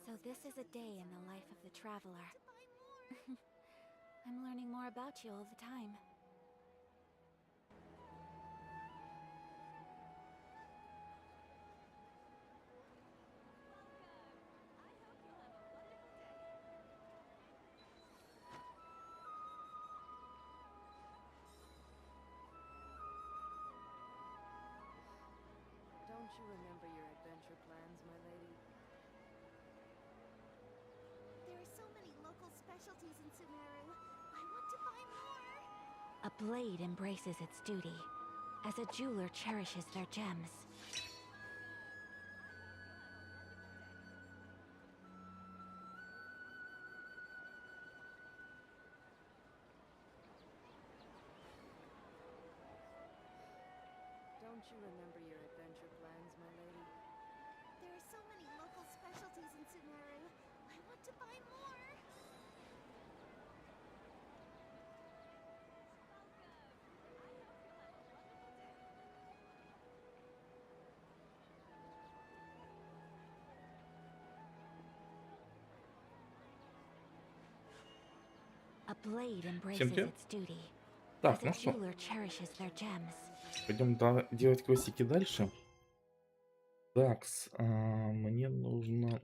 So this is a day in the life of the traveler. I'm learning more about you all the time. Don't you remember your adventure plans, my lady? There are so many local specialties in Sumeru. I want to buy more. A blade embraces its duty, as a jeweler cherishes their gems. Don't you remember your adventure plans, my lady? There are so many local specialties in Sumeru. I want to buy more. A blade embraces Всем привет. its duty, Так, as a ну что, jeweler cherishes their gems. пойдем делать квестики дальше. Так, мне нужно.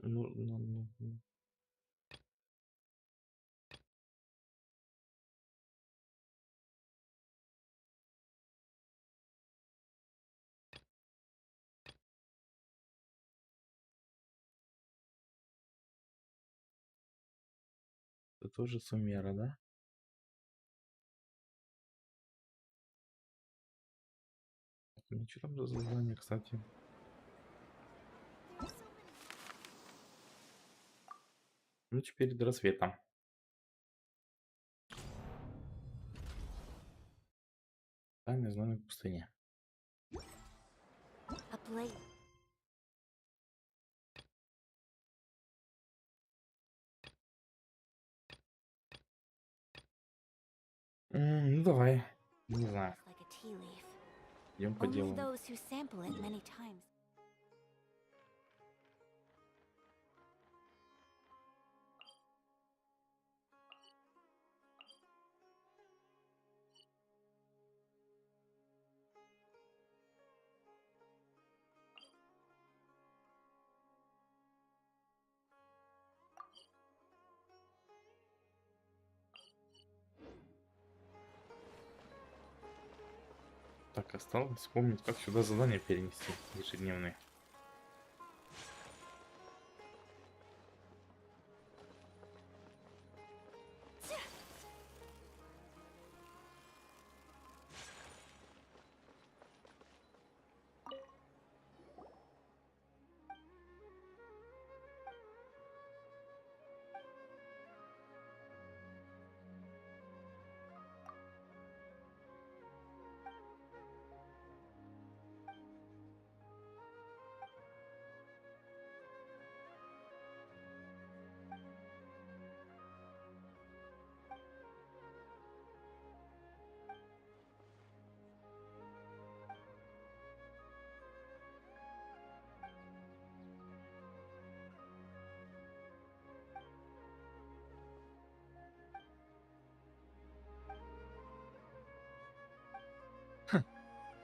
Это тоже сумера, да? Ну, что там за задание, кстати? Ночь перед рассветом. Тайное знамя пустыни. A blade. Ну давай. Не знаю. Like a tea leaf. Идем по Only делу. those who sample it many times. Так, осталось вспомнить, как сюда задание перенести ежедневные.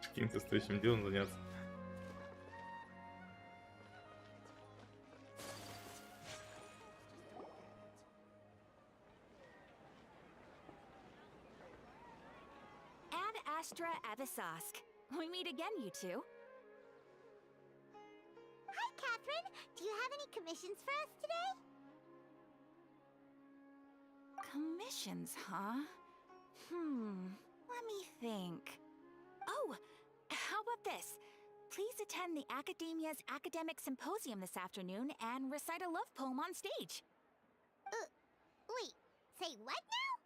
Каким-то стоящим делом заняться. Ad Astra Abyssosque. We meet again, you two. Hi, Catherine. Do you have any commissions for us today? Commissions, huh? Let me think. Oh, how about this? Please attend the Academia's Academic Symposium this afternoon and recite a love poem on stage. Wait, say what now?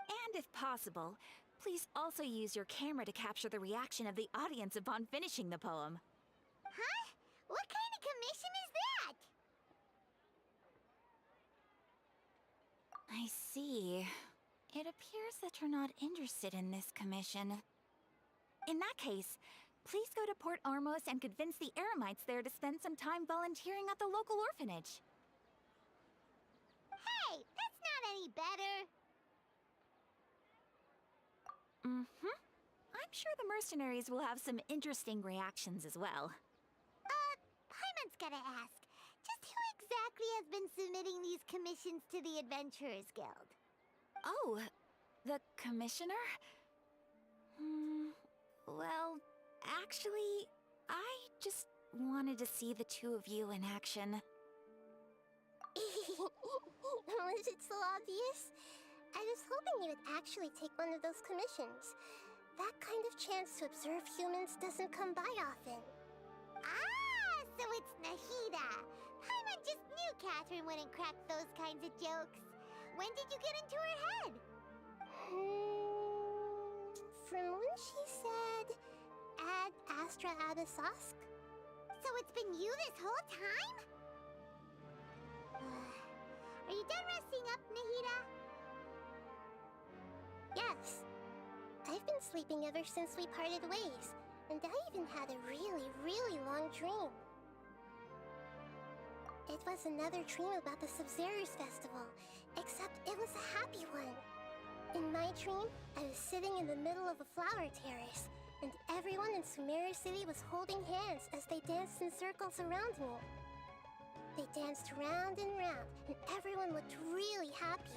And if possible, please also use your camera to capture the reaction of the audience upon finishing the poem. Huh? What kind of commission is that? I see. It appears that you're not interested in this commission. In that case, please go to Port Ormos and convince the Eremites there to spend some time volunteering at the local orphanage. Hey, that's not any better. Mm-hmm. I'm sure the mercenaries will have some interesting reactions as well. Paimon's gotta ask. Just who exactly has been submitting these commissions to the Adventurers Guild? Oh, the commissioner? Well, actually, I just wanted to see the two of you in action. Was it so obvious? I was hoping you would actually take one of those commissions. That kind of chance to observe humans doesn't come by often. Ah, so it's Nahida. Paimon just knew Catherine wouldn't crack those kinds of jokes. When did you get into her head? From when she said, Ad Astra Abyssosque? So it's been you this whole time? Are you done resting up, Nahida? Yes. I've been sleeping ever since we parted ways, and I even had a really, really long dream. It was another dream about the Sub-Zero's festival, except it was a happy one. In my dream, I was sitting in the middle of a flower terrace, and everyone in Sumeru City was holding hands as they danced in circles around me. They danced round and round, and everyone looked really happy.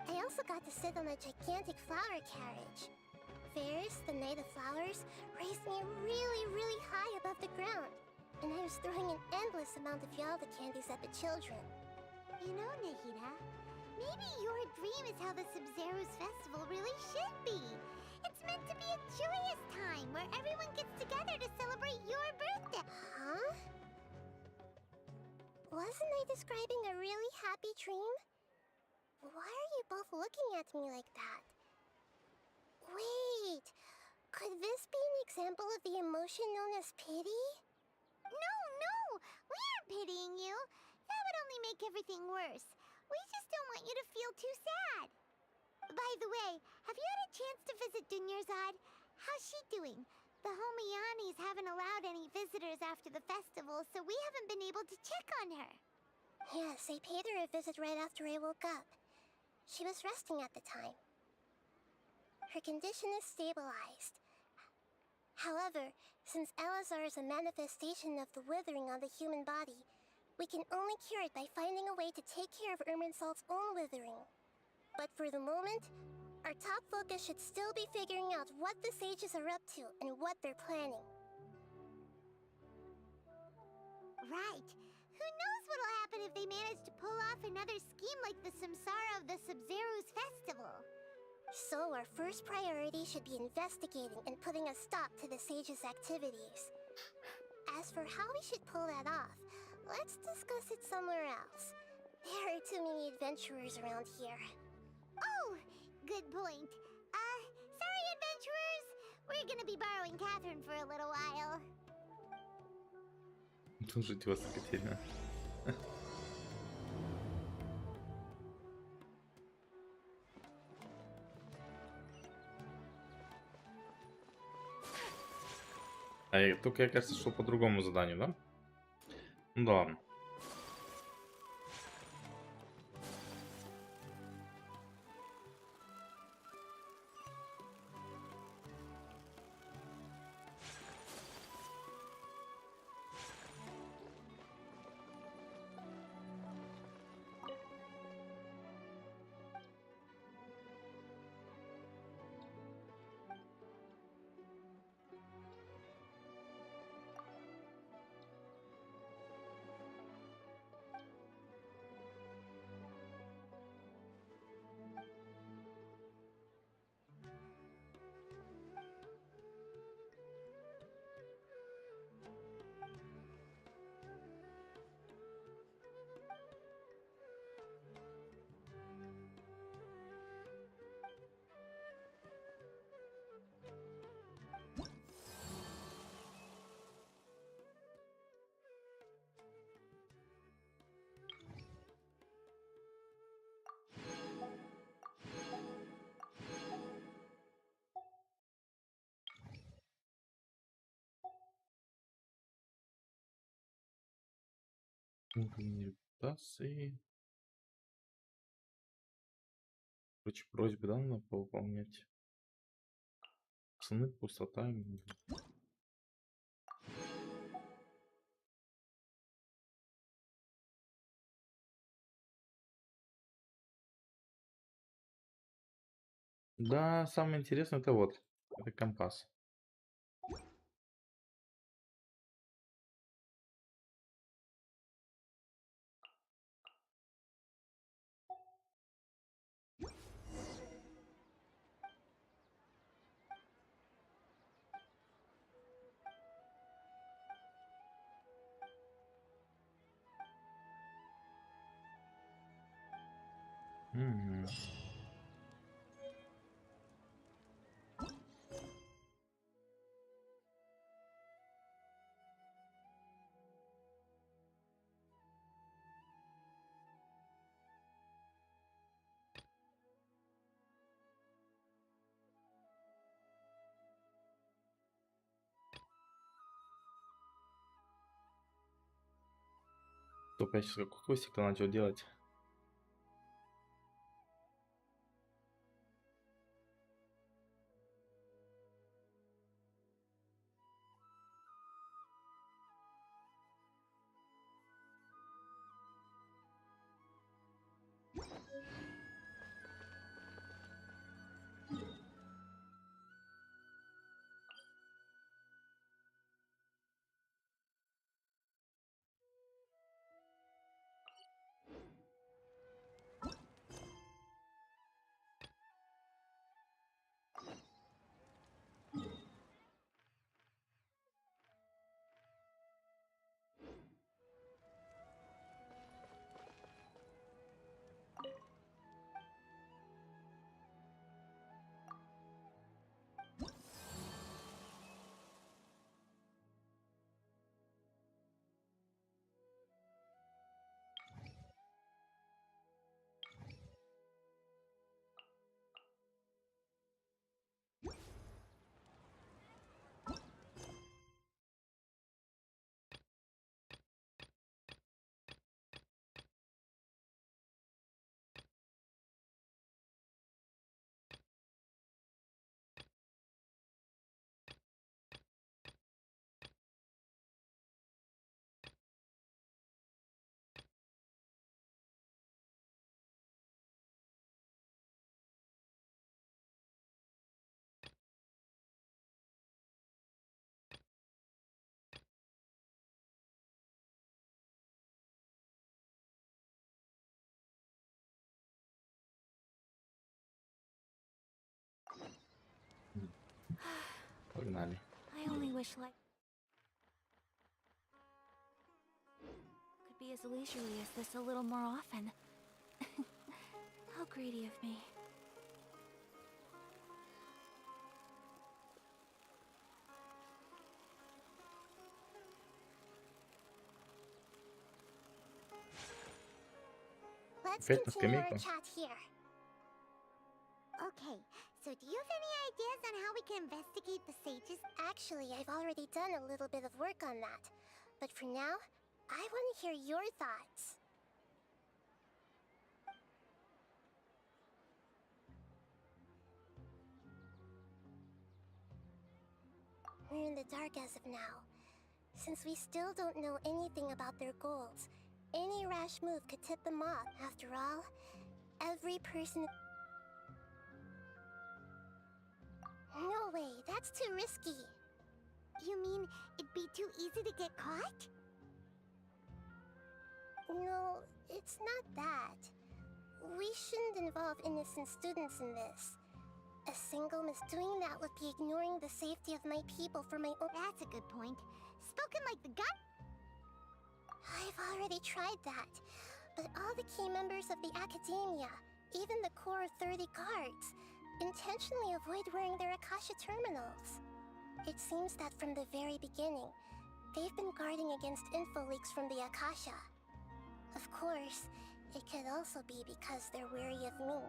I also got to sit on a gigantic flower carriage. Ferris, the Knight of Flowers, raised me really, really high above the ground, and I was throwing an endless amount of Yalda candies at the children. You know, Nahida, maybe your dream is how the Sub-Zero's festival really should be. It's meant to be a joyous time where everyone gets together to celebrate your birthday. Huh? Wasn't I describing a really happy dream? Why are you both looking at me like that? Wait, could this be an example of the emotion known as pity? No, we aren't pitying you. That would only make everything worse. We just don't want you to feel too sad. By the way, have you had a chance to visit Dunyarzad? How's she doing? The Homiyanis haven't allowed any visitors after the festival, so we haven't been able to check on her. Yes, I paid her a visit right after I woke up. She was resting at the time. Her condition is stabilized. However, since Elazar is a manifestation of the withering on the human body, we can only cure it by finding a way to take care of Irminsul's own withering. But for the moment, our top focus should still be figuring out what the sages are up to and what they're planning. Right. Who knows what'll happen if they manage to pull off another scheme like the Samsara of the Sub-Zero's festival? So our first priority should be investigating and putting a stop to the sages' activities. As for how we should pull that off, let's discuss it somewhere else. There are too many adventurers around here. Oh, good point. Sorry, adventurers. We're gonna be borrowing Catherine for a little while. Жить вас хотели. Только я, кажется, шел по другому заданию, да? Ну да ладно. Уровень репутации. Короче, просьбы, да, надо повыполнять. Пацаны, пустота. Да, самое интересное это вот. Это компас. Мгм. Стоп, я сейчас какой квестик-то начал делать? Погнали. I only wish life could be as leisurely as this a little more often. How greedy of me. Let's Опять на continue our скамейку? chat here. Okay, so do you have any ideas on how we can investigate the sages? Actually, I've already done a little bit of work on that. But for now, I want to hear your thoughts. We're in the dark as of now. Since we still don't know anything about their goals, any rash move could tip them off. After all, every person... No way, that's too risky. You mean it'd be too easy to get caught? No, it's not that. We shouldn't involve innocent students in this. A single miss doing that would be ignoring the safety of my people for my own... That's a good point. Spoken like the guy. I've already tried that. But all the key members of the Academia, even the core 30 guards, intentionally avoid wearing their Akasha terminals. It seems that from the very beginning, they've been guarding against info leaks from the Akasha. Of course, it could also be because they're wary of me.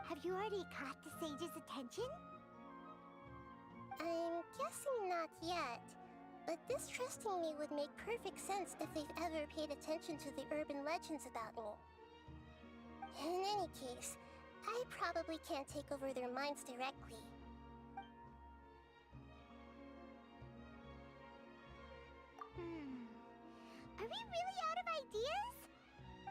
Have you already caught the sage's attention? I'm guessing not yet, but distrusting me would make perfect sense if they've ever paid attention to the urban legends about me. In any case, I probably can't take over their minds directly. Are we really out of ideas?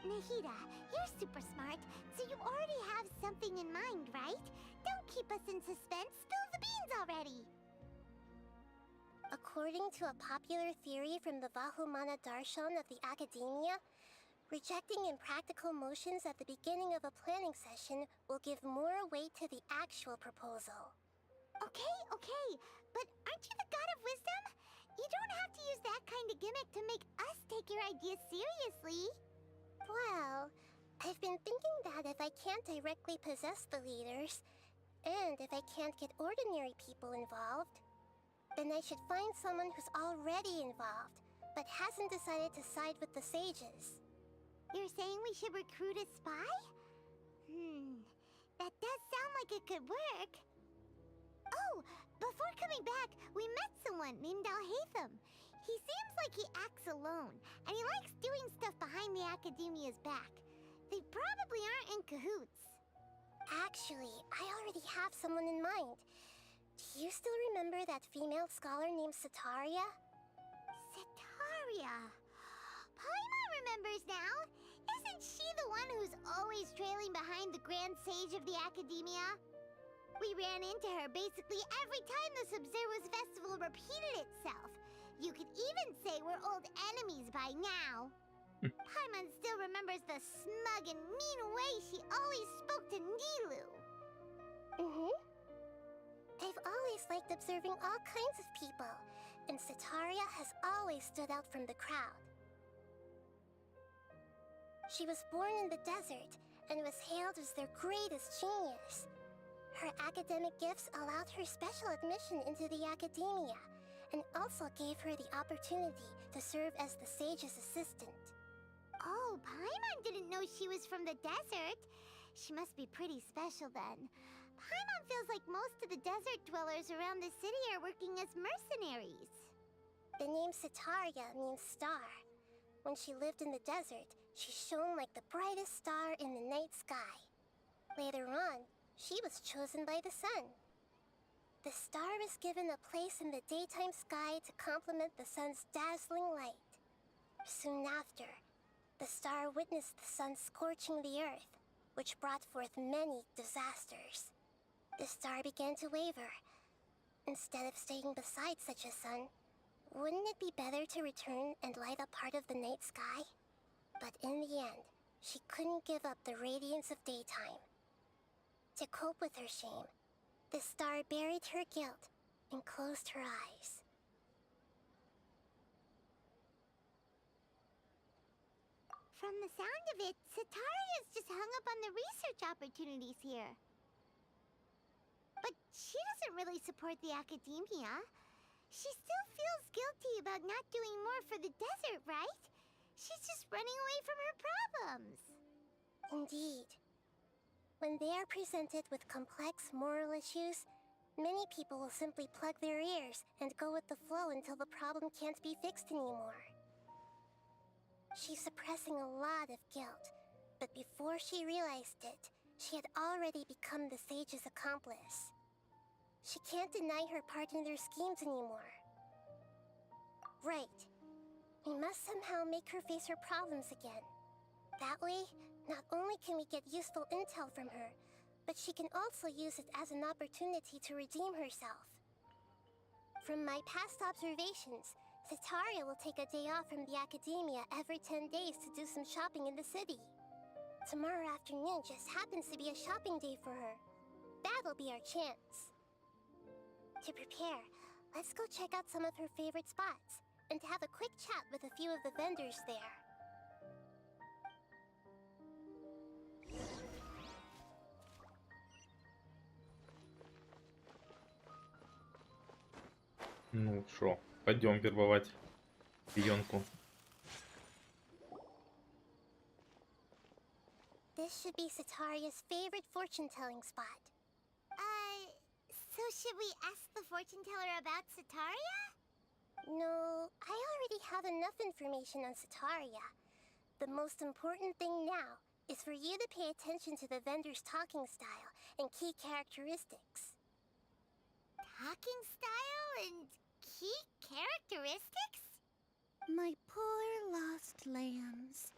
Nahida, you're super smart, so you already have something in mind, right? Don't keep us in suspense. Spill the beans already. According to a popular theory from the Vahumana Darshan of the Academia, rejecting impractical motions at the beginning of a planning session will give more weight to the actual proposal. Okay, but aren't you the god of wisdom? You don't have to use that kind of gimmick to make us take your ideas seriously. Well, I've been thinking that if I can't directly possess the leaders, and if I can't get ordinary people involved, then I should find someone who's already involved, but hasn't decided to side with the sages. You're saying we should recruit a spy? That does sound like it could work. Oh, before coming back, we met someone named Alhaitham. He seems like he acts alone, and he likes doing stuff behind the Academia's back. They probably aren't in cahoots. Actually, I already have someone in mind. Do you still remember that female scholar named Setaria? Setaria. Paimon remembers now. Isn't she the one who's always trailing behind the Grand Sage of the Academia? We ran into her basically every time the Sub-Zero's festival repeated itself. You could even say we're old enemies by now. Paimon still remembers the smug and mean way she always spoke to Nilu. I've always liked observing all kinds of people, and Setaria has always stood out from the crowd. She was born in the desert and was hailed as their greatest genius. Her academic gifts allowed her special admission into the Academia, and also gave her the opportunity to serve as the sage's assistant. Oh, Paimon didn't know she was from the desert. She must be pretty special then. Paimon feels like most of the desert dwellers around the city are working as mercenaries. The name Setaria means star. When she lived in the desert, she shone like the brightest star in the night sky. Later on, she was chosen by the sun. The star was given a place in the daytime sky to complement the sun's dazzling light. Soon after, the star witnessed the sun scorching the earth, which brought forth many disasters. The star began to waver. Instead of staying beside such a sun, wouldn't it be better to return and light up part of the night sky? But in the end, she couldn't give up the radiance of daytime. To cope with her shame, the star buried her guilt and closed her eyes. From the sound of it, Setaria's just hung up on the research opportunities here. But she doesn't really support the Academia. She still feels guilty about not doing more for the desert, right? She's just running away from her problems. Indeed. When they are presented with complex moral issues, many people will simply plug their ears and go with the flow until the problem can't be fixed anymore. She's suppressing a lot of guilt, but before she realized it, she had already become the sage's accomplice. She can't deny her part in their schemes anymore. Right. We must somehow make her face her problems again. That way, not only can we get useful intel from her, but she can also use it as an opportunity to redeem herself. From my past observations, Setaria will take a day off from the Academia every 10 days to do some shopping in the city. Tomorrow afternoon just happens to be a shopping day for her. That'll be our chance. To prepare, let's go check out some of her favorite spots, and have a quick chat with a few of the vendors there. Ну шо, пойдем вербовать пионку. This should be Setaria's favorite fortune-telling spot. So should we ask the fortune teller about Setaria? No, I already have enough information on Setaria. The most important thing now is for you to pay attention to the vendor's talking style and key characteristics. Talking style and key characteristics? My poor lost lambs,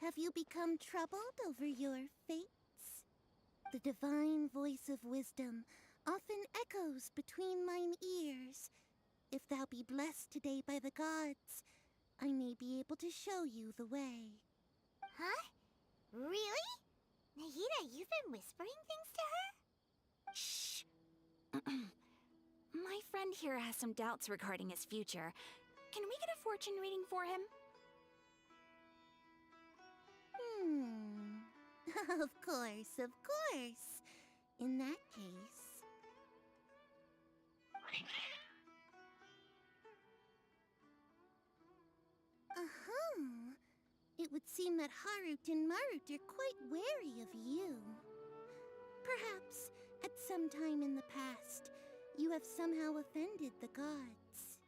have you become troubled over your fates? The divine voice of wisdom often echoes between mine ears. If thou be blessed today by the gods, I may be able to show you the way. Huh? Really? Nahida, you've been whispering things to her? Shh. My friend here has some doubts regarding his future. Can we get a fortune reading for him? Of course, of course. In that case... It would seem that Harut and Marut are quite wary of you. Perhaps, at some time in the past, you have somehow offended the gods.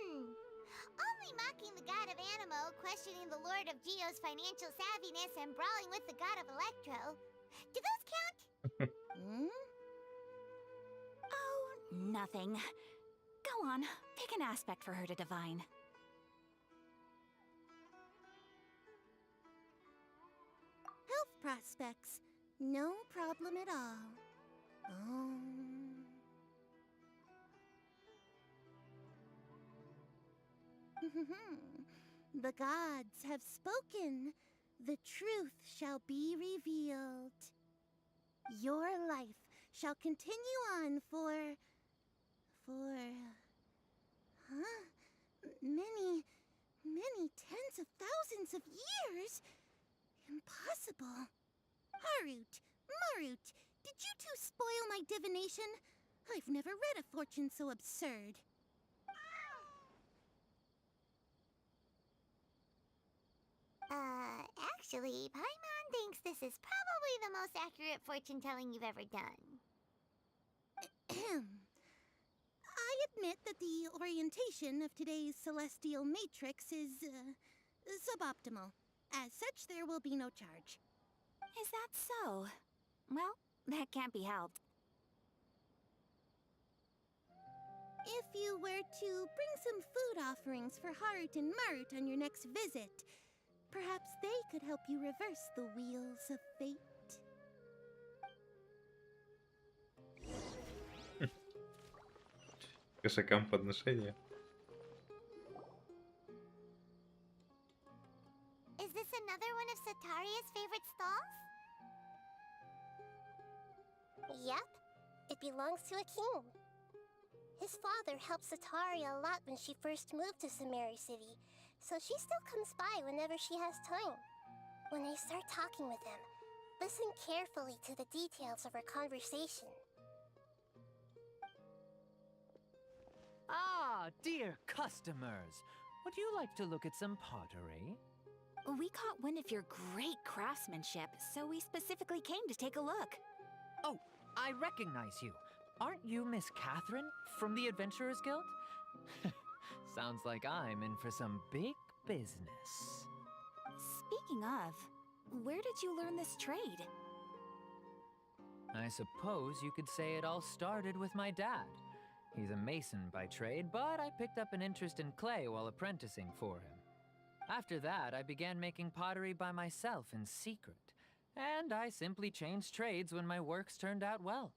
Only mocking the god of Animo, questioning the lord of Geo's financial savviness, and brawling with the god of Electro. Do those count? Oh, nothing. Go on, pick an aspect for her to divine. Health prospects. No problem at all. The gods have spoken. The truth shall be revealed. Your life shall continue on for... many tens of thousands of years? Impossible. Harut, Marut, did you two spoil my divination? I've never read a fortune so absurd. Actually, Paimon thinks this is probably the most accurate fortune-telling you've ever done. I admit that the orientation of today's celestial matrix is, suboptimal. As such, there will be no charge. Is that so? Well, that can't be helped. If you were to bring some food offerings for Harut and Marut on your next visit, perhaps they could help you reverse the wheels of fate. Кошакам подношения. Is this another one of Sataria's favorite stalls? Yep, it belongs to a king. His father helped Sataria a lot when she first moved to Symphony City, so she still comes by whenever she has time. When I start talking with him, listen carefully to the details of our conversation. Ah, dear customers! Would you like to look at some pottery? We caught wind of your great craftsmanship, so we specifically came to take a look. Oh, I recognize you. Aren't you Miss Catherine from the Adventurers Guild? Sounds like I'm in for some big business. Speaking of, where did you learn this trade? I suppose you could say it all started with my dad. He's a mason by trade, but I picked up an interest in clay while apprenticing for him. After that, I began making pottery by myself in secret, and I simply changed trades when my works turned out well.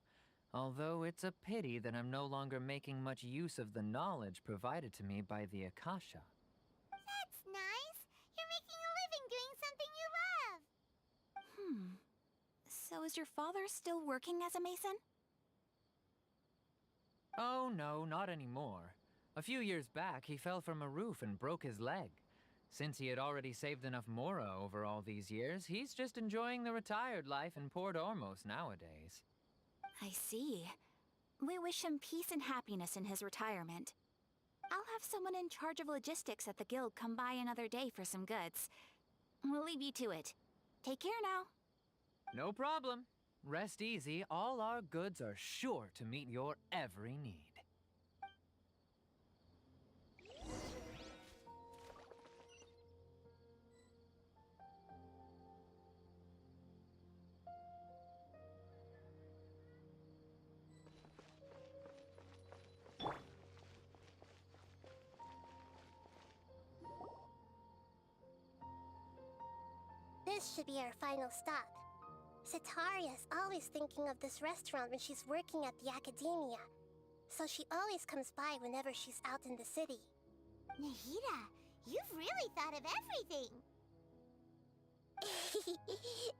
Although it's a pity that I'm no longer making much use of the knowledge provided to me by the Akasha. That's nice. You're making a living doing something you love. So is your father still working as a mason? Oh no, not anymore. A few years back, he fell from a roof and broke his leg. Since he had already saved enough mora over all these years, he's just enjoying the retired life in Port Ormos nowadays. I see. We wish him peace and happiness in his retirement. I'll have someone in charge of logistics at the guild come by another day for some goods. We'll leave you to it. Take care now. No problem. Rest easy, all our goods are sure to meet your every need. This should be our final stop. Sitaria's always thinking of this restaurant when she's working at the academia, so she always comes by whenever she's out in the city. Nahida, you've really thought of everything.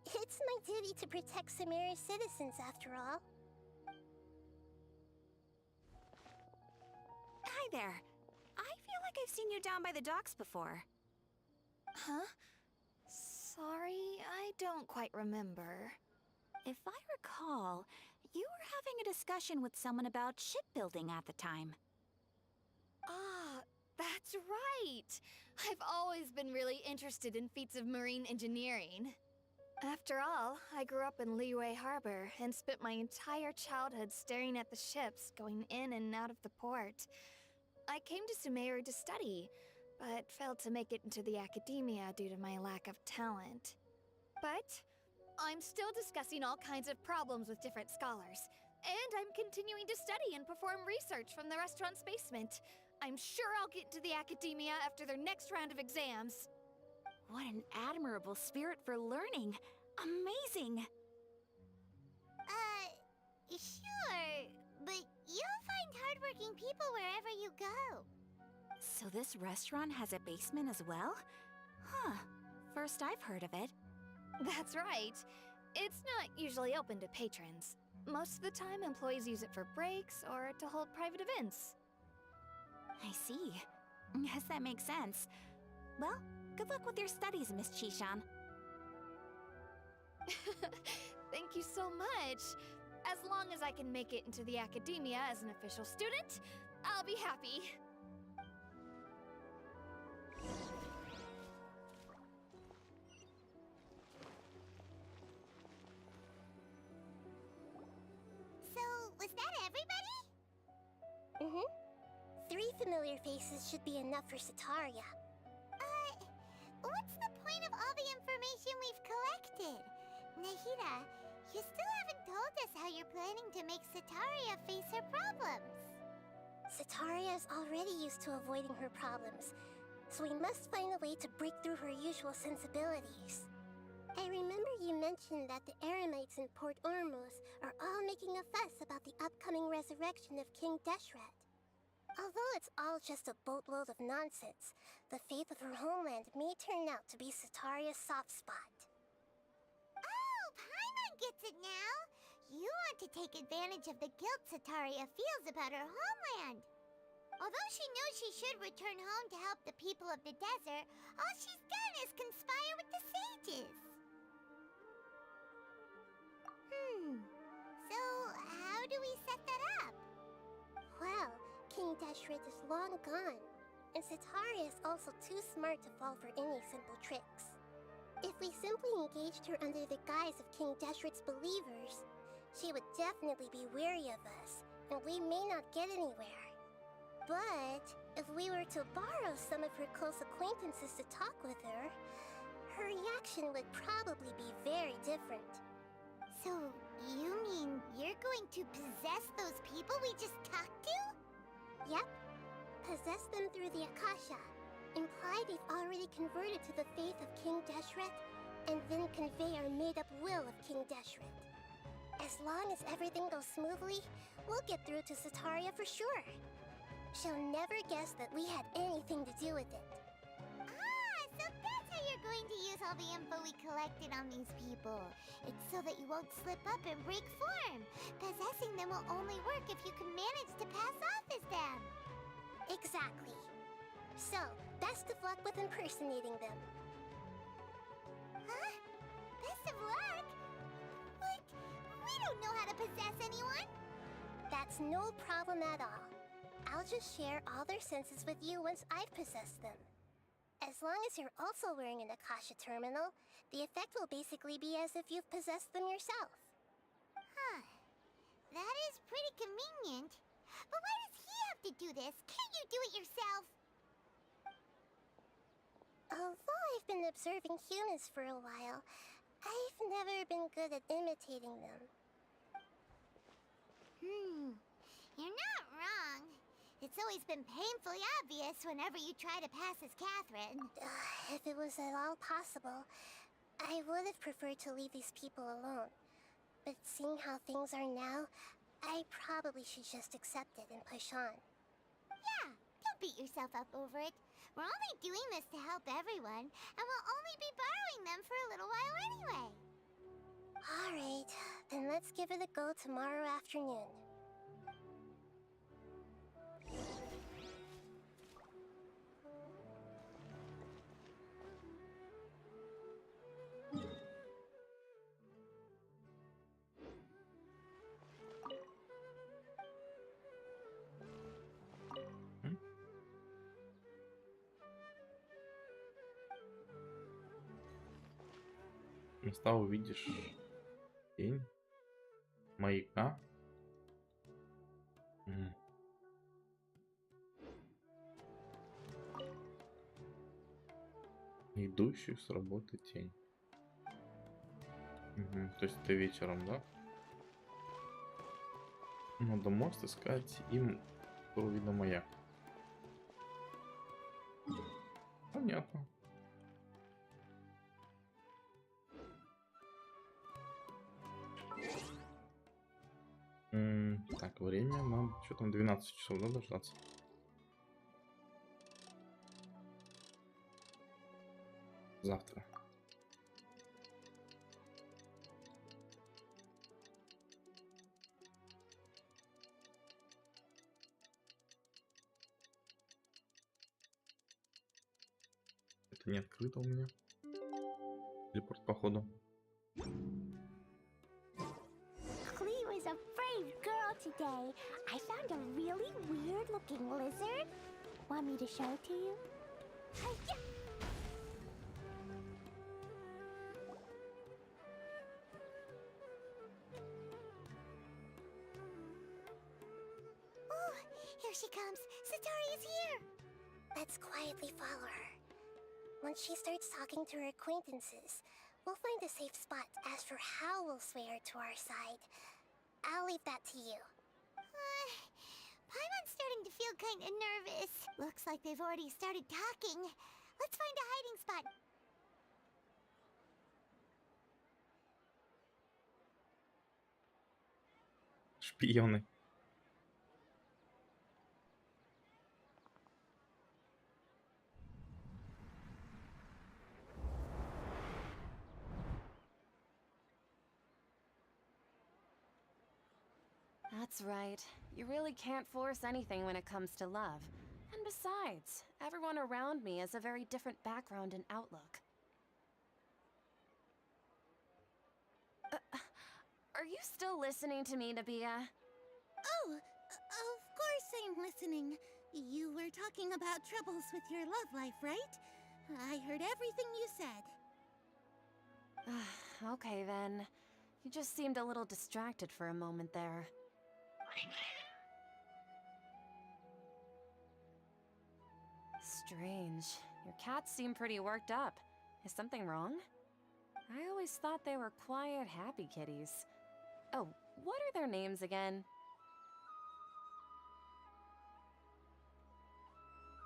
It's my duty to protect Sumeru's citizens, after all. Hi there. I feel like I've seen you down by the docks before. Huh? Sorry, I don't quite remember. If I recall, you were having a discussion with someone about shipbuilding at the time. Ah, that's right! I've always been really interested in feats of marine engineering. After all, I grew up in Liyue Harbor and spent my entire childhood staring at the ships going in and out of the port. I came to Sumeru to study, but failed to make it into the academia due to my lack of talent. But I'm still discussing all kinds of problems with different scholars, and I'm continuing to study and perform research from the restaurant's basement. I'm sure I'll get into the academia after their next round of exams. What an admirable spirit for learning. Amazing! Sure, but you'll find hardworking people wherever you go. So this restaurant has a basement as well? Huh. First I've heard of it. That's right. It's not usually open to patrons. Most of the time, employees use it for breaks or to hold private events. I see. Guess that makes sense. Well, good luck with your studies, Miss Chishan. Thank you so much. As long as I can make it into the academia as an official student, I'll be happy. So, was that everybody? Mm-hmm. 3 familiar faces should be enough for Sitaria. What's the point of all the information we've collected? Nahida, you still haven't told us how you're planning to make Sitaria face her problems. Sitaria is already used to avoiding her problems, so we must find a way to break through her usual sensibilities. I remember you mentioned that the Eremites in Port Ormuz are all making a fuss about the upcoming resurrection of King Deshret. Although it's all just a boatload of nonsense, the fate of her homeland may turn out to be Sitaria's soft spot. Oh, Paimon gets it now! You want to take advantage of the guilt Sitaria feels about her homeland. Although she knows she should return home to help the people of the desert, all she's done is conspire with the sages. So how do we set that up? Well, King Deshret is long gone, and Sitaria is also too smart to fall for any simple tricks. If we simply engaged her under the guise of King Deshret's believers, she would definitely be wary of us, and we may not get anywhere. But if we were to borrow some of her close acquaintances to talk with her, her reaction would probably be very different. So, you mean you're going to possess those people we just talked to? Yep. Possess them through the Akasha. Imply they've already converted to the faith of King Deshret, and then convey our made-up will of King Deshret. As long as everything goes smoothly, we'll get through to Sitaria for sure. She'll never guess that we had anything to do with it. Ah, so that's how you're going to use all the info we collected on these people. It's so that you won't slip up and break form. Possessing them will only work if you can manage to pass off as them. Exactly. So, best of luck with impersonating them. Huh? Best of luck? But we don't know how to possess anyone. That's no problem at all. I'll just share all their senses with you once I've possessed them. As long as you're also wearing an Akasha terminal, the effect will basically be as if you've possessed them yourself. Huh. That is pretty convenient. But why does he have to do this? Can't you do it yourself? Although I've been observing humans for a while, I've never been good at imitating them. You're not wrong. It's always been painfully obvious whenever you try to pass as Catherine. If it was at all possible, I would have preferred to leave these people alone, but seeing how things are now, I probably should just accept it and push on. Yeah, don't beat yourself up over it. We're only doing this to help everyone, and we'll only be borrowing them for a little while anyway. Alright, then let's give it a go tomorrow afternoon. Места увидишь. Тень. Маяка. Идущую с работы тень. То есть это вечером, да? Надо мост искать им, которого видно маяк. Понятно. Так, время нам... Что там, 12 часов, да, дождаться? Завтра. Это не открыто у меня. Телепорт, походу. Clee was a brave girl today. I found a really weird-looking lizard. Want me to show it to you? Hi-ya! Oh, here she comes. Satori is here. Let's quietly follow her. Once she starts talking to her acquaintances, we'll find a safe spot. As for how we'll sway her to our side, I'll leave that to you. Paimon's starting to feel kind of nervous. Looks like they've already started talking. Let's find a hiding spot. Шпионы. That's right. You really can't force anything when it comes to love. And besides, everyone around me has a very different background and outlook. Are you still listening to me, Nabia? Oh, of course I'm listening. You were talking about troubles with your love life, right? I heard everything you said. Okay then. You just seemed a little distracted for a moment there. Strange. Your cats seem pretty worked up. Is something wrong? I always thought they were quiet, happy kitties. Oh, what are their names again?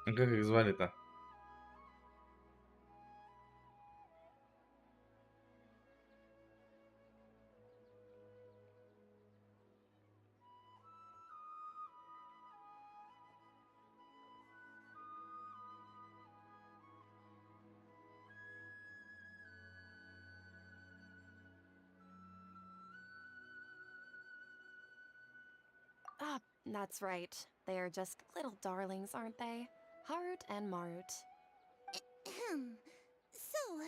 Как их звали-то? Ah, that's right. They are just little darlings, aren't they? Harut and Marut. So,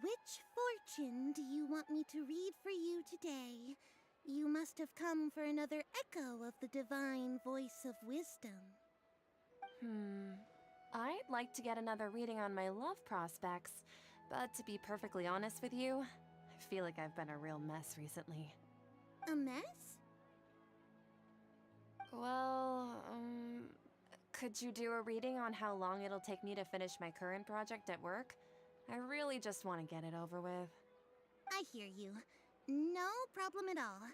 which fortune do you want me to read for you today? You must have come for another echo of the divine voice of wisdom. I'd like to get another reading on my love prospects, but to be perfectly honest with you, I feel like I've been a real mess recently. A mess? Well, could you do a reading on how long it'll take me to finish my current project at work? I really just want to get it over with. I hear you. No problem at all.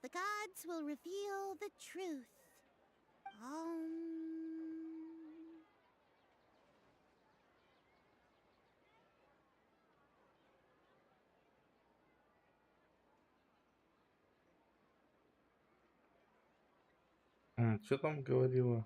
The gods will reveal the truth. Что там говорила?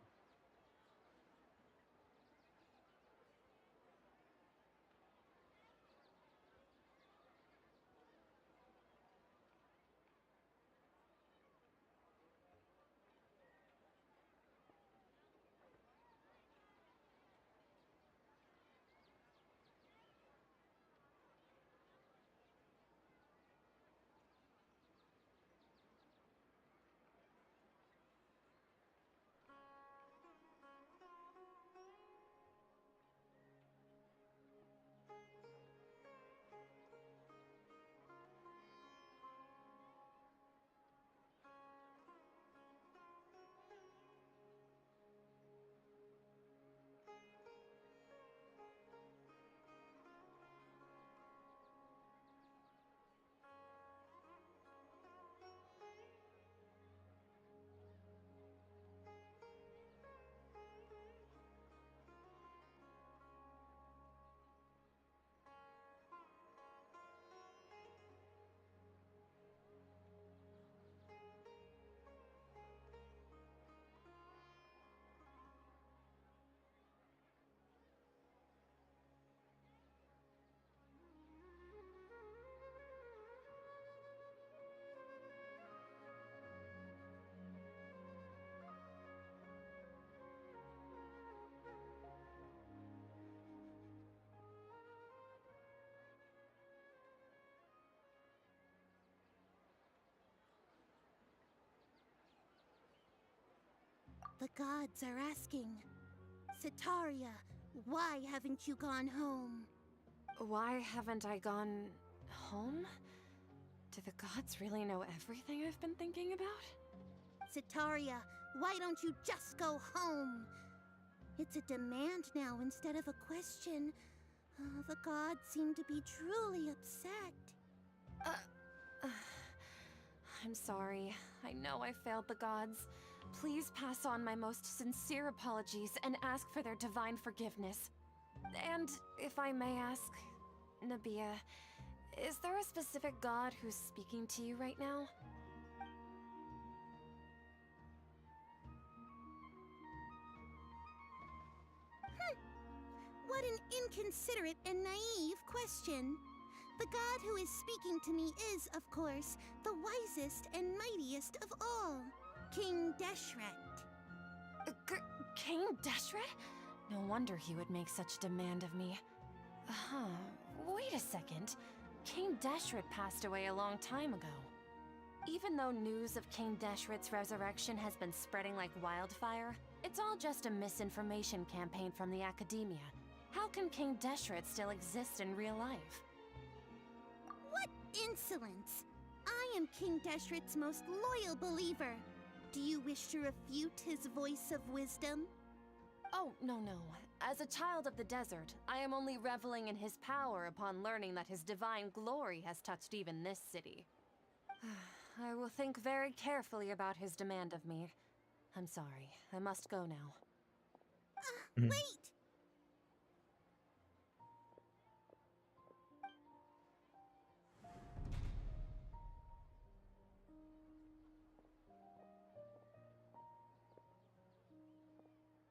The gods are asking, Sitaria, why haven't you gone home? Why haven't I gone home? Do the gods really know everything I've been thinking about? Sitaria, why don't you just go home? It's a demand now instead of a question. Oh, the gods seem to be truly upset. I'm sorry. I know I failed the gods. Please pass on my most sincere apologies and ask for their divine forgiveness. And if I may ask, Nabia, is there a specific god who's speaking to you right now? What an inconsiderate and naive question. The god who is speaking to me is, of course, the wisest and mightiest of all, King Deshret. King Deshret? No wonder he would make such demand of me. Wait a second. King Deshret passed away a long time ago. Even though news of King Deshret's resurrection has been spreading like wildfire, it's all just a misinformation campaign from the academia. How can King Deshret still exist in real life? What insolence! I am King Deshret's most loyal believer. Do you wish to refute his voice of wisdom? Oh, no. As a child of the desert, I am only reveling in his power upon learning that his divine glory has touched even this city. I will think very carefully about his demand of me. I'm sorry, I must go now. Wait!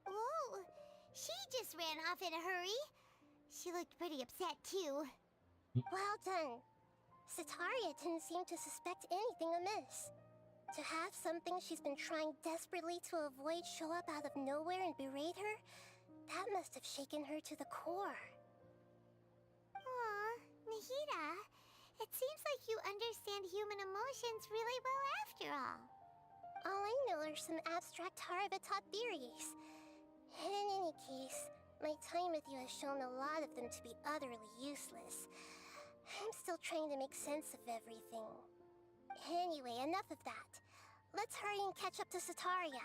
Whoa! She just ran off in a hurry. She looked pretty upset, too. Well done. Sitaria didn't seem to suspect anything amiss. To have something she's been trying desperately to avoid show up out of nowhere and berate her, that must have shaken her to the core. Aw, Nahida, it seems like you understand human emotions really well after all. All I know are some abstract Harabatot theories. And in any case, my time with you has shown a lot of them to be utterly useless. I'm still trying to make sense of everything. Anyway, enough of that. Let's hurry and catch up to Sitaria.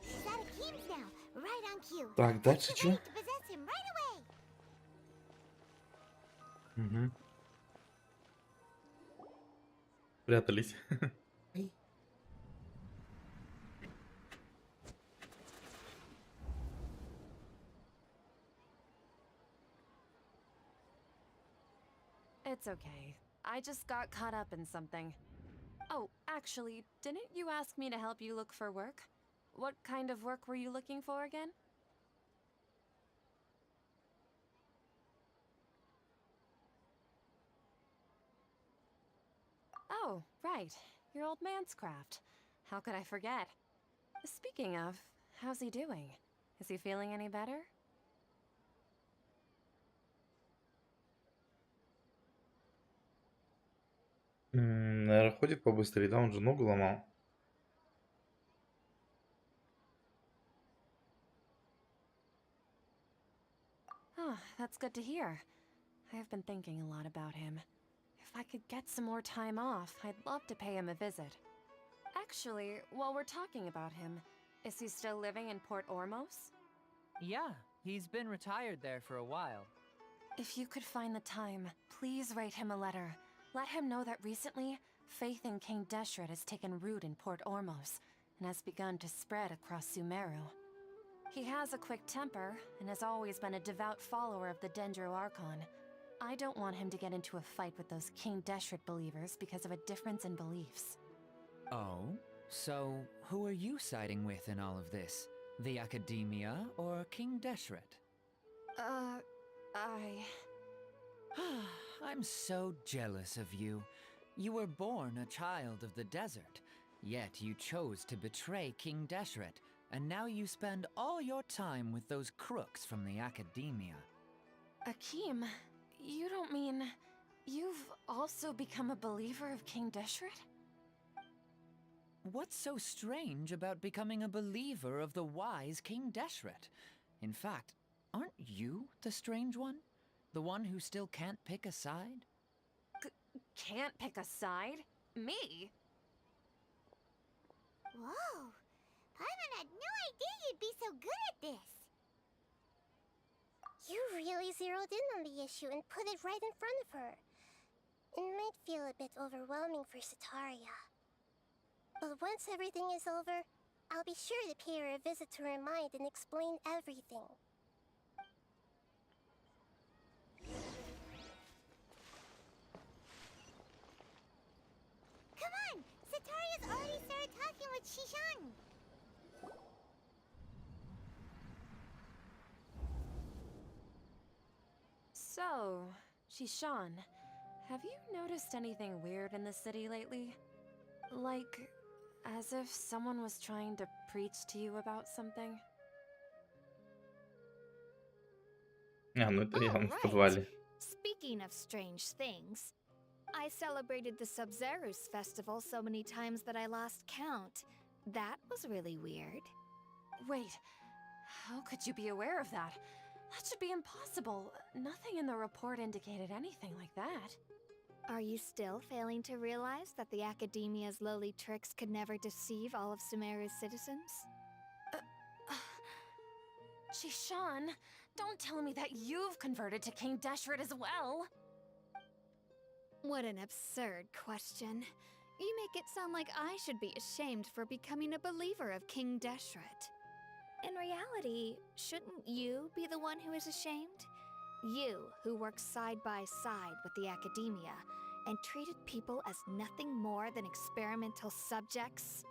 She's out of Keem's now, right on cue. Так, Let's дальше get что? ready to possess him right away. Угу. Прятались. It's okay. I just got caught up in something. Oh, actually, didn't you ask me to help you look for work? What kind of work were you looking for again? Oh, right. Your old man's craft. How could I forget? Speaking of, how's he doing? Is he feeling any better? Наверное, ходит побыстрее, да? Он же ногу ломал. Oh, that's good to hear. I have been thinking a lot about him. If I could get some more time off, I'd love to pay him a visit. Actually, while we're talking about him, is he still living in Port Ormos? Yeah, he's been retired there for a while. If you could find the time, please write him a letter. Let him know that recently, faith in King Deshret has taken root in Port Ormos and has begun to spread across Sumeru. He has a quick temper and has always been a devout follower of the Dendro Archon. I don't want him to get into a fight with those King Deshret believers because of a difference in beliefs. Oh? So, who are you siding with in all of this? The Academia or King Deshret? I'm so jealous of you. You were born a child of the desert, yet you chose to betray King Deshret, and now you spend all your time with those crooks from the Academia. Akeem, you don't mean... you've also become a believer of King Deshret? What's so strange about becoming a believer of the wise King Deshret? In fact, aren't you the strange one? The one who still can't pick a side? Can't pick a side? Me? Whoa! Paimon had no idea you'd be so good at this. You really zeroed in on the issue and put it right in front of her. It might feel a bit overwhelming for Sataria. But once everything is over, I'll be sure to pay her a visit to her mind and explain everything. Come on! Sataria's already started talking with Shishan! So, Shishan, have you noticed anything weird in the city lately? Like, as if someone was trying to preach to you about something? Ну это Oh, явно в right. подвале. Speaking of strange things, I celebrated the Sub-Zerus festival so many times that I lost count. That was really weird. Wait, how could you be aware of that? That should be impossible. Nothing in the report indicated anything like that. Are you still failing to realize that the Academia's lowly tricks could never deceive all of Sumeru's citizens? Shishan, don't tell me that you've converted to King Deshret as well. What an absurd question. You make it sound like I should be ashamed for becoming a believer of King Deshret. In reality, shouldn't you be the one who is ashamed? You, who works side by side with the Academia and treated people as nothing more than experimental subjects?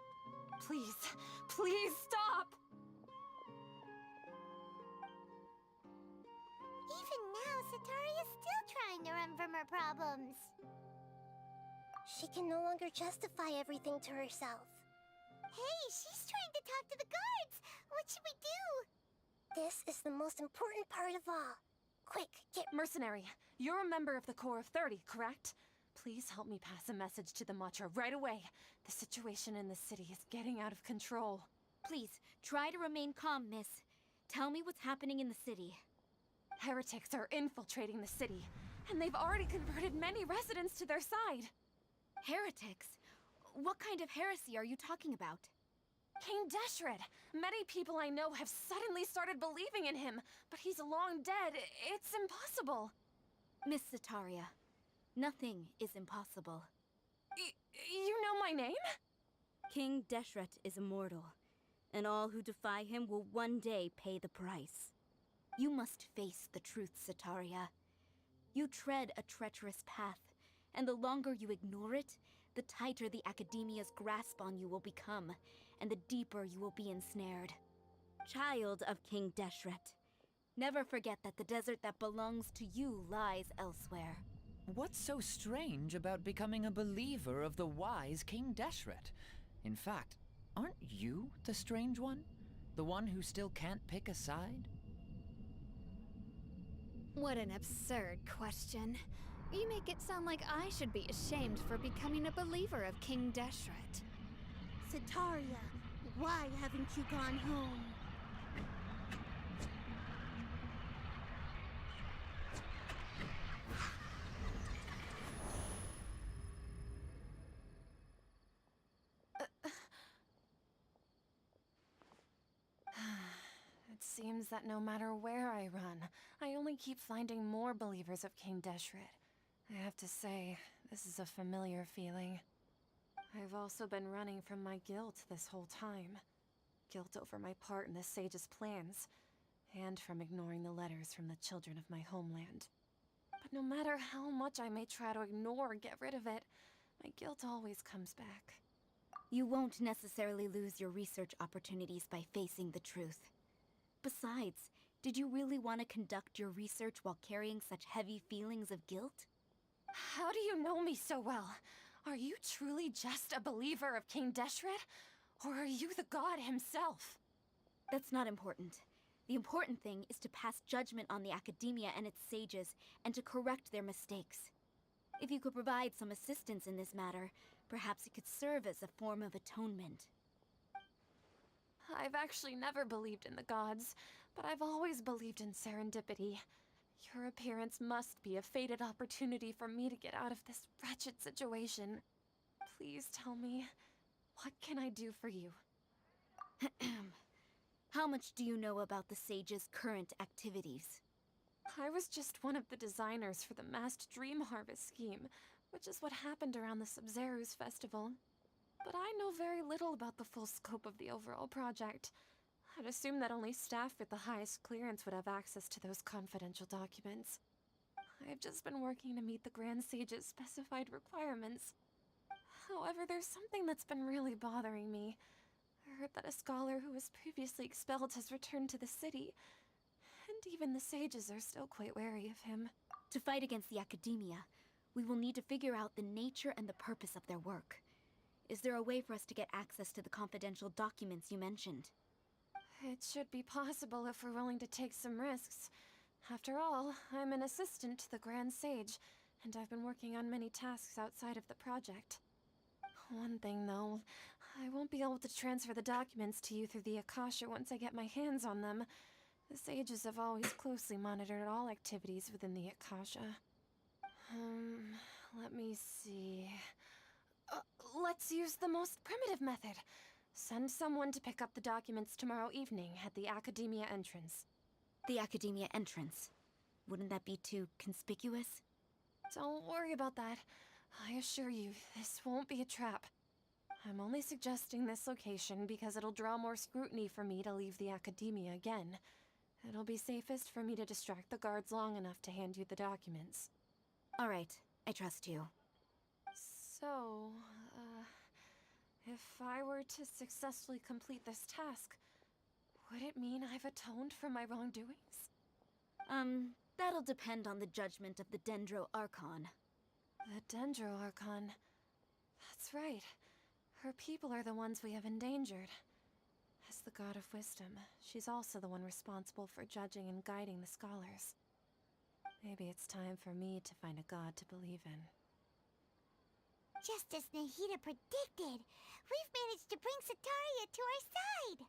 Please, please stop! Even now, Sataria's still trying to run from her problems. She can no longer justify everything to herself. Hey, she's trying to talk to the guards! What should we do? This is the most important part of all. Quick, get... Mercenary, you're a member of the Corps of 30, correct? Please help me pass a message to the Matcha right away. The situation in the city is getting out of control. Please, try to remain calm, miss. Tell me what's happening in the city. Heretics are infiltrating the city, and they've already converted many residents to their side. Heretics? What kind of heresy are you talking about? King Deshret! Many people I know have suddenly started believing in him, but he's long dead. It's impossible. Miss Sataria, nothing is impossible. You know my name? King Deshret is immortal, and all who defy him will one day pay the price. You must face the truth, Sataria. You tread a treacherous path, and the longer you ignore it, the tighter the Academia's grasp on you will become, and the deeper you will be ensnared. Child of King Deshret, never forget that the desert that belongs to you lies elsewhere. What's so strange about becoming a believer of the wise King Deshret? In fact, aren't you the strange one? The one who still can't pick a side? What an absurd question. You make it sound like I should be ashamed for becoming a believer of King Deshret. Sitaria, why haven't you gone home? It seems that no matter where I run, I only keep finding more believers of King Deshret. I have to say, this is a familiar feeling. I've also been running from my guilt this whole time. Guilt over my part in the sage's plans, and from ignoring the letters from the children of my homeland. But no matter how much I may try to ignore or get rid of it, my guilt always comes back. You won't necessarily lose your research opportunities by facing the truth. Besides, did you really want to conduct your research while carrying such heavy feelings of guilt? How do you know me so well? Are you truly just a believer of King Deshret? Or are you the god himself? That's not important. The important thing is to pass judgment on the Academia and its sages, and to correct their mistakes. If you could provide some assistance in this matter, perhaps it could serve as a form of atonement. I've actually never believed in the gods, but I've always believed in serendipity. Your appearance must be a fated opportunity for me to get out of this wretched situation. Please tell me, what can I do for you? How much do you know about the sage's current activities? I was just one of the designers for the masked dream harvest scheme, which is what happened around the Sub-Zeru's festival. But I know very little about the full scope of the overall project. I'd assume that only staff with the highest clearance would have access to those confidential documents. I've just been working to meet the Grand Sage's specified requirements. However, there's something that's been really bothering me. I heard that a scholar who was previously expelled has returned to the city, and even the sages are still quite wary of him. To fight against the Academia, we will need to figure out the nature and the purpose of their work. Is there a way for us to get access to the confidential documents you mentioned? It should be possible if we're willing to take some risks. After all, I'm an assistant to the Grand Sage, and I've been working on many tasks outside of the project. One thing, though, I won't be able to transfer the documents to you through the Akasha once I get my hands on them. The sages have always closely monitored all activities within the Akasha. Let me see... let's use the most primitive method. Send someone to pick up the documents tomorrow evening at the Academia entrance. The Academia entrance? Wouldn't that be too conspicuous? Don't worry about that. I assure you, this won't be a trap. I'm only suggesting this location because it'll draw more scrutiny for me to leave the Academia again. It'll be safest for me to distract the guards long enough to hand you the documents. All right, I trust you. So, if I were to successfully complete this task, would it mean I've atoned for my wrongdoings? That'll depend on the judgment of the Dendro Archon. The Dendro Archon. That's right. Her people are the ones we have endangered. As the God of Wisdom, she's also the one responsible for judging and guiding the scholars. Maybe it's time for me to find a god to believe in. Just as Nahida predicted, we've managed to bring Sitaria to our side!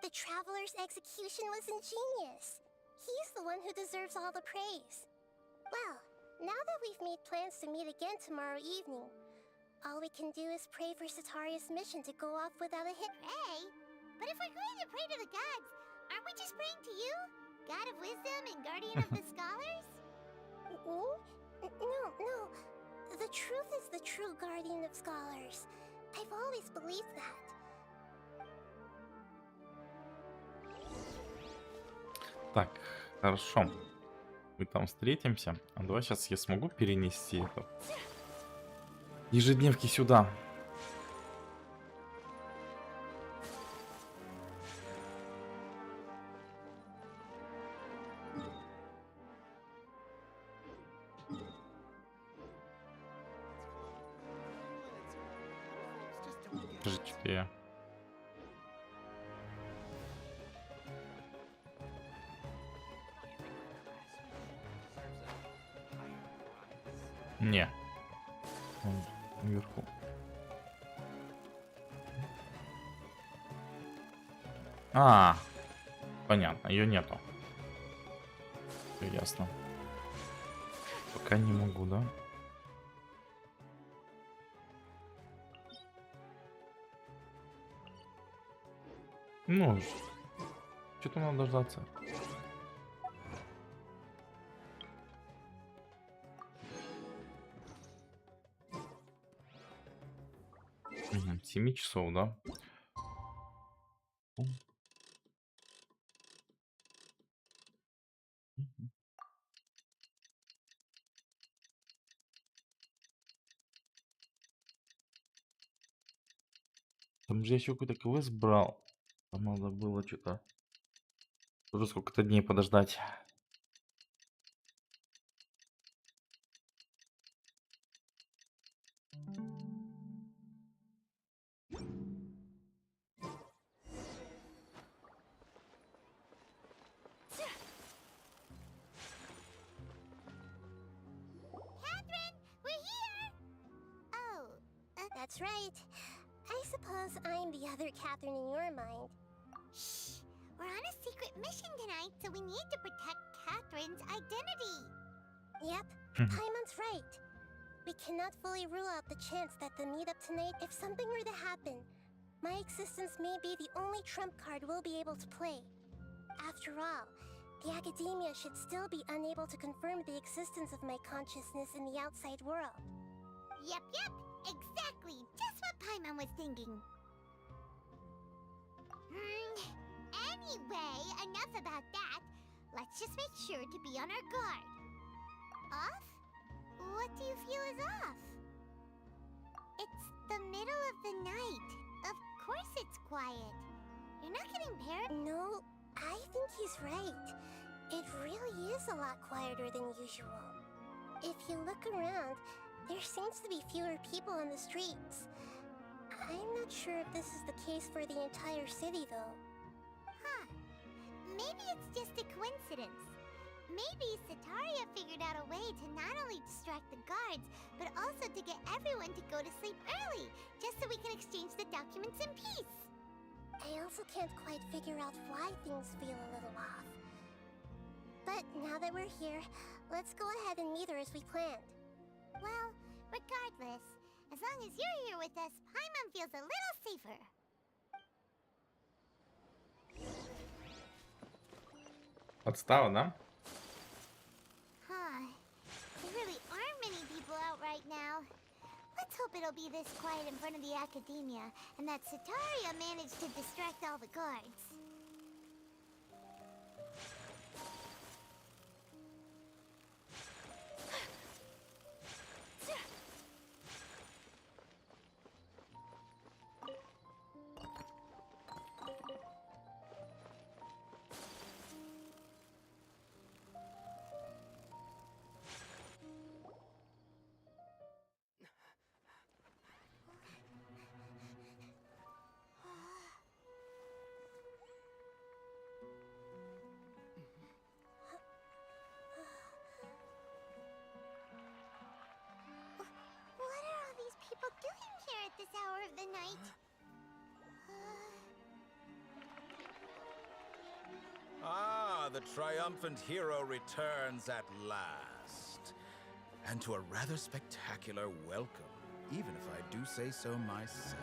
The Traveler's execution was ingenious. He's the one who deserves all the praise. Well, now that we've made plans to meet again tomorrow evening, all we can do is pray for Sitaria's mission to go off without a hitch. Pray? But if we're going to pray to the gods, aren't we just praying to you? God of Wisdom and Guardian of the Scholars? Me? No. The truth is the true Guardian of Scholars. I've always believed that. Так, хорошо. Мы там встретимся. А давай сейчас я смогу перенести это. Ежедневки сюда. Скажите, я. Не. Он наверху. А, понятно, ее нету. Всё ясно. Пока не могу, да? Ну, что-то надо дождаться. Мгм, 7 часов, да? Мгм. Там же я еще какой-то квест брал. Там надо было что-то уже сколько-то дней подождать. Catherine, we're here! Oh, That's right. I suppose I'm the other Catherine in your mind. shh. We're on a secret mission tonight, so we need to protect Catherine's identity. Yep, Paimon's right. We cannot fully rule out the chance that the meetup tonight, if something were to happen, my existence may be the only trump card we'll be able to play. After all, the academia should still be unable to confirm the existence of my consciousness in the outside world. Yep, exactly. Just what Paimon was thinking. Anyway, enough about that. Let's just make sure to be on our guard. Off? What do you feel is off? It's the middle of the night. Of course it's quiet. You're not getting paranoid. No, I think he's right. It really is a lot quieter than usual. If you look around, there seems to be fewer people on the streets. I'm not sure if this is the case for the entire city, though. Huh. Maybe it's just a coincidence. Maybe Sataria figured out a way to not only distract the guards, but also to get everyone to go to sleep early, just so we can exchange the documents in peace. I also can't quite figure out why things feel a little off. But now that we're here, let's go ahead and meet her as we planned. Well, regardless, as long as you're here with us, Paimon feels a little safer. Подстава, да? Huh. There really aren't many people out right now. Let's hope it'll be this quiet in front of the academia, and that Sataria managed to distract all the guards. What are all these people doing here at this hour of the night? Ah, the triumphant hero returns at last. And to a rather spectacular welcome, even if I do say so myself.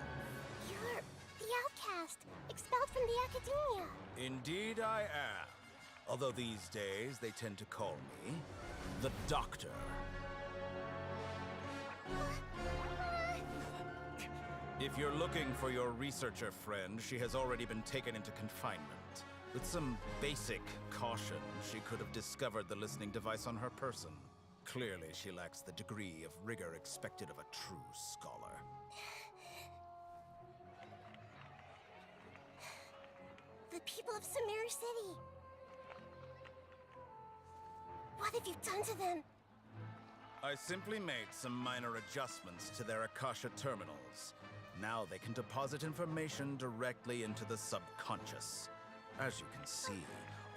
You're the outcast, expelled from the academia. Indeed I am. Although these days they tend to call me the Doctor. If you're looking for your researcher friend, she has already been taken into confinement. With some basic caution, she could have discovered the listening device on her person. Clearly, she lacks the degree of rigor expected of a true scholar. The people of Sumeru City. What have you done to them? I simply made some minor adjustments to their Akasha terminals. Now they can deposit information directly into the subconscious. As you can see,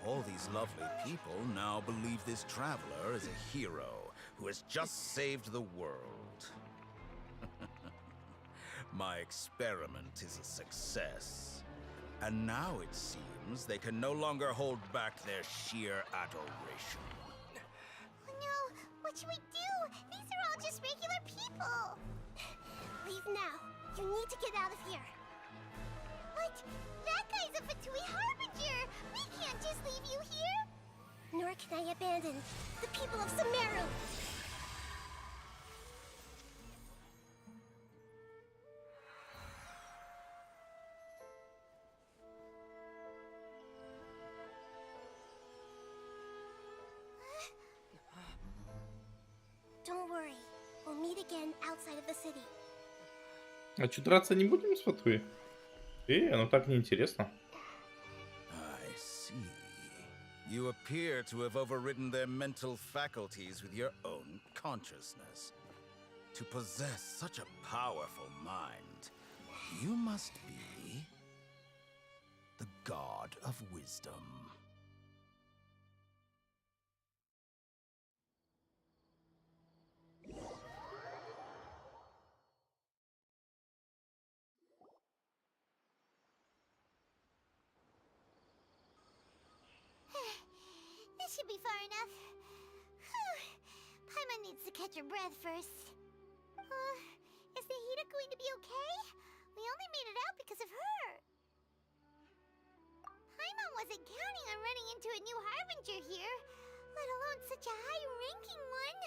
all these lovely people now believe this traveler is a hero who has just saved the world. My experiment is a success. And now it seems they can no longer hold back their sheer adoration. No, what should we do? These are all just regular people. Leave now. You need to get out of here. But that guy's a Fatui Harbinger. We can't just leave you here. Nor can I abandon the people of Sumeru. Don't worry. We'll meet again outside of the city. А что, драться не будем с Фатуи? Оно так неинтересно. I see. You appear to have overridden their mental faculties with your own consciousness. To possess such a powerful mind, you must be the god of wisdom. This should be far enough. Paimon needs to catch her breath first. Is Nahida going to be okay? We only made it out because of her. Paimon wasn't counting on running into a new Harbinger here, let alone such a high-ranking one.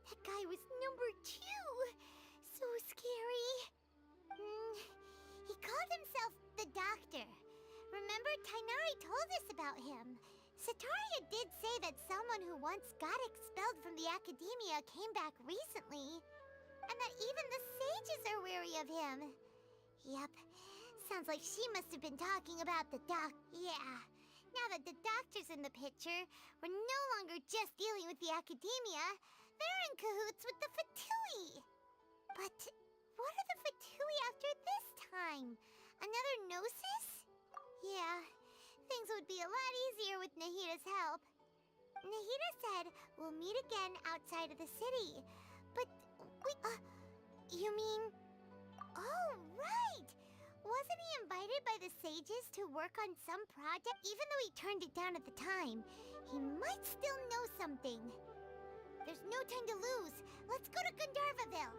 That guy was number 2. So scary. He called himself the Doctor. Remember, Tainari told us about him. Sataria did say that someone who once got expelled from the Academia came back recently. And that even the sages are wary of him. Yep. Sounds like she must have been talking about the Yeah. Now that the Doctor's in the picture, we're no longer just dealing with the Academia. They're in cahoots with the Fatui. But what are the Fatui after this time? Another Gnosis? Yeah. Things would be a lot easier with Nahida's help. Nahida said we'll meet again outside of the city. But you mean... Oh, right! Wasn't he invited by the sages to work on some project? Even though he turned it down at the time, he might still know something. There's no time to lose. Let's go to Gandharvaville.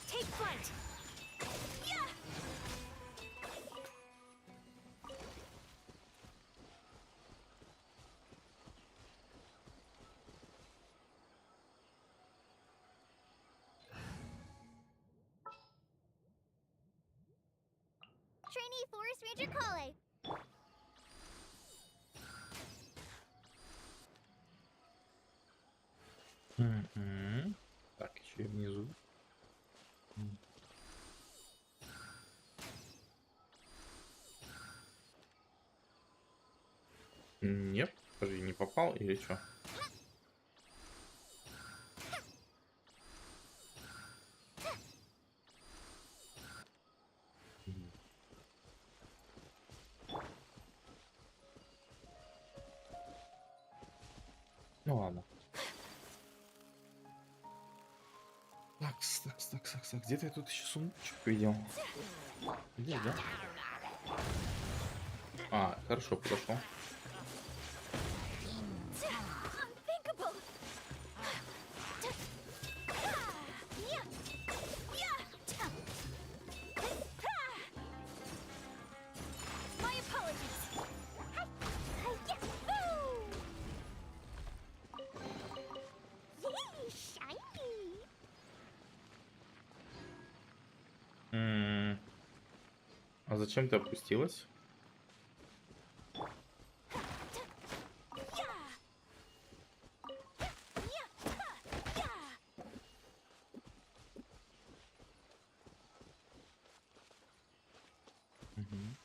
Take flight! Yeah! Trainee Forest Ranger Kale. Так, еще и внизу. Нет, подожди, не попал или что? Ну ладно. Так, где-то я тут еще сундучек видел. Здесь, да? А, хорошо, подошел. Unthinkable! My apologies. Yay, shiny! А зачем ты опустилась? Мгм.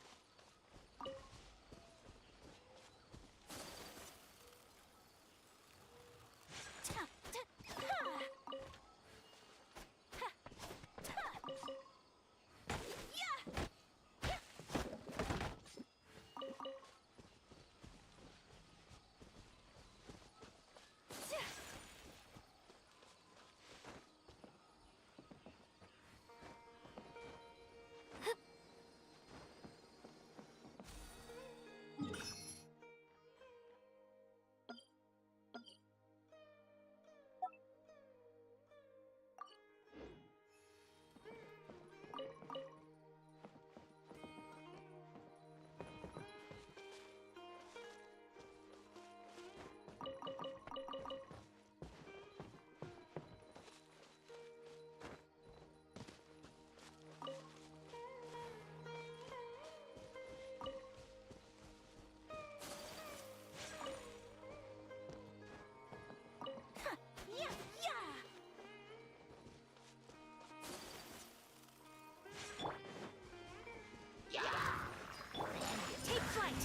Take flight.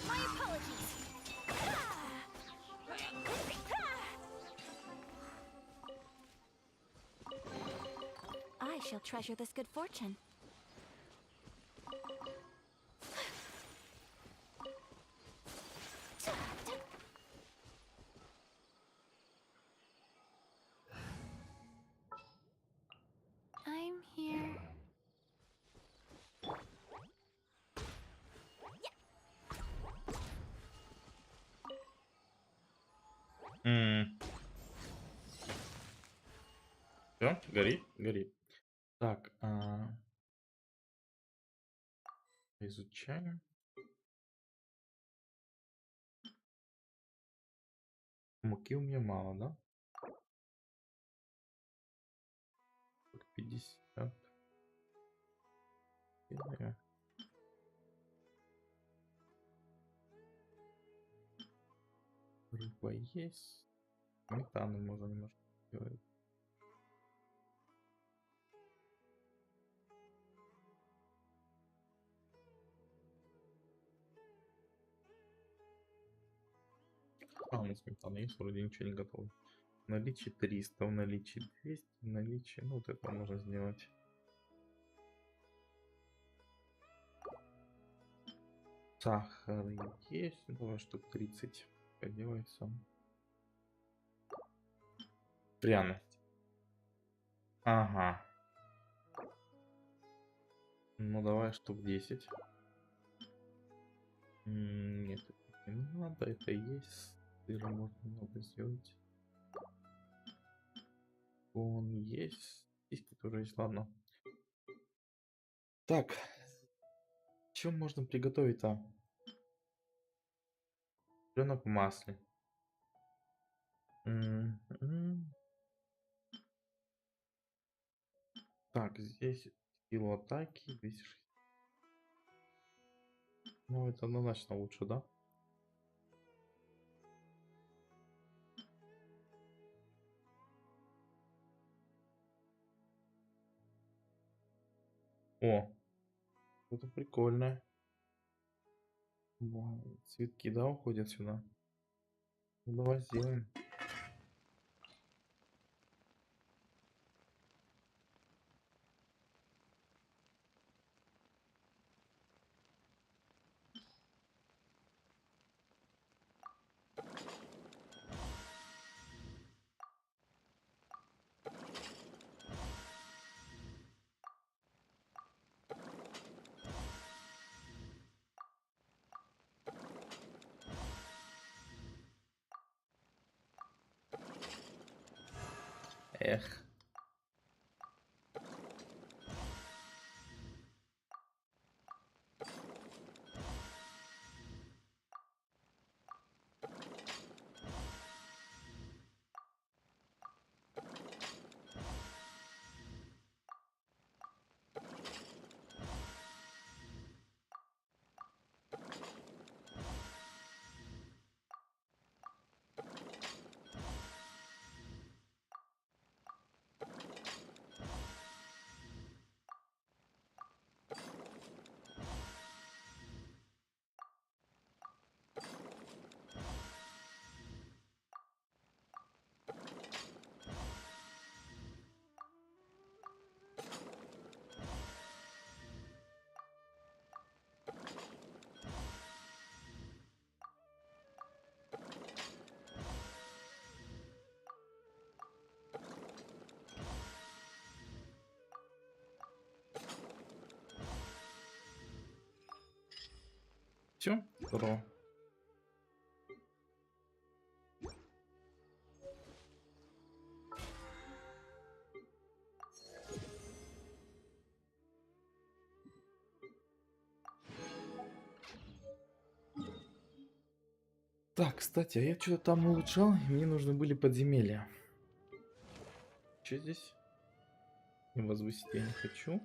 My apologies. I shall treasure this good fortune. I'm here. Все, горит. Так, изучаем. Муки у меня мало, да? 50. Рыба есть. Сметану можно немножко сделать. А, у нас сметана есть, вроде ничего не готово. В наличии 300, в наличии 200, в наличии... Ну, вот это можно сделать. Сахар есть. Давай штук 30. Делается. Пряность. Ага. Ну, давай штук 10. Нет, это не надо. Это есть. Сыра можно много сделать. Он есть. Сиськи тоже есть. Ладно. Так. Что можно приготовить-то? Ребенок в масле. Так, здесь сила атаки 260. Ну, это однозначно лучше, да? О, это прикольно. Вау, цветки, да, уходят сюда. Ну, давай сделаем. Эх. Все, здорово. Так, кстати, а я что-то там улучшал, и мне нужны были подземелья. Что здесь? И возвысить я не хочу.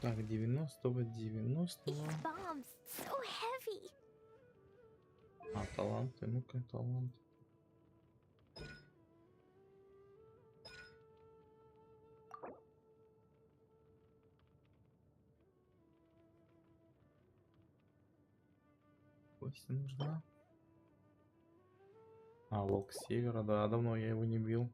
Так, 90-го, 90-го. Bombs, so heavy. А, таланты, ну-ка, талант. Кость нужна. А, волк севера, да, давно я его не бил.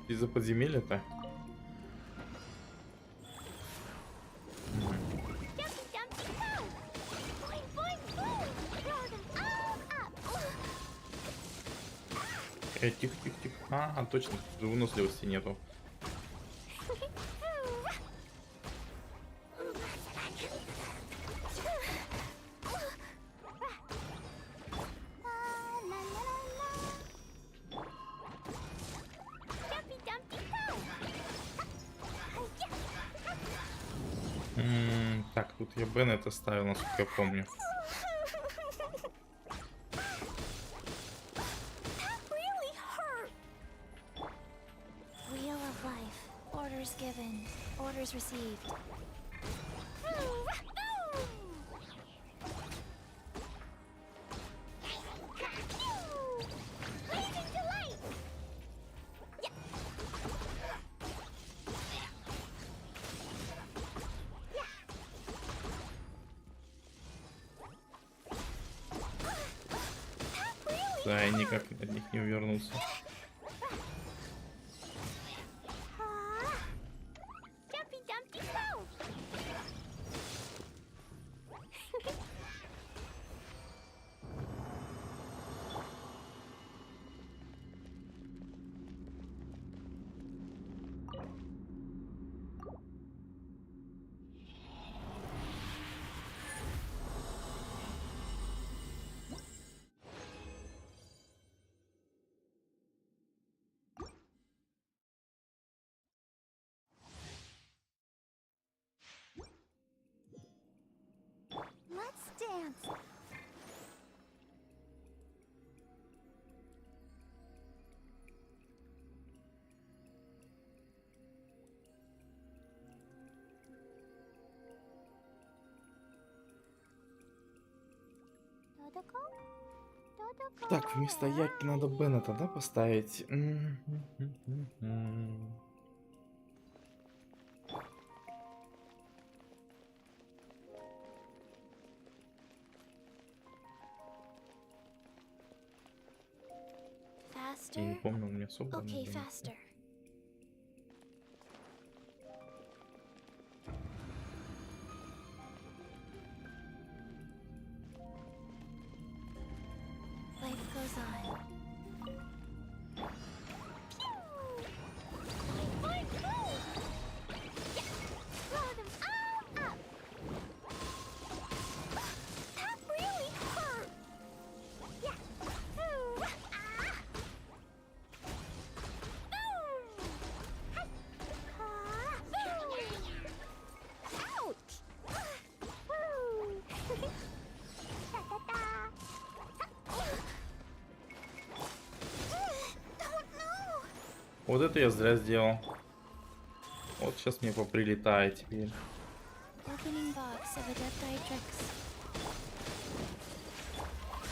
Из-за подземелья-то? Тихо, тихо, тихо. А, точно, выносливости нету. Так, тут я Беннета ставил, насколько я помню. Да, я никак от них не увернулся. Так, вместо Яки надо Беннета, да, поставить? Я не Faster? помню, у меня собрано. Okay, Беннет. faster. Life goes on. Throw them all up. That really hurt. Yeah. Ooh. Ah. Boom. Hi. Ouch. Woo. Da-da-da. Don't know. Вот это я зря сделал. Вот сейчас мне поприлетает теперь. Opening box of Adepti-Trix. I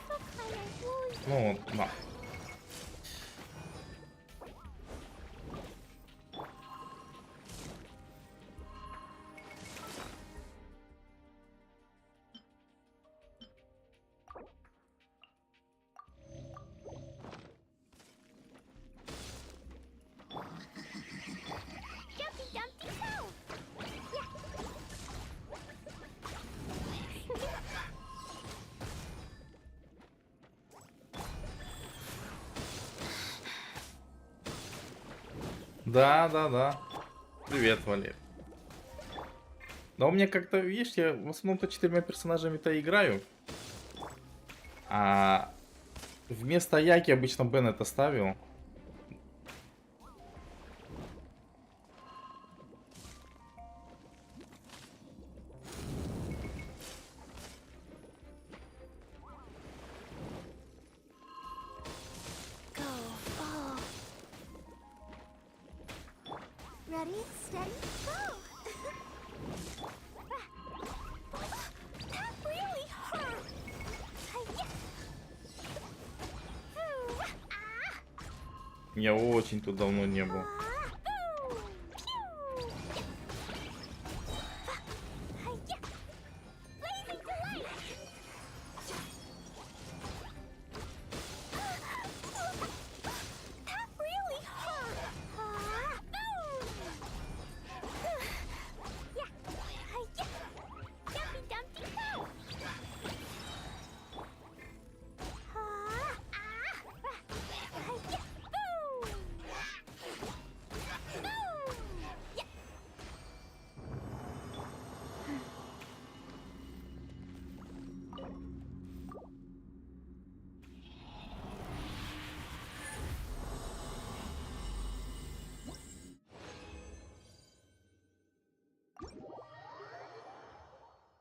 feel kind of woozy. Ну вот, на. Jumpy Dumpty Go! Yeah. Да. Привет, Валер. Да у меня как-то, видишь, я в основном-то 4 персонажами-то играю. А вместо Яки обычно Беннета ставил. Go, fall. Ready, steady, go! That really hurt! Hi-ya. Ooh. Ah. Я очень тут давно не был. Ah. Boom. Pew. Hi-ya. Blazing delight! That really hurt! Ah. Boom. Yeah. Hi-ya. Dumpy Dumpty Go! Ah. Hi-ya. Boom. Boom. Yeah.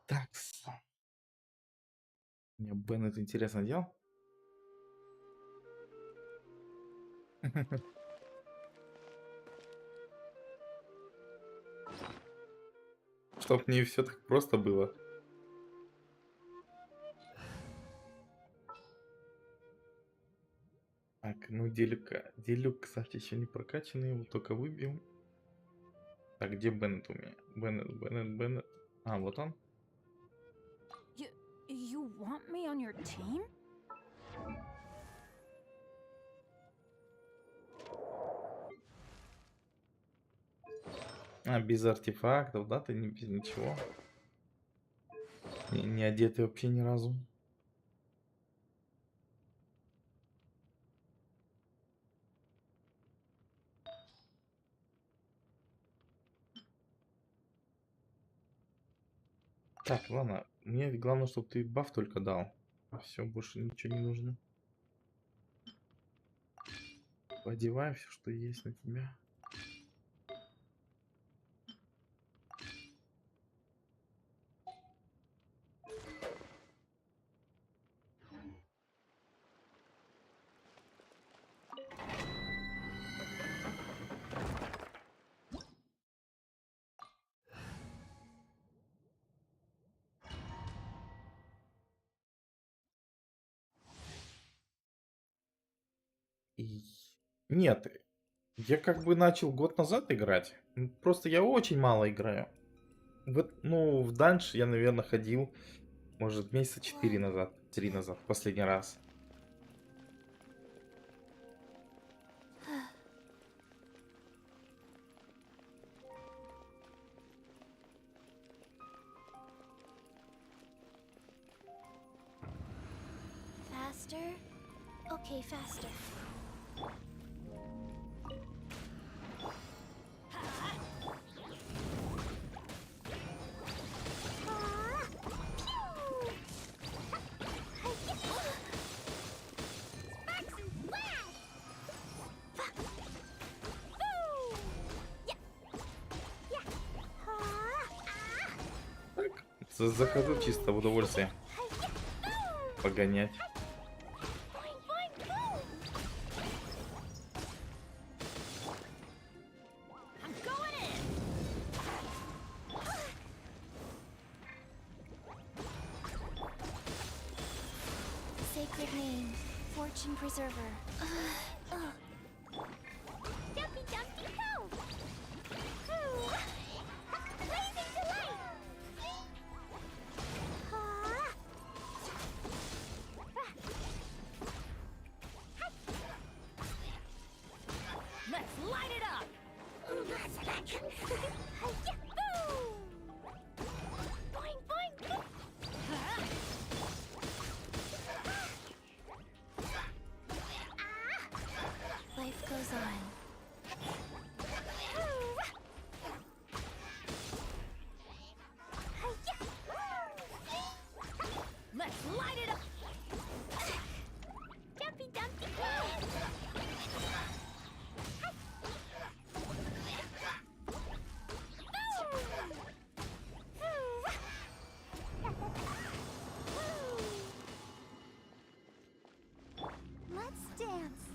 Так. Мне Беннет интересно делал. Чтоб не все так просто было. Так, ну Делюк, кстати, еще не прокачанный, его только выбил. Так, где Беннет у меня? Беннет. А, вот он. You want me on your team? А, без артефактов, да? Ты без ничего. Не одетый вообще ни разу. Так, ладно. Мне главное, чтобы ты баф только дал. Все, больше ничего не нужно. Одевай все, что есть на тебя. Нет, я как бы начал год назад играть. Просто я очень мало играю. Ну, в данж я, наверное, ходил, может, месяца 4 назад, 3 назад, последний раз. Faster? Okay, faster. Захожу чисто в удовольствие погонять. Sacred name, Fortune Preserver. Jumpy Dumpty Go! Blazing Delight! Let's light it up! Boing, boing, boing! Life goes on. Let's light it up! Jumpy Dumpty Go! Let's dance.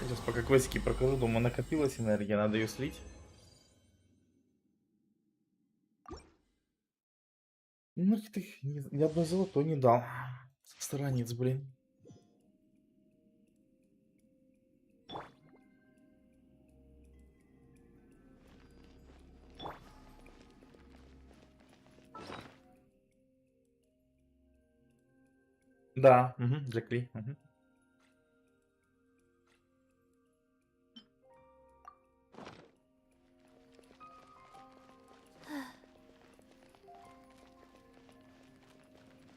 Сейчас пока квестики прохожу, думаю, накопилась энергия, надо ее слить. Ну, ты ни одно золото не дал. Старанец, блин. Да, для Кли.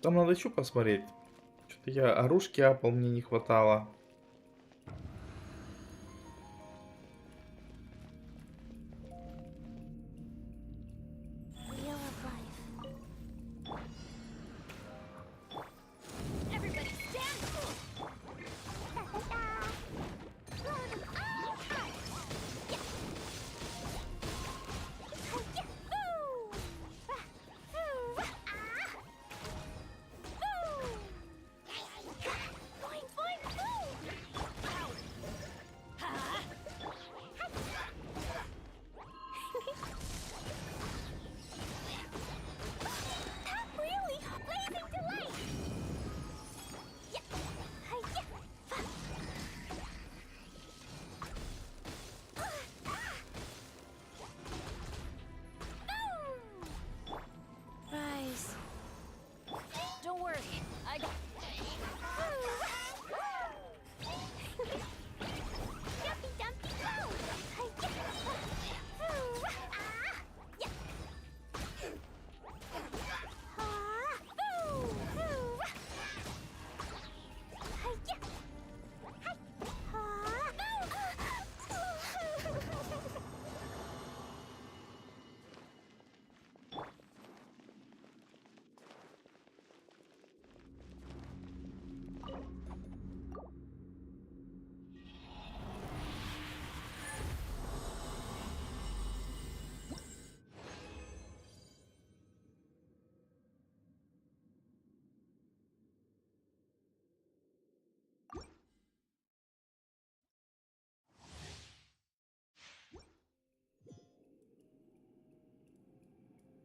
Там надо еще посмотреть. Что-то я оружки апал, мне не хватало. Wheel of Life. Everybody stand! Boing, boing, boing!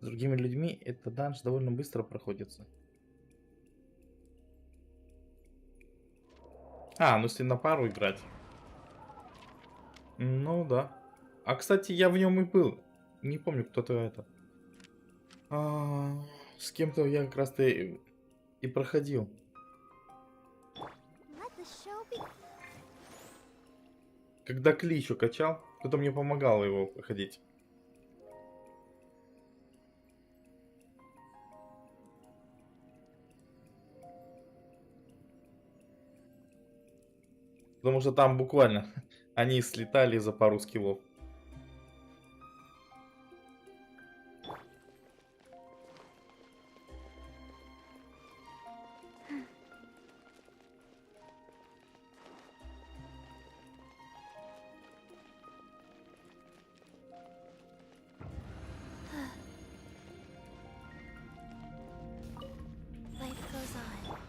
С другими людьми это данж довольно быстро проходится. А, ну если на пару играть. Ну да. А кстати, я в нем и был. Не помню, кто-то это. С кем-то я как раз-то и проходил. Let the show be. Когда Кли еще качал, кто-то мне помогал его проходить. Потому что там буквально они слетали за пару скиллов. Life goes on.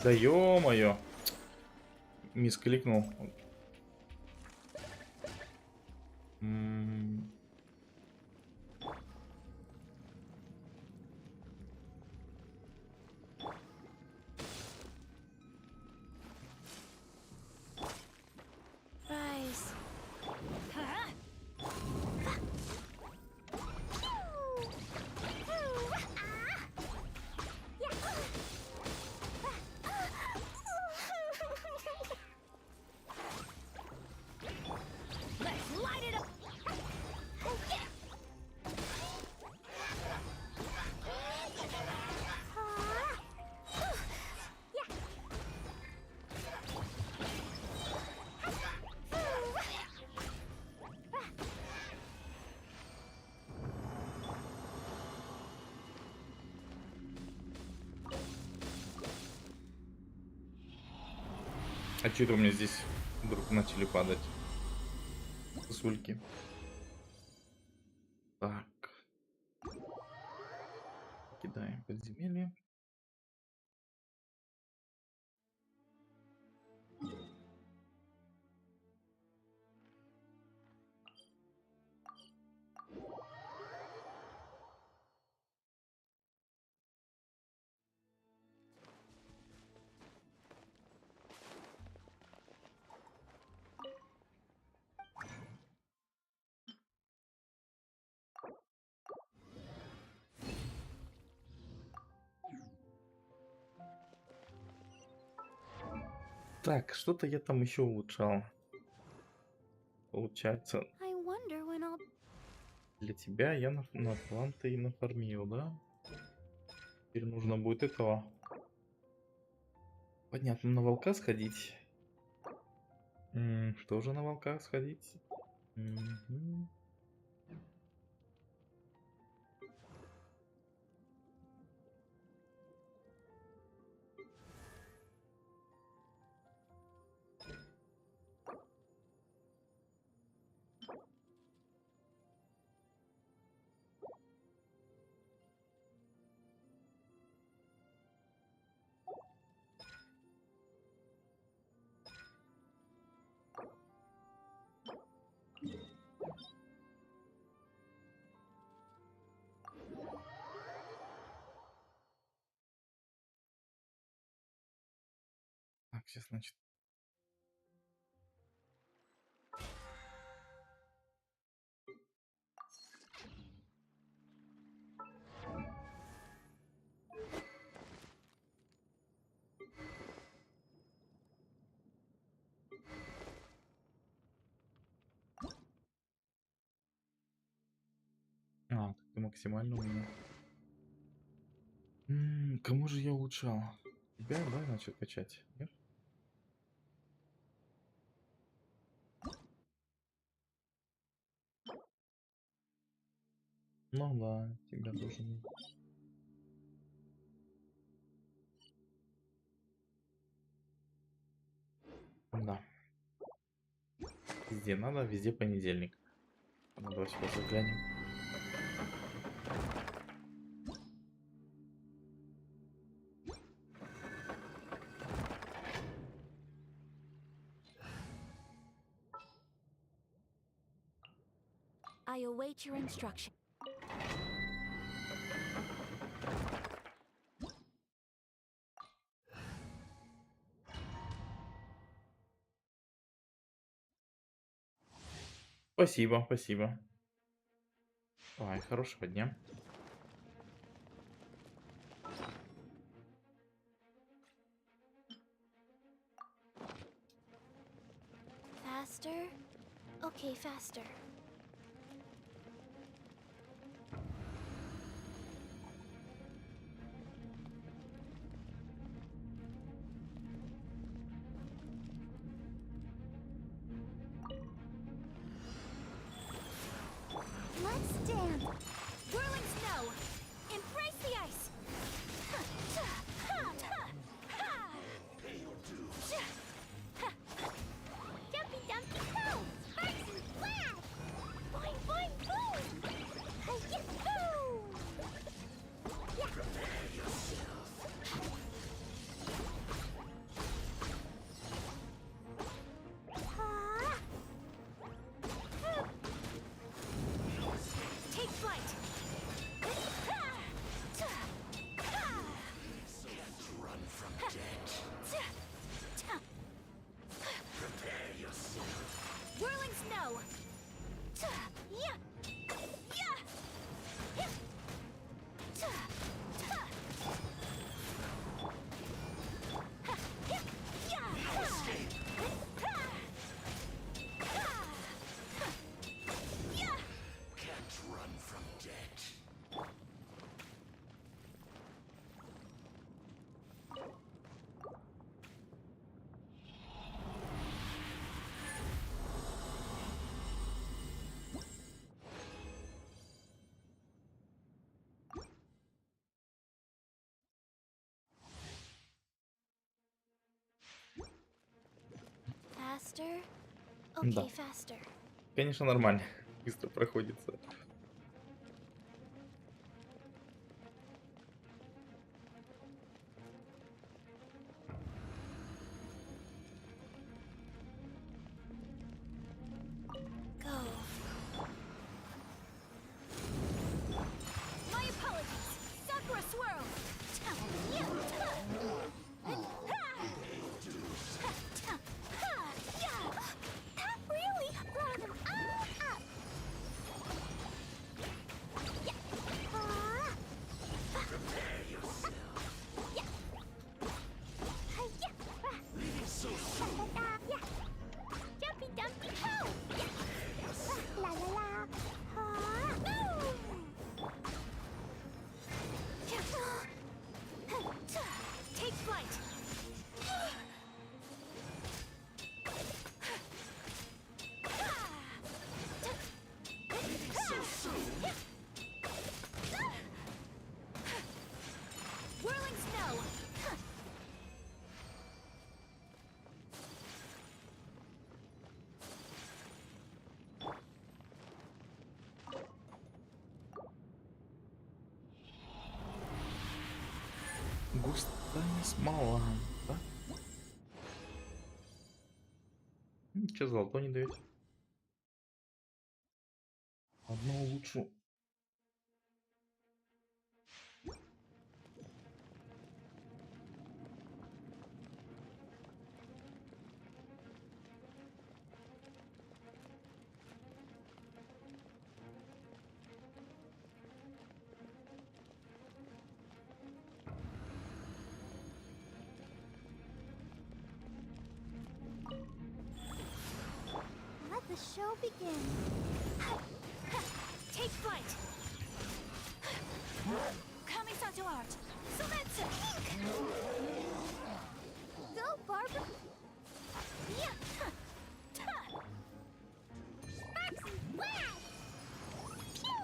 Да ё-моё. Мискликнул. Rise. Let's light it up! А что это у меня здесь вдруг начали падать? Сосульки. Так. Кидаем подземелье. Так, что-то я там еще улучшал. Получается, I wonder when I'll. для тебя я на таланты и нафармил, да? Теперь нужно будет этого. Понятно, на волка сходить. Тоже на волка сходить. Мгм. Так, сейчас, значит. А, так ты максимально у меня. Кому же я улучшал? Тебя, да, начал качать? Нет? Ну да, тебя тоже нет. Да. Везде надо, везде понедельник. Давай сюда заглянем. I await your instruction. Спасибо, спасибо. Ой, хорошего дня. Faster? Okay, faster. Let's dance. Whirling snow. Embrace the ice. Jumpy dumpy go! Sparks and flash! Boing boing boom! Hi-ya boom! Yeah. Prepare yourself. Take flight. Run from death. Prepare yourself. Whirling snow. Yeah. Yeah. Can't run from death. Faster? Да. Okay, faster. Конечно, нормально. Быстро проходится. Go. My apologies. Sakura swirl. That really brought them all up! Yeah. Prepare yourself. Yeah. Hi-ya. Leaving so soon. Yeah. Jumpy dumpy go! Yeah. La la la. Boom! Take flight. So soon. Whirling snow. Густая смола. Да? Че золото не даете? Одно улучшу. Let the show begin. Take flight. Kamisato art. Sumetsu. Go, Barbara! Yeah. Sparks and flash! Pew!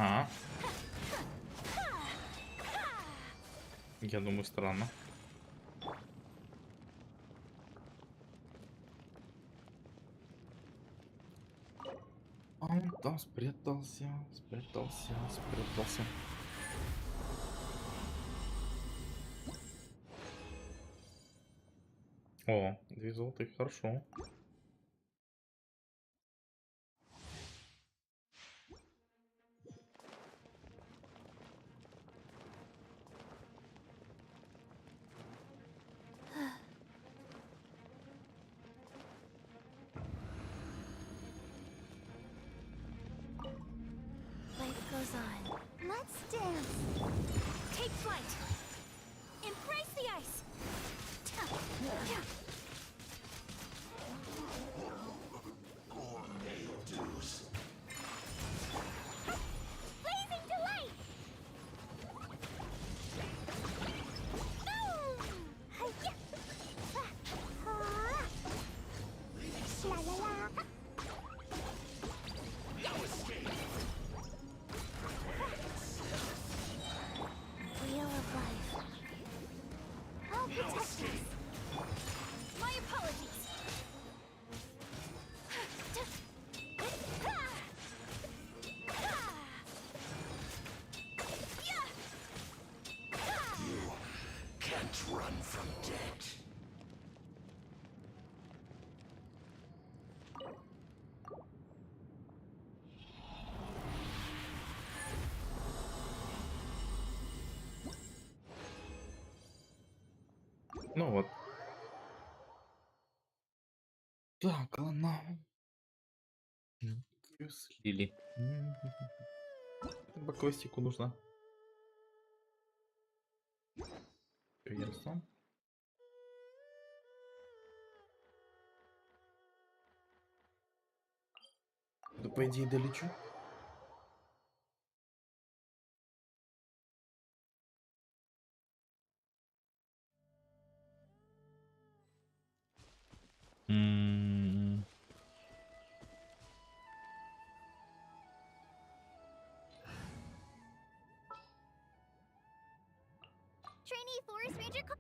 А. Я думаю, странно. Он там спрятался. О, 2 золотых, хорошо. Life goes on. Let's dance. Take flight! Embrace the ice! Blazing delight! Boom! Hi-ya! Ah! La la la! Wheel of life. I'll protect us. My apologies! Can't run from death. Ну вот. Так, ладно. Слили. По квестику нужно. Ясно. Да по идее долечу. М. Trainee Forest Ranger.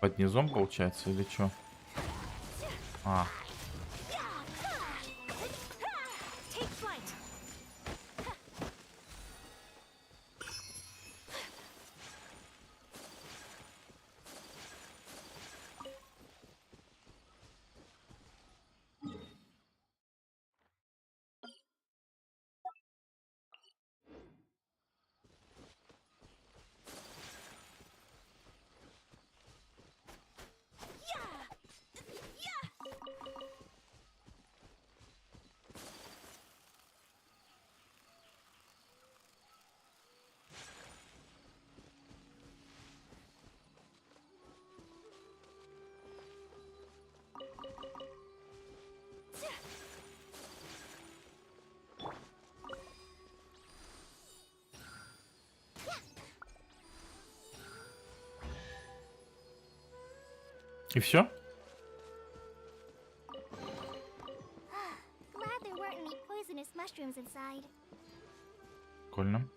Под низом получается или что? А, Take flight! и все? Glad there weren't any poisonous mushrooms inside. Прикольно.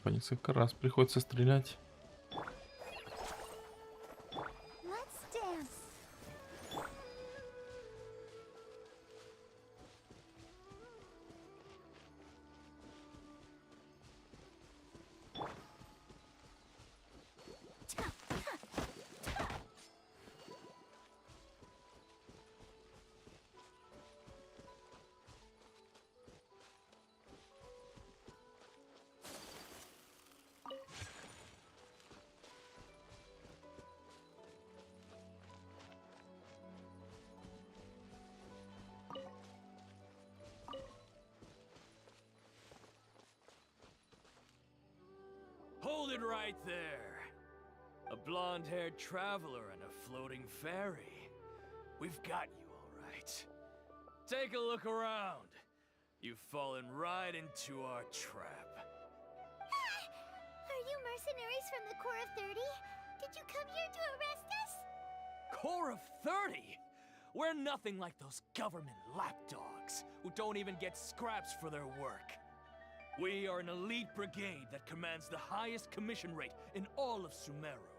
По несколько раз приходится стрелять. Let's dance. Hold it right there. A blonde-haired traveler and a floating ferry. We've got you all right. Take a look around. You've fallen right into our trap. Are you mercenaries from the Corps of 30? Did you come here to arrest us? Corps of 30? We're nothing like those government lapdogs who don't even get scraps for their work. We are an elite brigade that commands the highest commission rate in all of Sumeru.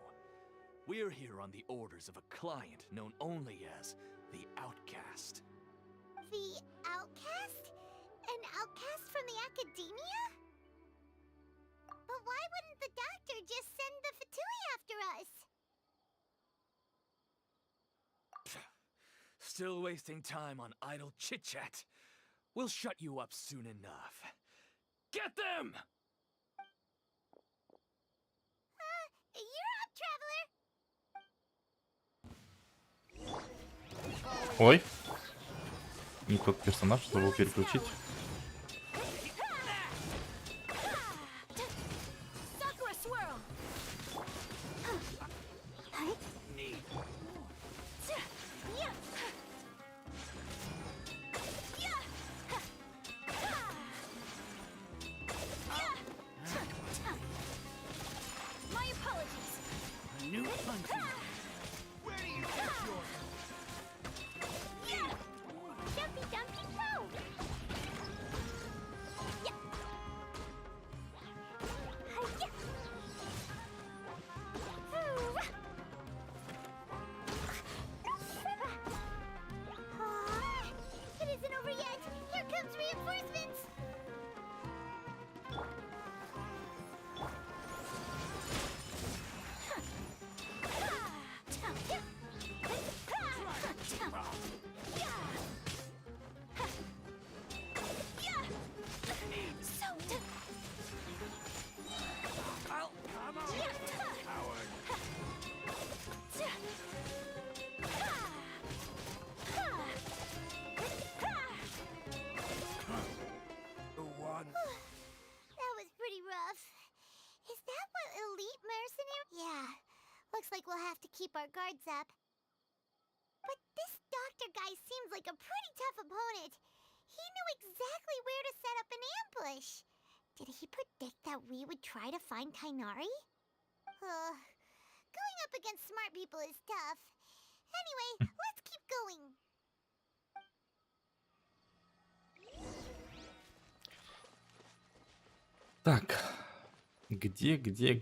We're here on the orders of a client known only as the Outcast. The outcast? An outcast from the academia? But why wouldn't the doctor just send the Fatui after us? Still wasting time on idle chit-chat. We'll shut you up soon enough. Get them! You're up, traveler! Ой. Не тот персонаж, забыл переключить. It isn't over yet! Here comes reinforcements! That was pretty rough. Is that what elite mercenary? Yeah. Looks like we'll have to keep our guards up. But this doctor guy seems like a pretty tough opponent. He knew exactly where to set up an ambush. Did he predict that we would try to find Kainari? Going up against smart people is tough. Anyway, let's keep going. Так. Где? Где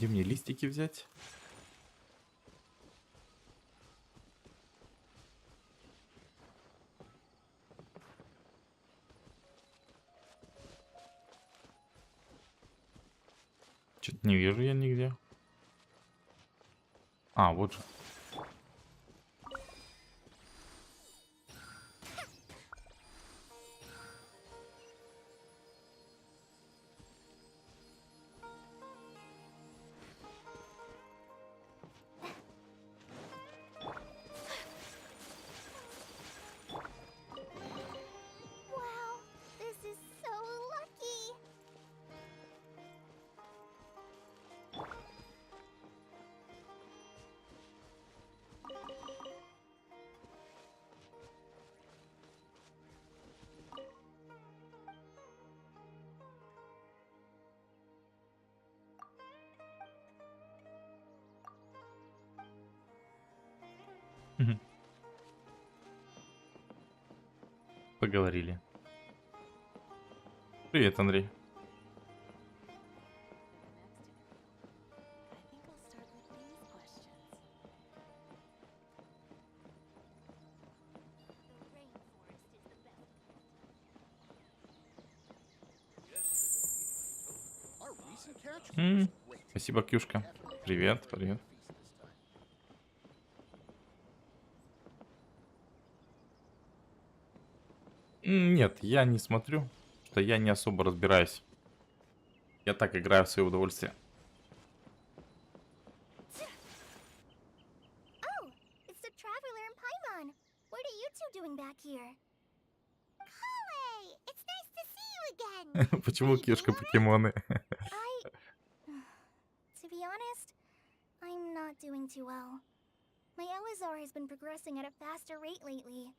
мне листики взять? Что-то не вижу я нигде. А, вот же. Wow, this is so lucky. Поговорили. Привет, Андрей. Спасибо, Кюшка. Привет, привет. Нет, я не смотрю, что я не особо разбираюсь. Я так играю в свое удовольствие. Oh, it's the traveler and Paimon. What are you two doing back here? Kale, it's nice to see you again. Почему Кюшка покемоны? To not doing too well. My Elazar has been progressing at a faster rate lately.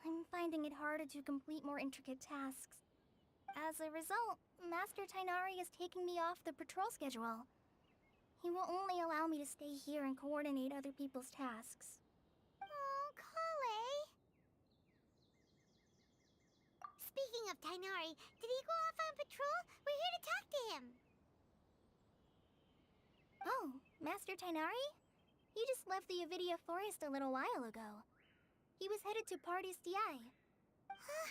I'm finding it harder to complete more intricate tasks. As a result, Master Tainari is taking me off the patrol schedule. He will only allow me to stay here and coordinate other people's tasks. Oh, Kale. Speaking of Tainari, did he go off on patrol? We're here to talk to him. Oh, Master Tainari? He just left the Avidia Forest a little while ago. He was headed to Party's DI. Huh?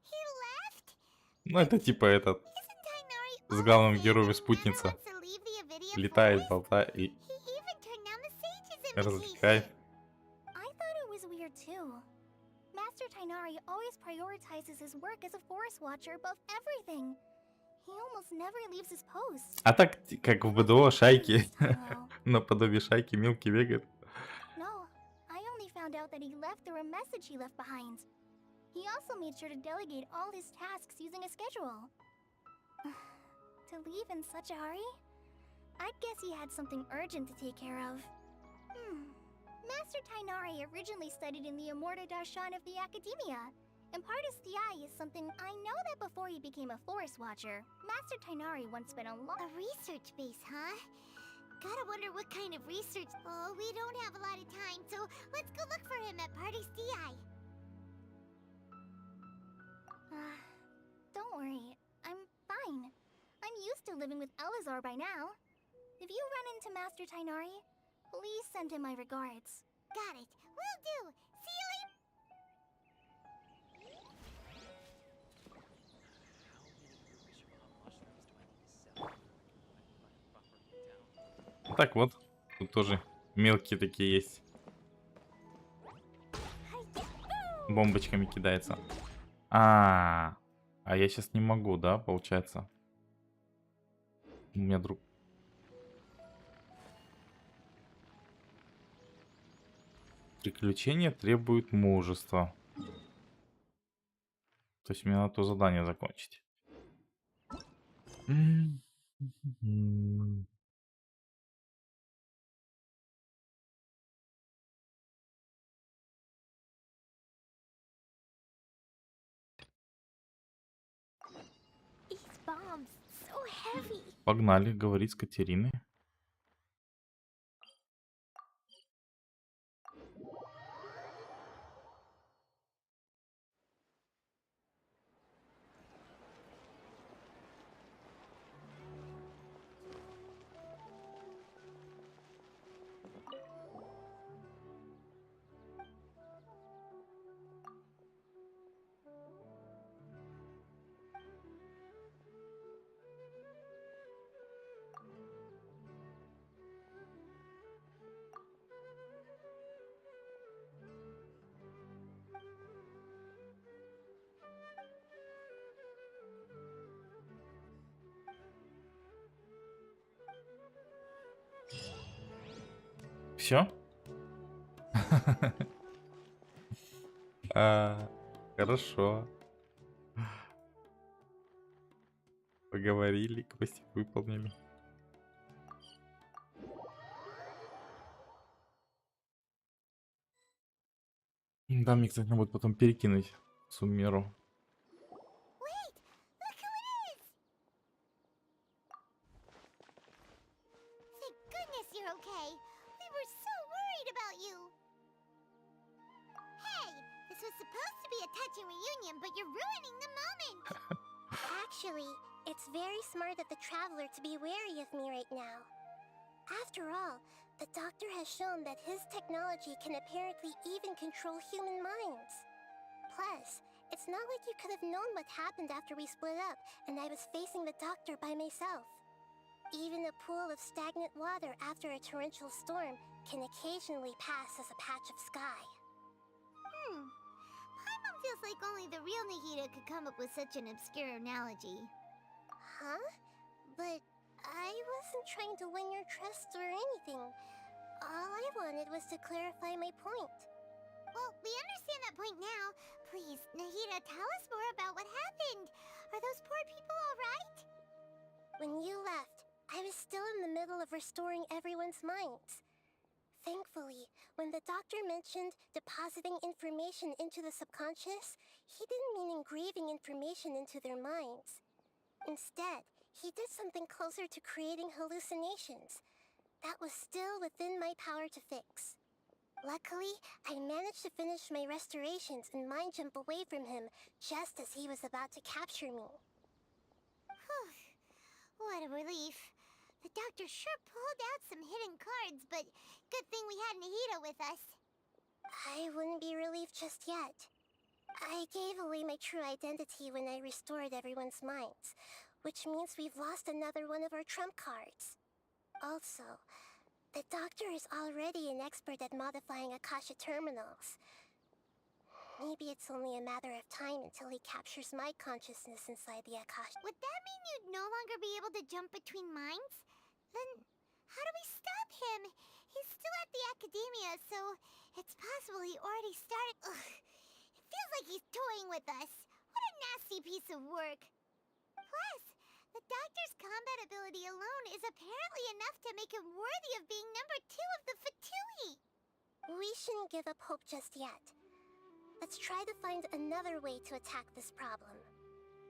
He left? Ну, это типа этот, Isn't Tainari с always главным saying героем that he never спутница. wants to leave the Avidia Летает, Forest? болтает и He even turned down the sage's развлекает. invitation. I thought it was weird too. Master Tainari always prioritizes his work as a forest watcher above everything. He almost never leaves his post. А так, как в БДО, шайки, Hello. наподобие шайки, Милки бегает. No, I only found out that he left through a message he left behind. He also made sure to delegate all his tasks using a schedule. To leave in such a hurry? I'd guess he had something urgent to take care of. Master Tainari originally studied in the Immorta Darshan of the Academia, and Partis DI is something I know that before he became a forest watcher, Master Tainari once spent a long— A research base, huh? Gotta wonder what kind of research. Oh, we don't have a lot of time, so let's go look for him at Party's DI. Don't worry, I'm fine. I'm used to living with Elazar by now. If you run into Master Tainari, please send him my regards. Got it. Will do. See you later. Так вот, тут тоже мелкие такие есть. Бомбочками кидается. А я сейчас не могу, да, получается? У меня друг... Приключения требуют мужества. То есть мне надо то задание закончить. These bombs, so heavy. Погнали, говорить с Катериной. Все? Хорошо. Поговорили, квестик выполнили. Да, мне, кстати, надо будет потом перекинуть суммеру. Wait! Look who it is! Thank goodness you're okay. We were so worried about you. Hey, this was supposed to be a touching reunion, but you're ruining the moment. Actually, it's very smart of the traveler to be wary of me right now. After all, the doctor has shown that his technology can apparently even control human minds. Plus, it's not like you could have known what happened after we split up and I was facing the doctor by myself. Even a pool of stagnant water after a torrential storm can occasionally pass as a patch of sky. Paimon feels like only the real Nahida could come up with such an obscure analogy. Huh? But I wasn't trying to win your trust or anything. All I wanted was to clarify my point. Well, we understand that point now. Please, Nahida, tell us more about what happened. Are those poor people all right? When you left, I was still in the middle of restoring everyone's minds. Thankfully, when the doctor mentioned depositing information into the subconscious, he didn't mean engraving information into their minds. Instead, he did something closer to creating hallucinations. That was still within my power to fix. Luckily, I managed to finish my restorations and mind jump away from him just as he was about to capture me. Whew. What a relief. The doctor sure pulled out some hidden cards, but good thing we had Nahida with us. I wouldn't be relieved just yet. I gave away my true identity when I restored everyone's minds, which means we've lost another one of our trump cards. Also, the doctor is already an expert at modifying Akasha terminals. Maybe it's only a matter of time until he captures my consciousness inside the Akasha. Would that mean you'd no longer be able to jump between minds? Then how do we stop him? He's still at the academia, so it's possible he already started. Ugh. It feels like he's toying with us. What a nasty piece of work. Plus, the doctor's combat ability alone is apparently enough to make him worthy of being number 2 of the Fatui. We shouldn't give up hope just yet. Let's try to find another way to attack this problem.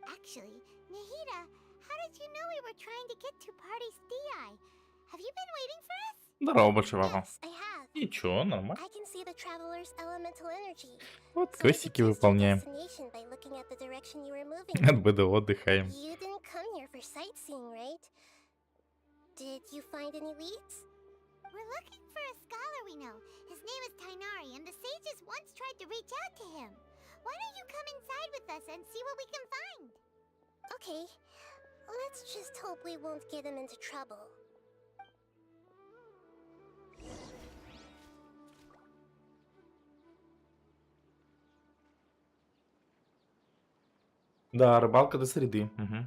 Actually, Nahida, how did you know we were trying to get to Party's DI? Have you been waiting for us? Здорово, большой папа. Yes, I have. Ничего, нормально. I can see the traveler's elemental energy. Вот So I квестики could test your выполняем. destination by looking at the direction you were moving От in. БДО отдыхаем. You didn't come here for sightseeing, right? Did you find any leads? We're looking for a scholar we know. His name is Tainari, and the sages once tried to reach out to him. Why don't you come inside with us and see what we can find? Okay, let's just hope we won't get him into trouble. Да, рыбалка до среды. Угу.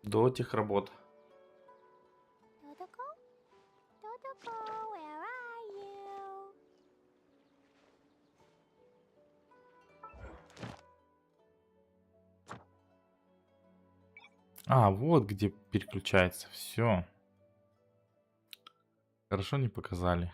До тех работ. Dodoko? Dodoko, where are you? А, вот где переключается. Все. Хорошо не показали.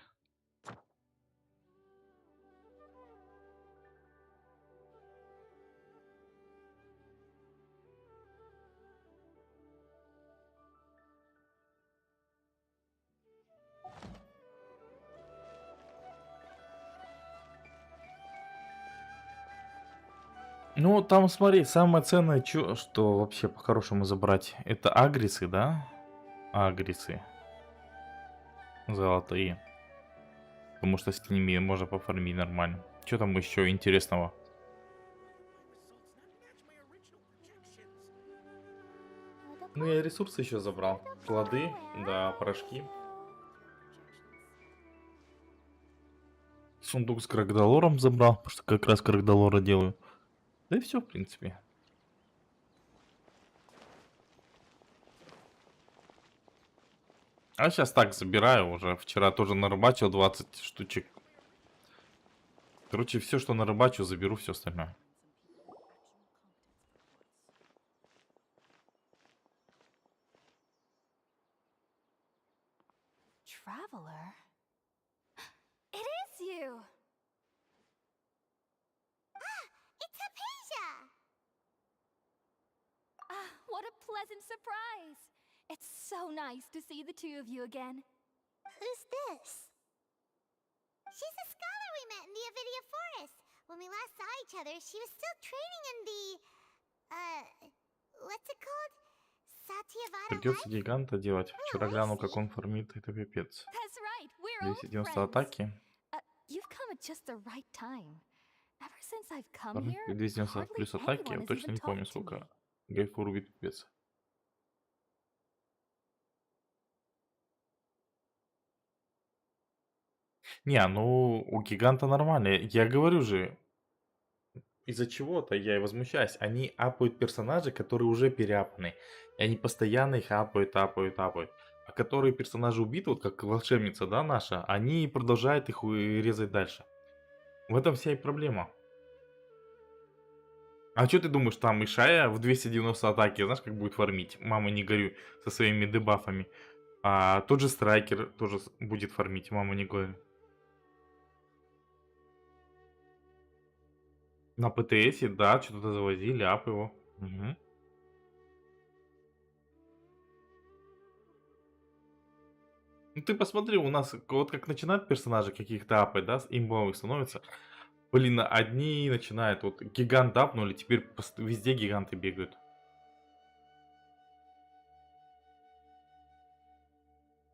Ну, там смотри, самое ценное, что вообще по-хорошему забрать, это агрисы, да? Агрисы. Золотые. Потому что с ними можно пофармить нормально. Что там еще интересного? Ну, я ресурсы еще забрал. Плоды, да, порошки. Сундук с крагдалором забрал, потому что как раз крагдалора делаю. Да и все, в принципе. А сейчас так забираю уже. Вчера тоже нарыбачил 20 штучек. Короче, все, что нарыбачу, заберу все остальное. Traveler? It is you! It's Hypatia! Ah, what a pleasant surprise! It's so nice to see the two of you again. Who's this? She's a scholar we met in the Avidia Forest. When we last saw each other, she was still training in the... what's it called? Satyavada Придется Life? гиганта делать. Вчера глянул, как он фармит, это пипец. That's right, we're old 290 friends. атаки. You've come at just the right time. Ever since I've come Фармит here, 290 hardly плюс атаки, я anyone has точно even не помню talked to me. сколько. Гайфу рубит пипец. Не, ну у гиганта нормально. Я говорю же, из-за чего-то я и возмущаюсь. Они апают персонажи, которые уже переапаны. И они постоянно их апают. А которые персонажи убиты, вот как волшебница, да, наша, они продолжают их резать дальше. В этом вся и проблема. А что ты думаешь, там Ишая в 290 атаки, знаешь, как будет фармить? Мама, не горюй, со своими дебафами. А тот же страйкер тоже будет фармить, мама не говори. На ПТСе, да, что-то завозили, ап его. Мгм. Ну ты посмотри, у нас вот как начинают персонажи каких-то апать, да, имбовых становятся. Блин, одни начинают, вот гигант апнули, теперь везде гиганты бегают.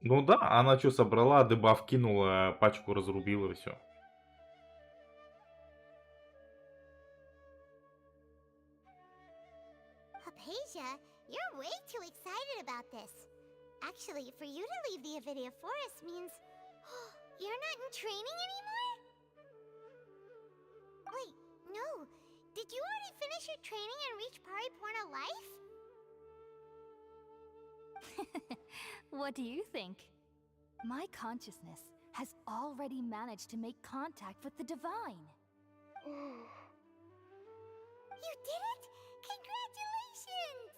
Ну да, она что собрала, дебаф кинула, пачку разрубила и все. Hypatia, you're way too excited about this. Actually, for you to leave the Avidia Forest means you're not in training anymore? Wait, no. Did you already finish your training and reach Pariporna life? What do you think? My consciousness has already managed to make contact with the divine. You did it! Congratulations!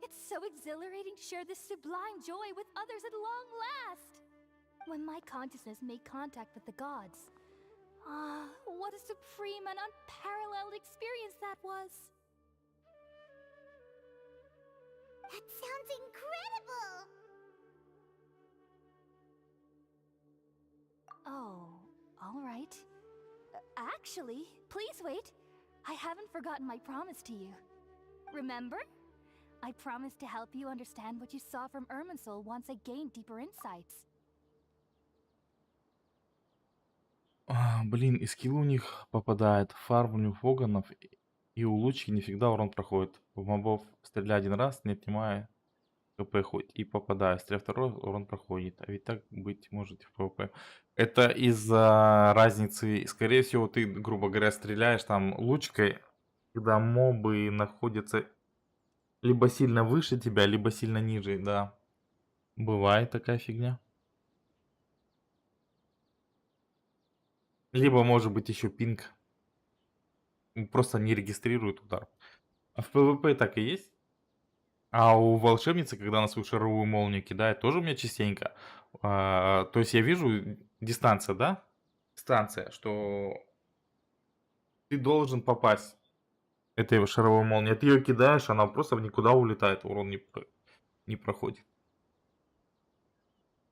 It's so exhilarating to share this sublime joy with others at long last. When my consciousness made contact with the gods. Ah, what a supreme and unparalleled experience that was. That sounds incredible! Oh, all right. Actually, please wait. I haven't forgotten my promise to you. Remember? I promised to help you understand what you saw from Irminsul once I gained deeper insights. Блин, и скиллы у них попадает. Фармлю воганов и у лучки не всегда урон проходит. В мобов стреляю один раз, не отнимая КП хоть и попадаю. Стреляю второй, урон проходит. А ведь так быть может и в ПВП. Это из-за разницы. Скорее всего, ты, грубо говоря, стреляешь там лучкой, когда мобы находятся либо сильно выше тебя, либо сильно ниже, да. Бывает такая фигня. Либо может быть еще пинг. Просто не регистрирует удар. А в ПВП так и есть. А у волшебницы, когда она свою шаровую молнию кидает, тоже у меня частенько. То есть я вижу дистанция, да? Дистанция, что ты должен попасть этой шаровой молнии. А ты ее кидаешь, она просто в никуда улетает, урон не проходит.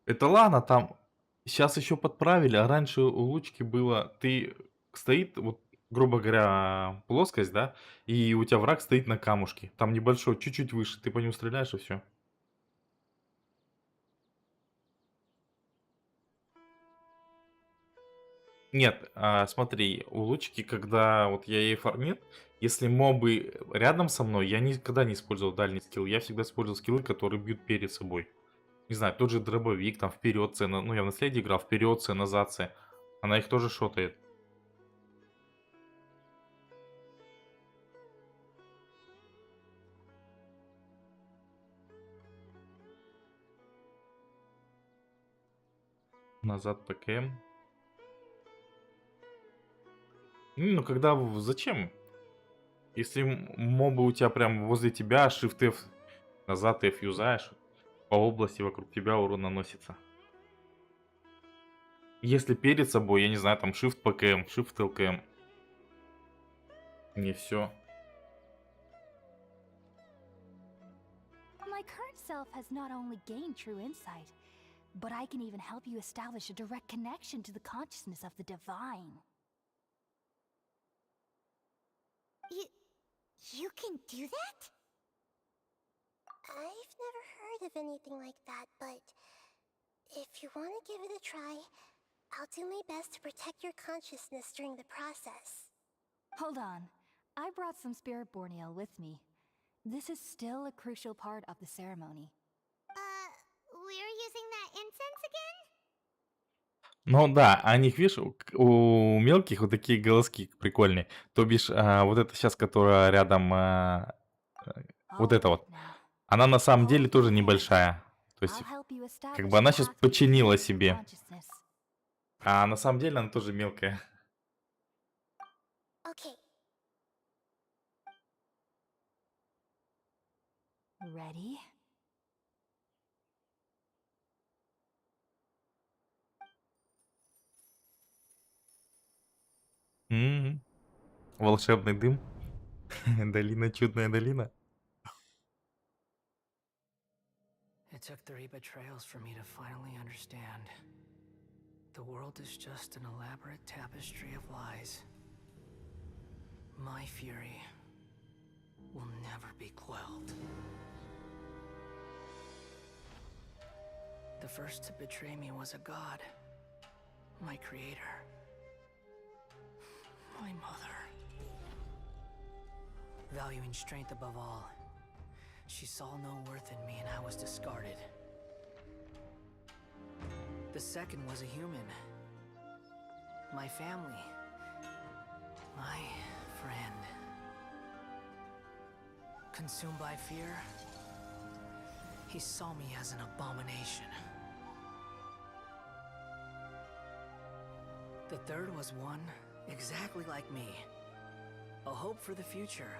Это ладно, там сейчас еще подправили, а раньше у лучки было, ты стоит, вот, грубо говоря, плоскость, да, и у тебя враг стоит на камушке. Там небольшой, чуть-чуть выше, ты по нему стреляешь и все. Нет, смотри, у лучки, когда вот я ей фармил, если мобы рядом со мной, я никогда не использовал дальний скилл. Я всегда использовал скиллы, которые бьют перед собой. Не знаю, тот же дробовик, там вперед С, ну я в наследие играл, вперед С, назад С. Она их тоже шотает. Назад ПКМ. Ну, когда... Зачем? Если мобы у тебя прям возле тебя, Shift F назад F юзаешь, по области вокруг тебя урон наносится. Если перед собой, я не знаю, там Shift ПКМ, Shift ЛКМ. Не все. My current self has not only gained true insight, but I can even help you establish a direct connection to the consciousness of the divine. You can do that? I've never heard of anything like that, but if you want to give it a try, I'll do my best to protect your consciousness during the process. Hold on. I brought some spirit borneal with me. This is still a crucial part of the ceremony. We're using that incense again? Ну да, а них, видишь, у мелких вот такие голоски прикольные. То бишь, вот эта сейчас, которая рядом, вот эта вот, она на самом деле тоже небольшая. То есть, как бы она сейчас подчинила себе. А на самом деле она тоже мелкая. Okay. Ready? М. Волшебный дым. Долина, чудная долина. It took 3 betrayals for me to finally understand. The world is just an elaborate tapestry of lies. My fury will never be quelled. The first to betray me was a god, my creator, my mother. Valuing strength above all, she saw no worth in me and I was discarded. The second was a human, my family, my friend. Consumed by fear, he saw me as an abomination. The third was one exactly like me. A hope for the future.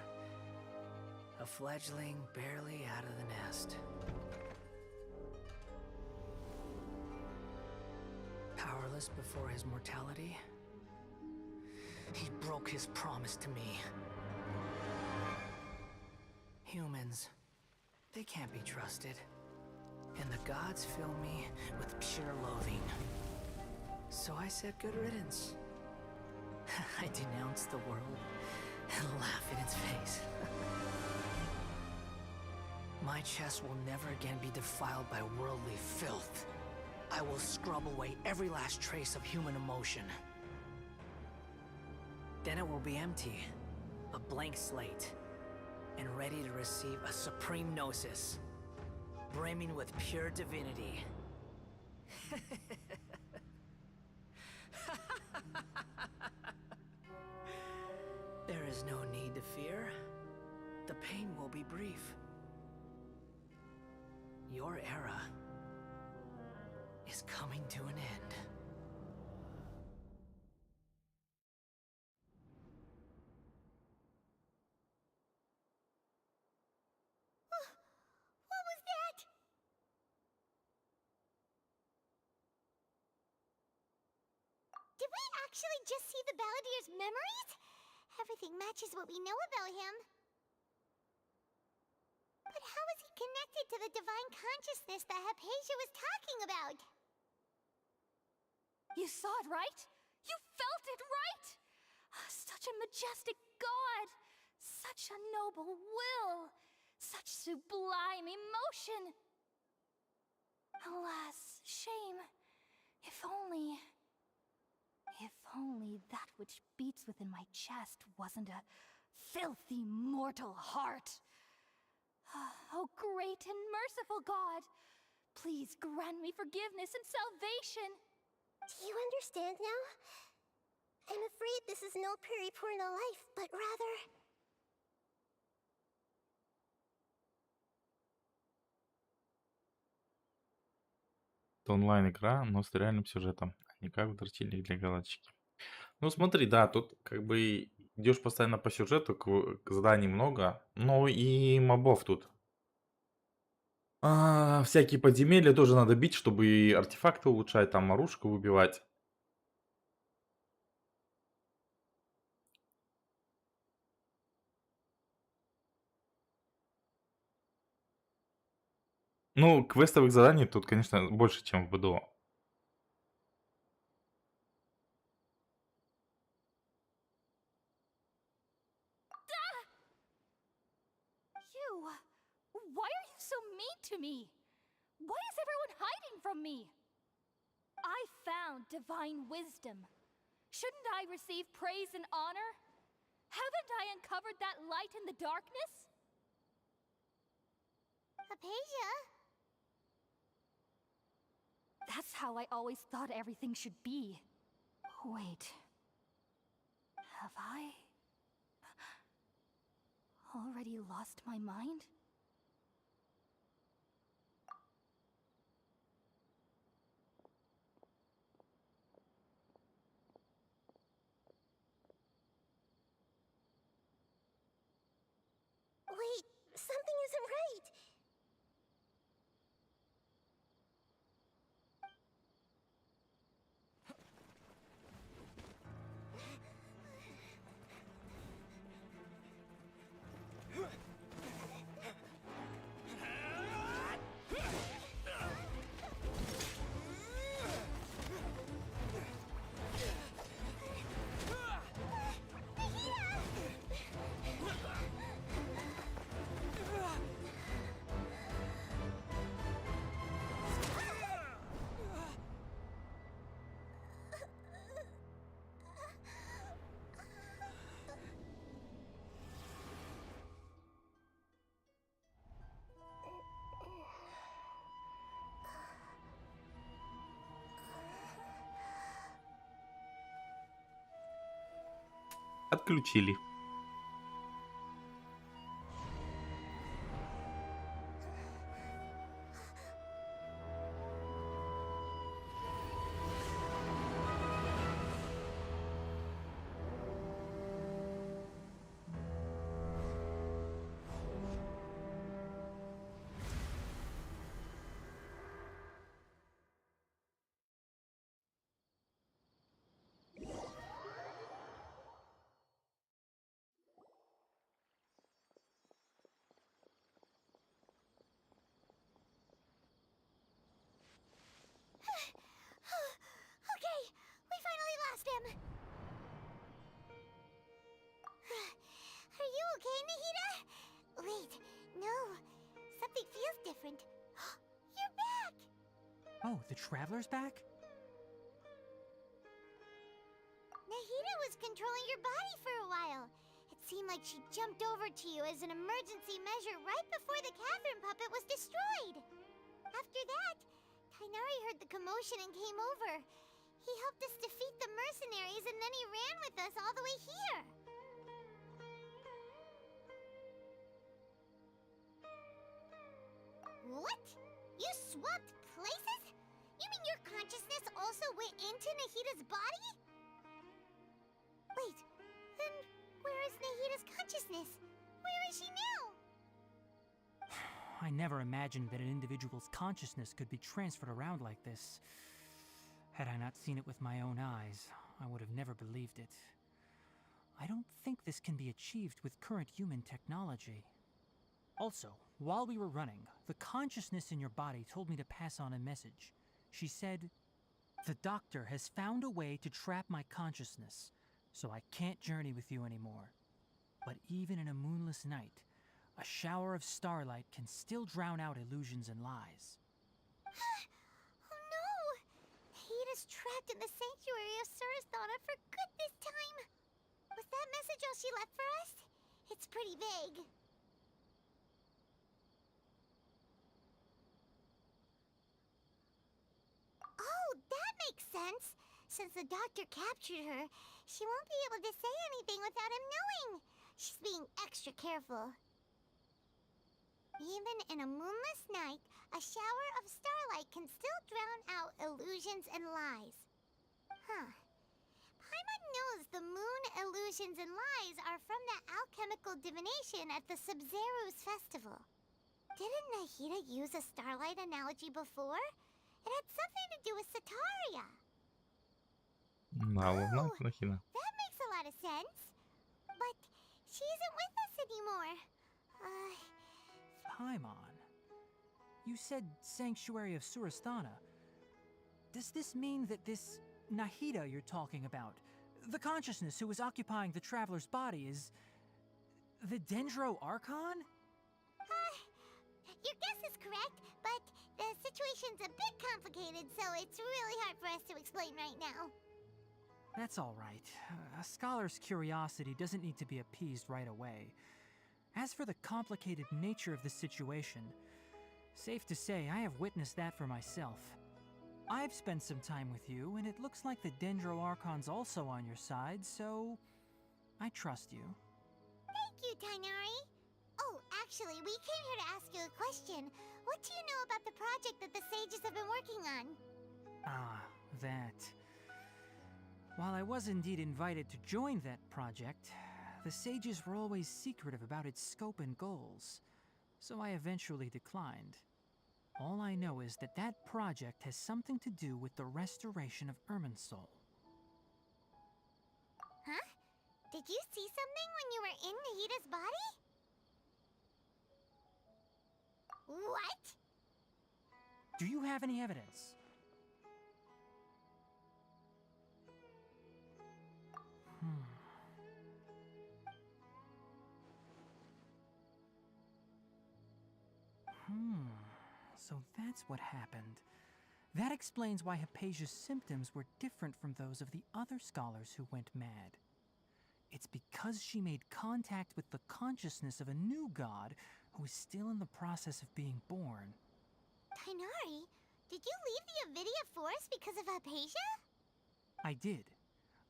A fledgling barely out of the nest. Powerless before his mortality, he broke his promise to me. Humans, they can't be trusted. And the gods fill me with pure loathing. So I said good riddance. I denounced the world and laugh in its face. My chest will never again be defiled by worldly filth. I will scrub away every last trace of human emotion. Then it will be empty, a blank slate, and ready to receive a supreme gnosis, brimming with pure divinity. There is no need to fear. The pain will be brief. Your era is coming to an end. What was that? Did we actually just see the Balladier's memories? Everything matches what we know about him. But how is he connected to the divine consciousness that Hypatia was talking about? You saw it, right? You felt it, right? Such a majestic god! Such a noble will! Such sublime emotion! Alas, shame. If only that which beats within my chest wasn't a filthy mortal heart. Oh, great and merciful God! Please grant me forgiveness and salvation! Do you understand now? I'm afraid this is no Puripurna life, but rather... Это онлайн-игра, но с реальным сюжетом, а не как в дрочильник для галочки. Ну смотри, да, тут как бы идешь постоянно по сюжету, заданий много, но и мобов тут. Всякие подземелья тоже надо бить, чтобы и артефакты улучшать, там оружку выбивать. Ну, квестовых заданий тут, конечно, больше, чем в БДО. Why are you so mean to me? Why is everyone hiding from me? I found divine wisdom. Shouldn't I receive praise and honor? Haven't I uncovered that light in the darkness? Hypatia? That's how I always thought everything should be. Wait. Have I already lost my mind? Wait, something isn't right. Отключили. Okay, we finally lost him. Are you okay, Nahida? Wait, no. Something feels different. You're back! Oh, the Traveler's back? Nahida was controlling your body for a while. It seemed like she jumped over to you as an emergency measure right before the Catherine puppet was destroyed. After that, Tainari heard the commotion and came over. He helped us defeat the mercenaries and then he ran with us all the way here. What? You swapped places? You mean your consciousness also went into Nahida's body? Wait, then where is Nahida's consciousness? Where is she now? I never imagined that an individual's consciousness could be transferred around like this. Had I not seen it with my own eyes, I would have never believed it. I don't think this can be achieved with current human technology. Also, while we were running, the consciousness in your body told me to pass on a message. She said, "The doctor has found a way to trap my consciousness, so I can't journey with you anymore. But even in a moonless night, a shower of starlight can still drown out illusions and lies." Oh no! Nahida's trapped in the sanctuary of Surasthana for good this time. Was that message all she left for us? It's pretty vague. Oh, that makes sense. Since the doctor captured her, she won't be able to say anything without him knowing. She's being extra careful. Even in a moonless night, a shower of starlight can still drown out illusions and lies. Huh. Paimon knows the moon illusions and lies are from the alchemical divination at the Sub-Zero's festival. Didn't Nahida use a starlight analogy before? It had something to do with Sataria. Мало, Нахина. That makes a lot of sense. But she isn't with us anymore. Paimon, you said Sanctuary of Surasthana. Does this mean that this Nahida you're talking about, the consciousness who was occupying the Traveler's body, is the Dendro Archon? Your guess is correct, but the situation's a bit complicated, so it's really hard for us to explain right now. That's all right. A scholar's curiosity doesn't need to be appeased right away. As for the complicated nature of the situation, safe to say I have witnessed that for myself. I've spent some time with you, and it looks like the Dendro Archon's also on your side, so I trust you. Thank you, Tainari. Oh, actually, we came here to ask you a question. What do you know about the project that the sages have been working on? Ah, that. While I was indeed invited to join that project, the sages were always secretive about its scope and goals, so I eventually declined. All I know is that that project has something to do with the restoration of Irminsul. Huh? Did you see something when you were in Nahida's body? What? Do you have any evidence? So that's what happened. That explains why Hypatia's symptoms were different from those of the other scholars who went mad. It's because she made contact with the consciousness of a new god who is still in the process of being born. Tainari, did you leave the Avidia Forest because of Hypatia? I did.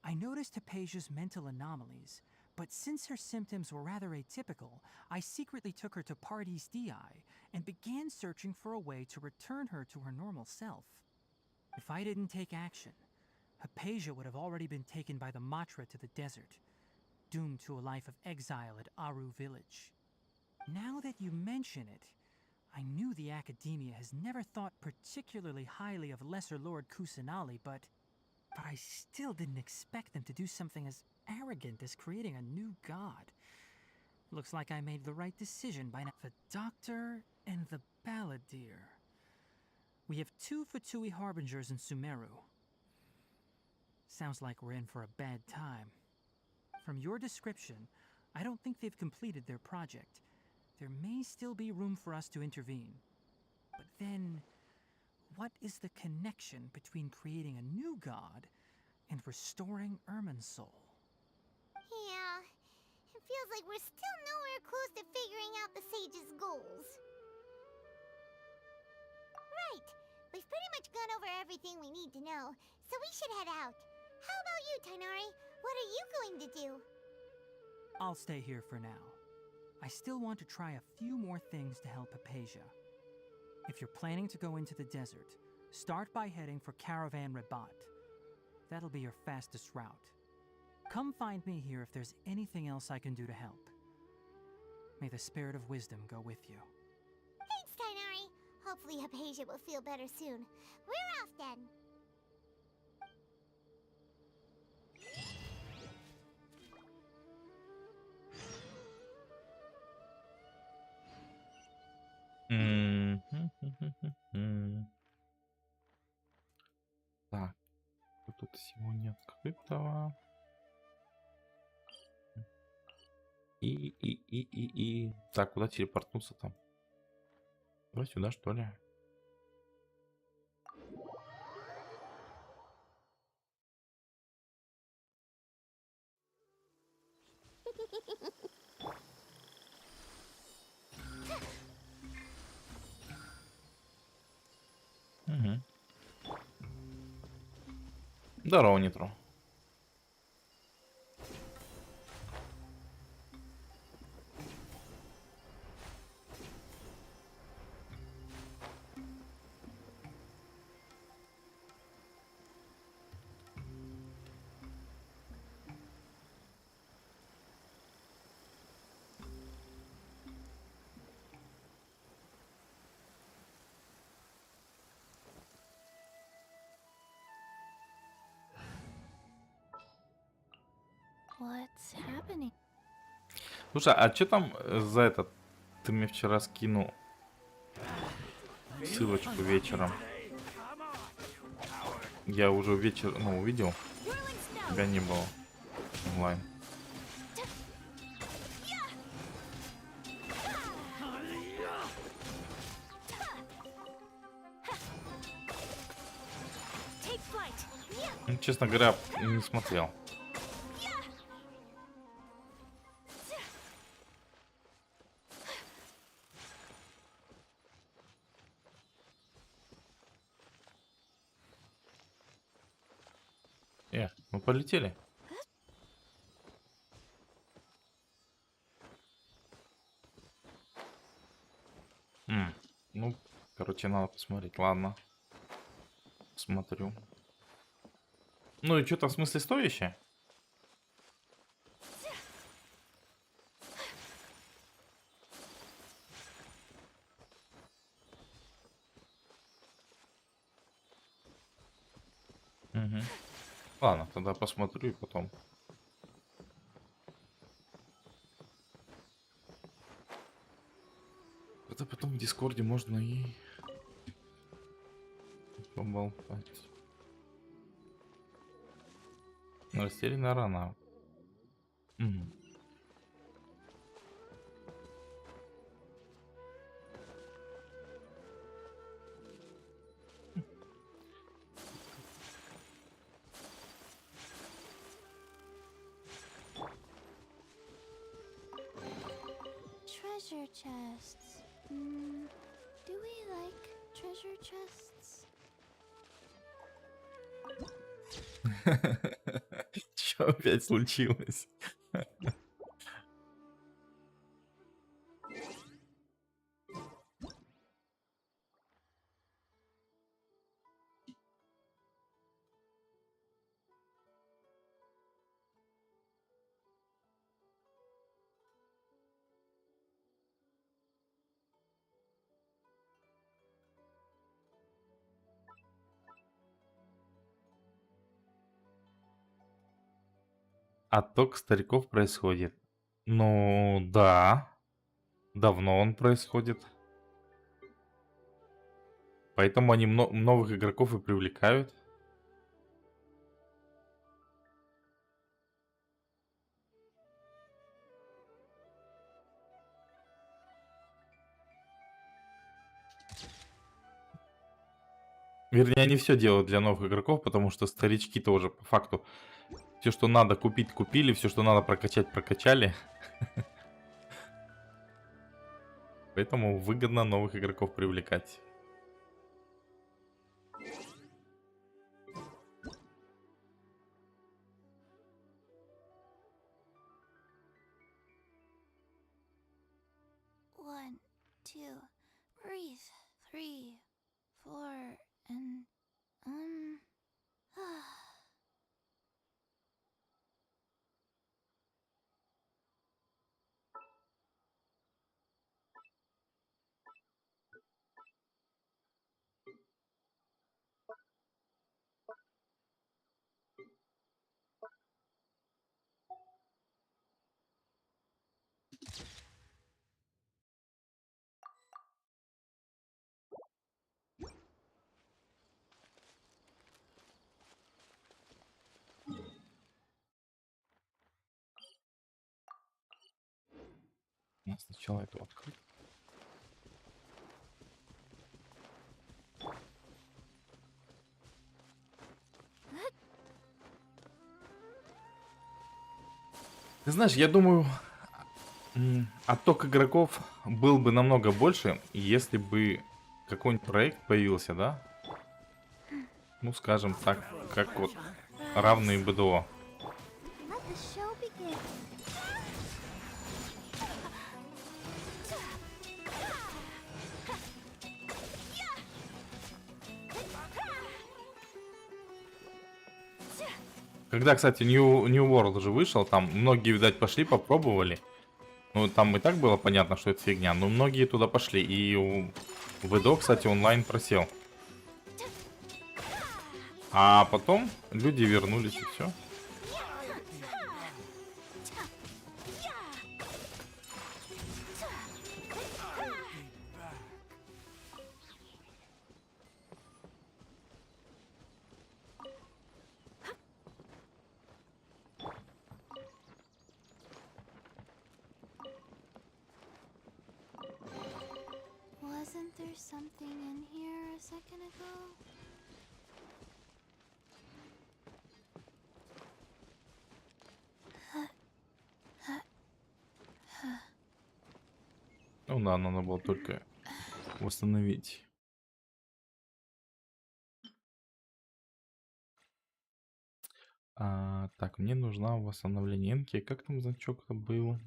I noticed Hypatia's mental anomalies, but since her symptoms were rather atypical, I secretly took her to Party's DI and began searching for a way to return her to her normal self. If I didn't take action, Hypatia would have already been taken by the Matra to the desert, doomed to a life of exile at Aru village. Now that you mention it, I knew the Academia has never thought particularly highly of Lesser Lord Kusanali, but I still didn't expect them to do something as arrogant as creating a new god. Looks like I made the right decision by now. The Doctor and the Balladeer. We have 2 Fatui Harbingers in Sumeru. Sounds like we're in for a bad time. From your description, I don't think they've completed their project. There may still be room for us to intervene. But then, what is the connection between creating a new god and restoring Irminsul? Yeah, it feels like we're still nowhere close to figuring out the Sage's goals. Right, we've pretty much gone over everything we need to know, so we should head out. How about you, Tainari? What are you going to do? I'll stay here for now. I still want to try a few more things to help Hypatia. If you're planning to go into the desert, start by heading for Caravan Rabat. That'll be your fastest route. Come find me here if there's anything else I can do to help. May the spirit of wisdom go with you. Thanks, Tainari. Hopefully Hypatia will feel better soon. We're off then. Так, что тут всего не открытого. И. Так, куда телепортнуться там? Давай сюда, что ли? Угу. Здорово, Нитро. What's happening? Слушай, а что там за этот? Ты мне вчера скинул ссылочку вечером. Я уже увидел. Тебя не было онлайн. Ну, честно говоря, не смотрел. Мы полетели. Ну, короче, надо посмотреть. Ладно. Смотрю. Ну и что-то в смысле стоящее? Угу. Ладно, тогда посмотрю и потом. Это потом в Дискорде можно и поболтать. Растерянная рана. Угу. Treasure chests. Do we like treasure chests? Что опять случилось? Отток стариков происходит. Ну, да. Давно он происходит. Поэтому они новых игроков и привлекают. Вернее, они все делают для новых игроков, потому что старички тоже по факту все, что надо купить, купили, все, что надо прокачать, прокачали. Поэтому выгодно новых игроков привлекать. One, two, breathe. 3, 4, and Сначала эту открыть. Ты знаешь, я думаю, отток игроков был бы намного больше, если бы какой-нибудь проект появился, да? Ну, скажем так, как вот равные БДО. Let the show begin. Когда, кстати, New World уже вышел, там многие, видать, пошли, попробовали. Ну, там и так было понятно, что это фигня, но многие туда пошли. И у ВДО, кстати, онлайн просел. А потом люди вернулись и все. wasn't there something in here a second ago? Ну да, надо было только восстановить. Так, мне нужна восстановление энки. Как там значок-то был?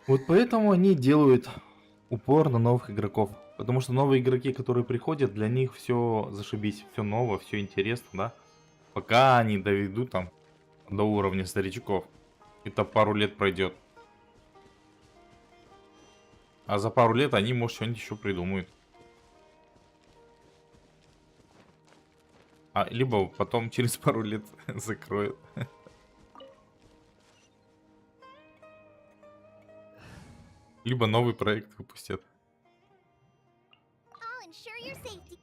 Вот поэтому они делают упор на новых игроков. Потому что новые игроки, которые приходят, для них все зашибись, все ново, все интересно, да? Пока они доведут там до уровня старичков. Это пару лет пройдет. А за пару лет они, может, что-нибудь еще придумают. Либо потом через пару лет закроют. Либо новый проект выпустят. I'll ensure your safety.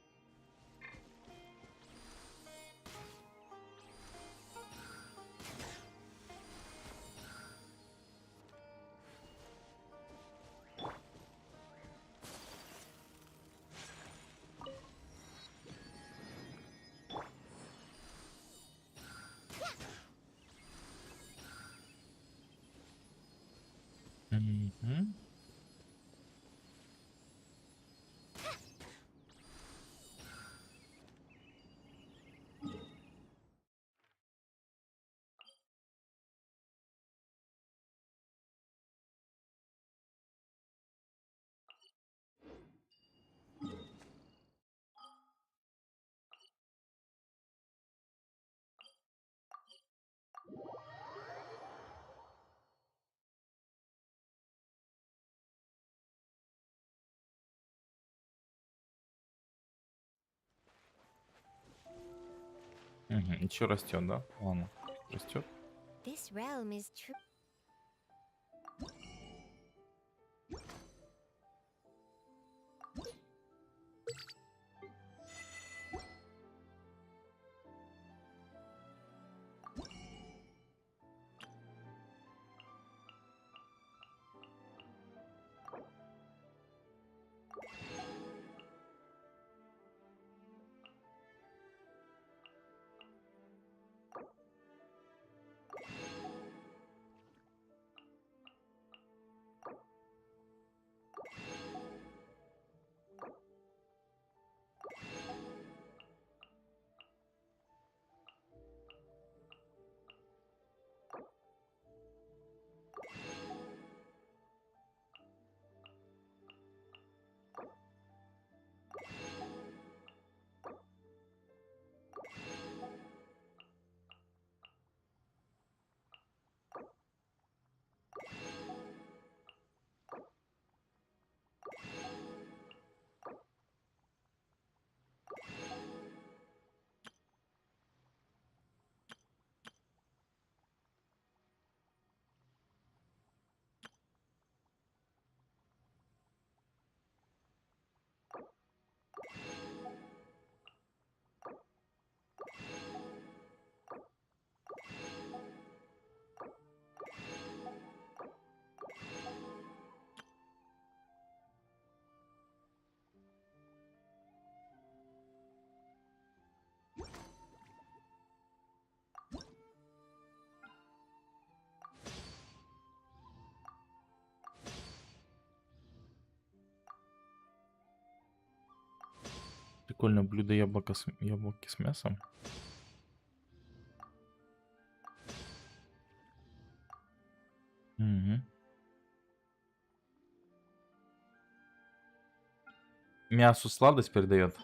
Еще растет, да? Ладно, растет. This realm is true. Прикольно, блюдо яблоки с мясом. Мгм. Мясу сладость передает.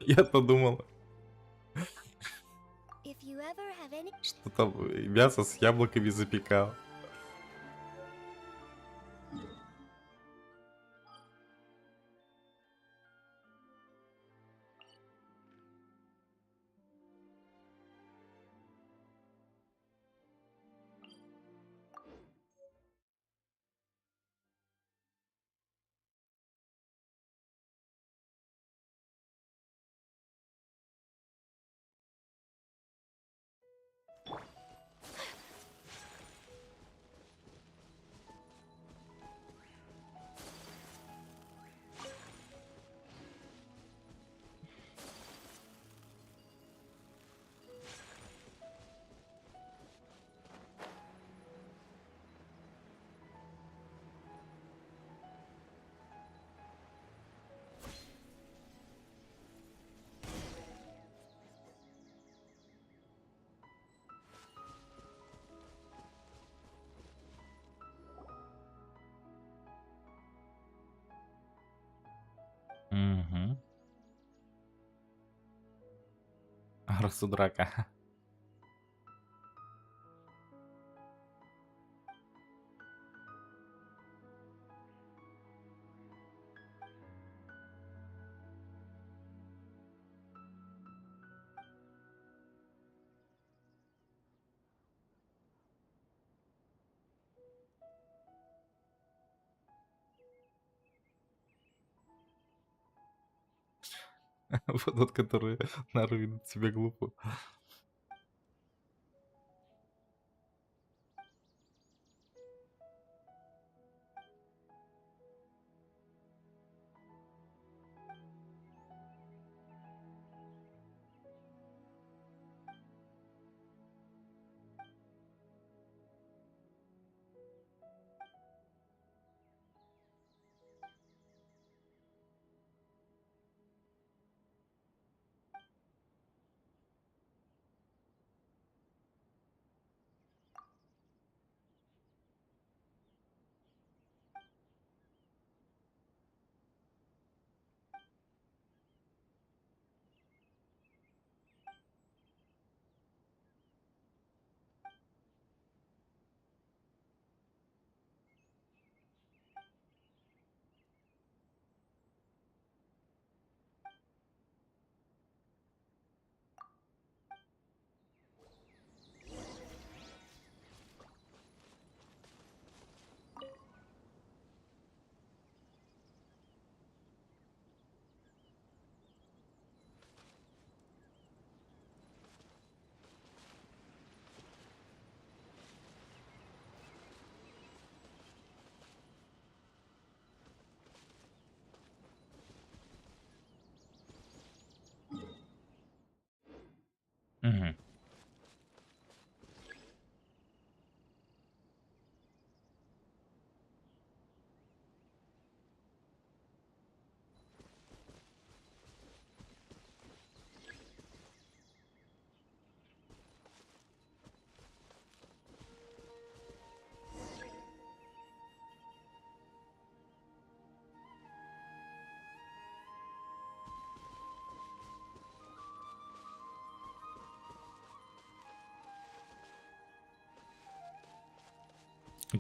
Я-то думал, If you ever have any что там мясо с яблоками запекал. Угу. Арсу драка. Вот тот, который нарует себе глупо.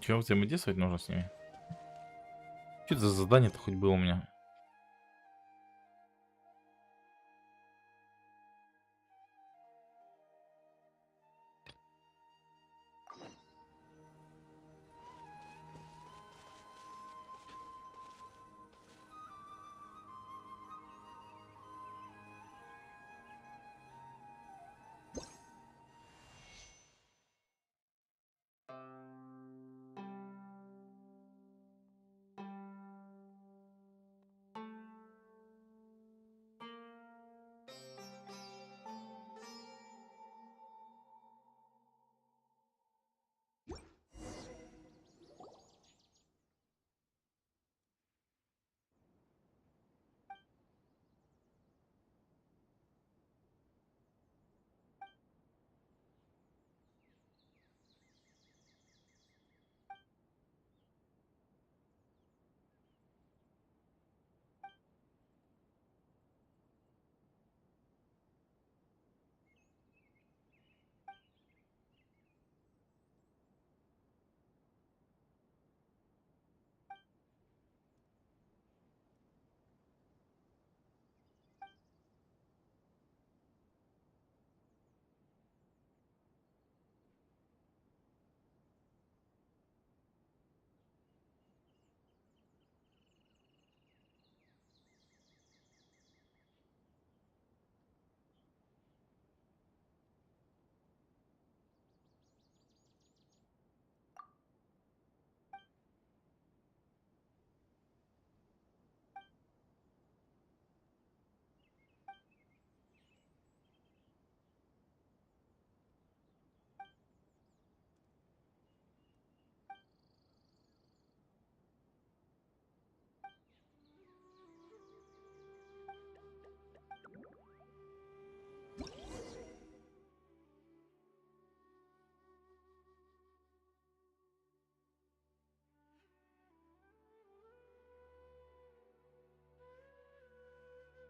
Ничего, взаимодействовать нужно с ними. Что это за задание-то хоть было у меня?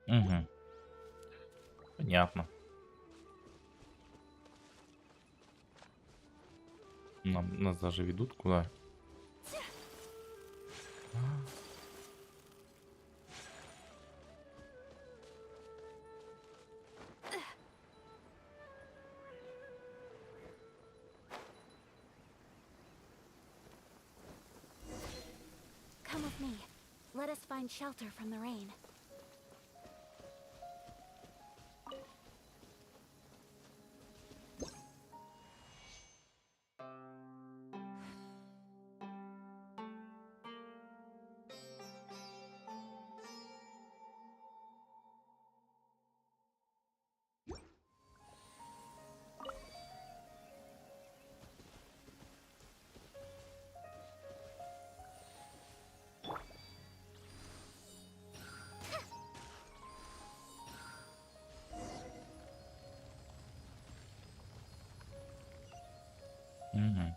Угу. Понятно. Нас даже ведут куда? Come with me. Let us find shelter from the rain. Угу.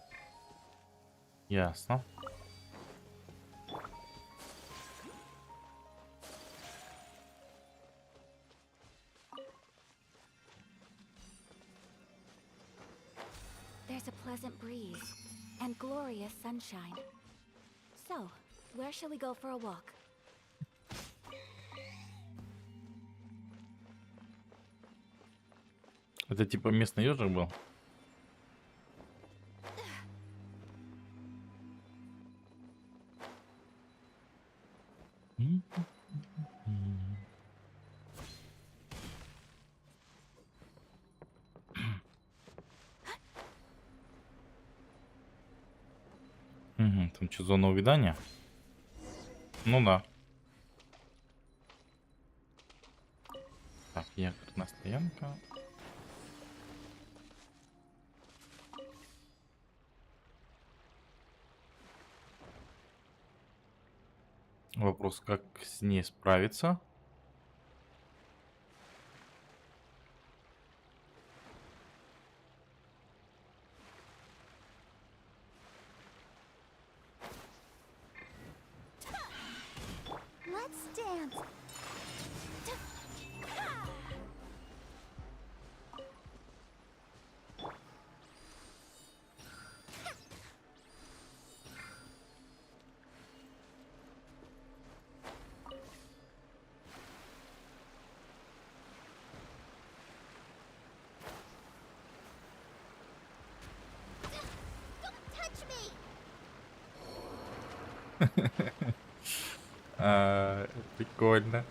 Ясно. There's a pleasant breeze and glorious sunshine. So, where shall we go for a walk? Это типа местный ежик был? Угу. Там что, зона увядания? Ну да. Так, якорная стоянка. Вопрос, как с ней справиться? Let's dance. Прикольно.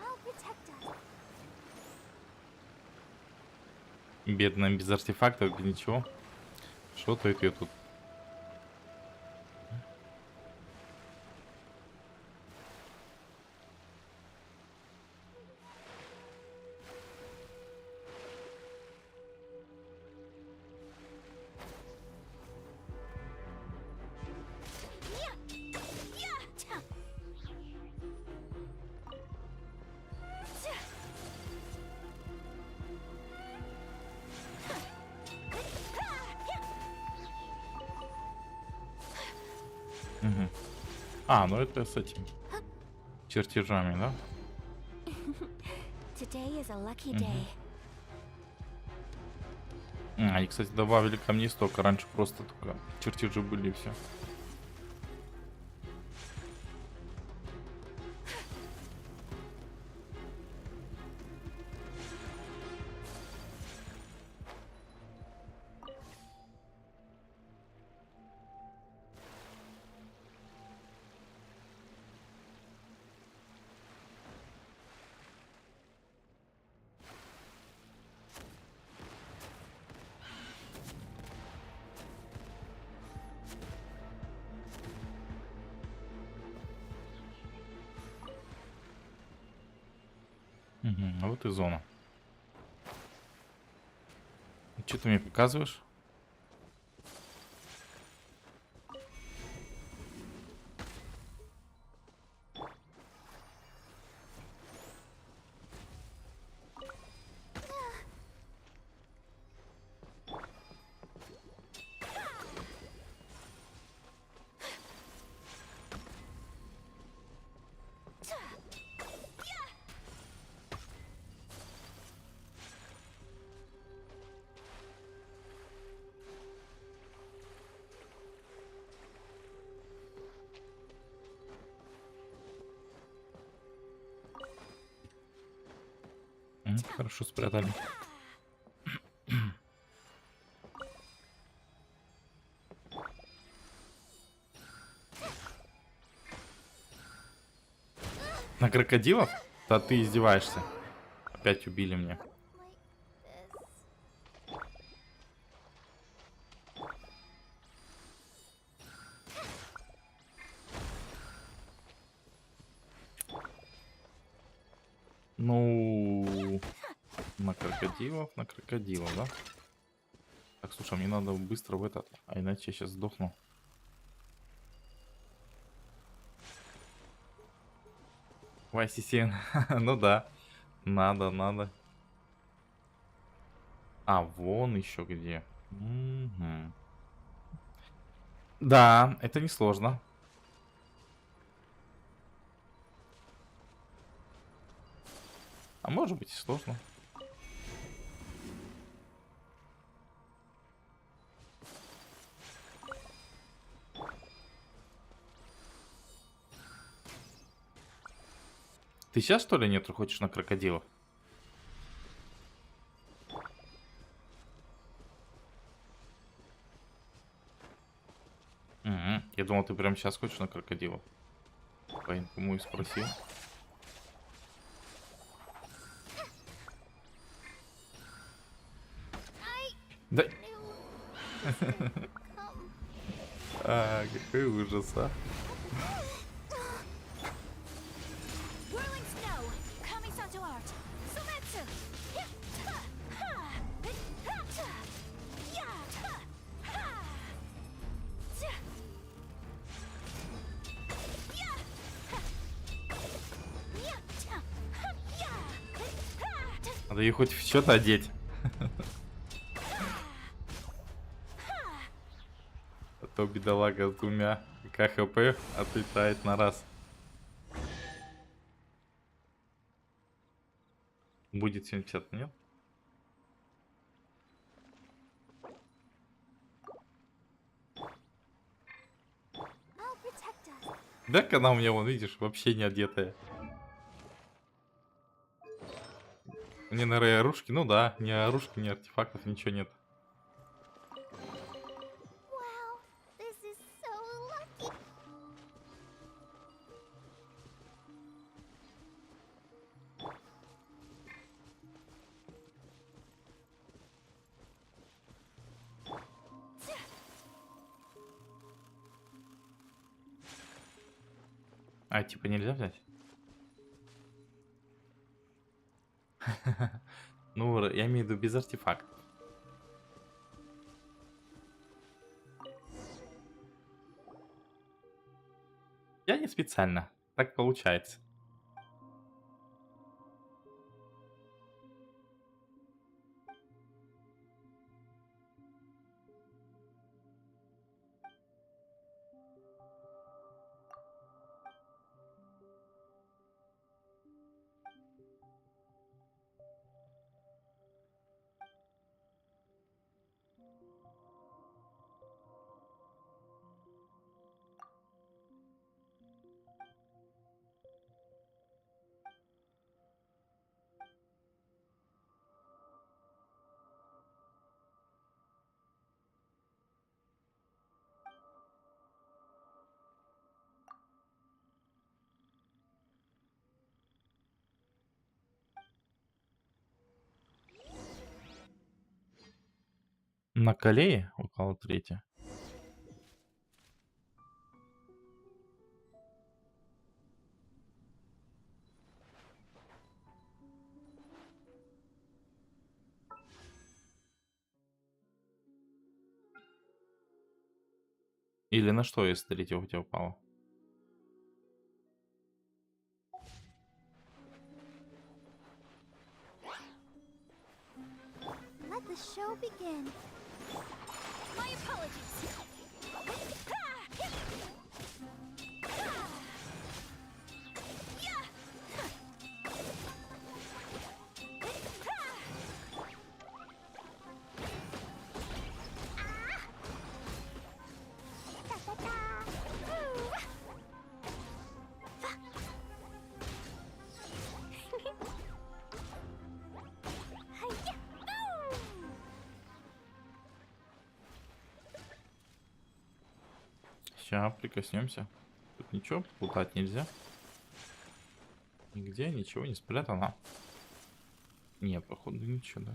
I'll protect us. Бедная, без артефактов, без ничего. Что-то это тут. Угу. А, ну это с этим чертежами, да? Today is a lucky day. Они, кстати, добавили камней столько. Раньше просто только чертежи были и все. Угу, а вот и зона. Что ты мне показываешь? Хорошо спрятали. На крокодилов? Да ты издеваешься. Опять убили меня. Ну, на крокодилов, да? Так, слушай, мне надо быстро в этот, а иначе я сейчас сдохну. Вайсисен, ну да, надо. А, вон еще где. Угу. Да, это несложно. А может быть и сложно. Ты сейчас, что ли, нету хочешь на крокодилов? Угу. Я думал, ты прямо сейчас хочешь на крокодилов. Поэтому и спросил. Да. А, какой ужас, а. Надо ее хоть в что-то одеть. А то бедолага с 2 КХП отлетает на раз. Будет 70, нет? Так она у меня, вон, видишь, вообще не одетая. Мне на оружки, ну да, ни оружки, ни артефактов, ничего нет. Wow, this is so lucky. А, типа нельзя взять? Ну, я имею в виду без артефактов. Я не специально. Так получается. На колее около третья. Или на что из третьего у тебя упало? Let the show begin. My apologies. Сейчас прикоснемся. Тут ничего плутать нельзя. Нигде ничего не спрятано. Нет, походу ничего, да?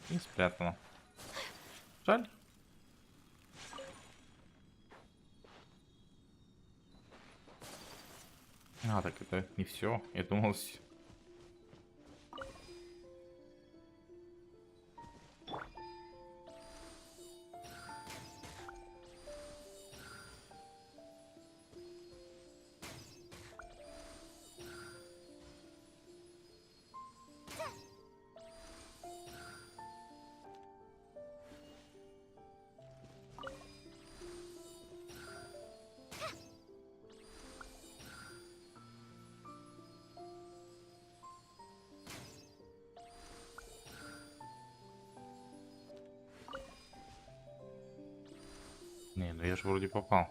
Не спрятано. Жаль. А, так это не все. Я думал, не, ну я же вроде попал.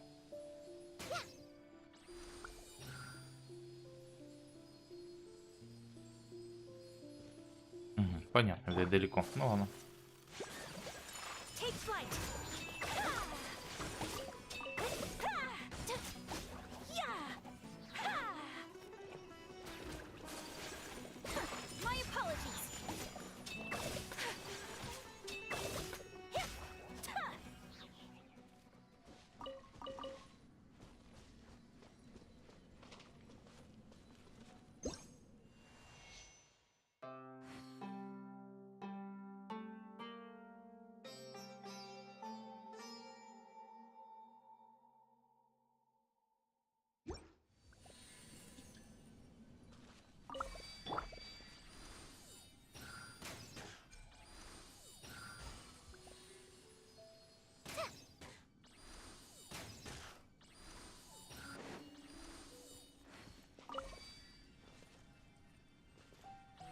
Понятно, где далеко. Ну ладно. Take flight. My apologies.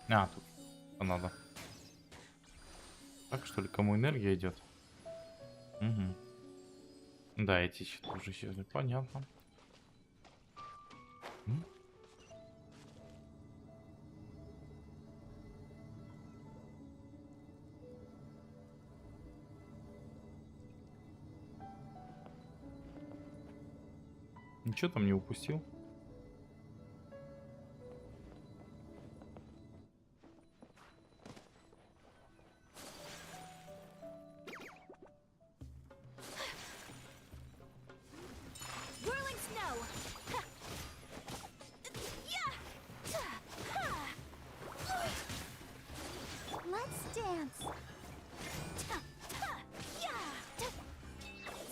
А, тут надо. Так что ли, кому энергия идет? Угу. Да, эти еще тоже исчезли. Понятно. Ничего там не упустил? Whirling snow. Ha. Yeah. Ha. Let's dance.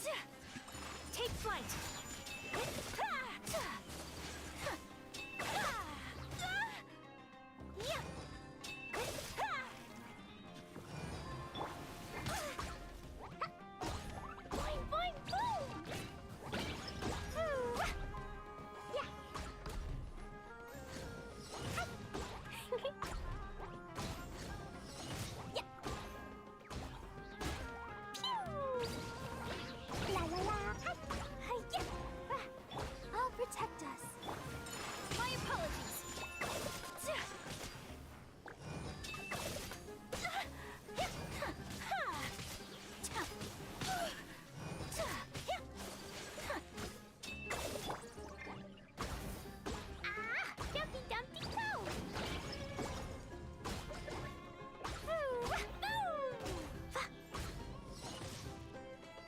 Yeah. Take flight. Boing, boing, boom. Yeah. Yeah. Pew. La la la. Yeah. I'll protect us. My apologies. Jumpy Dumpty Go!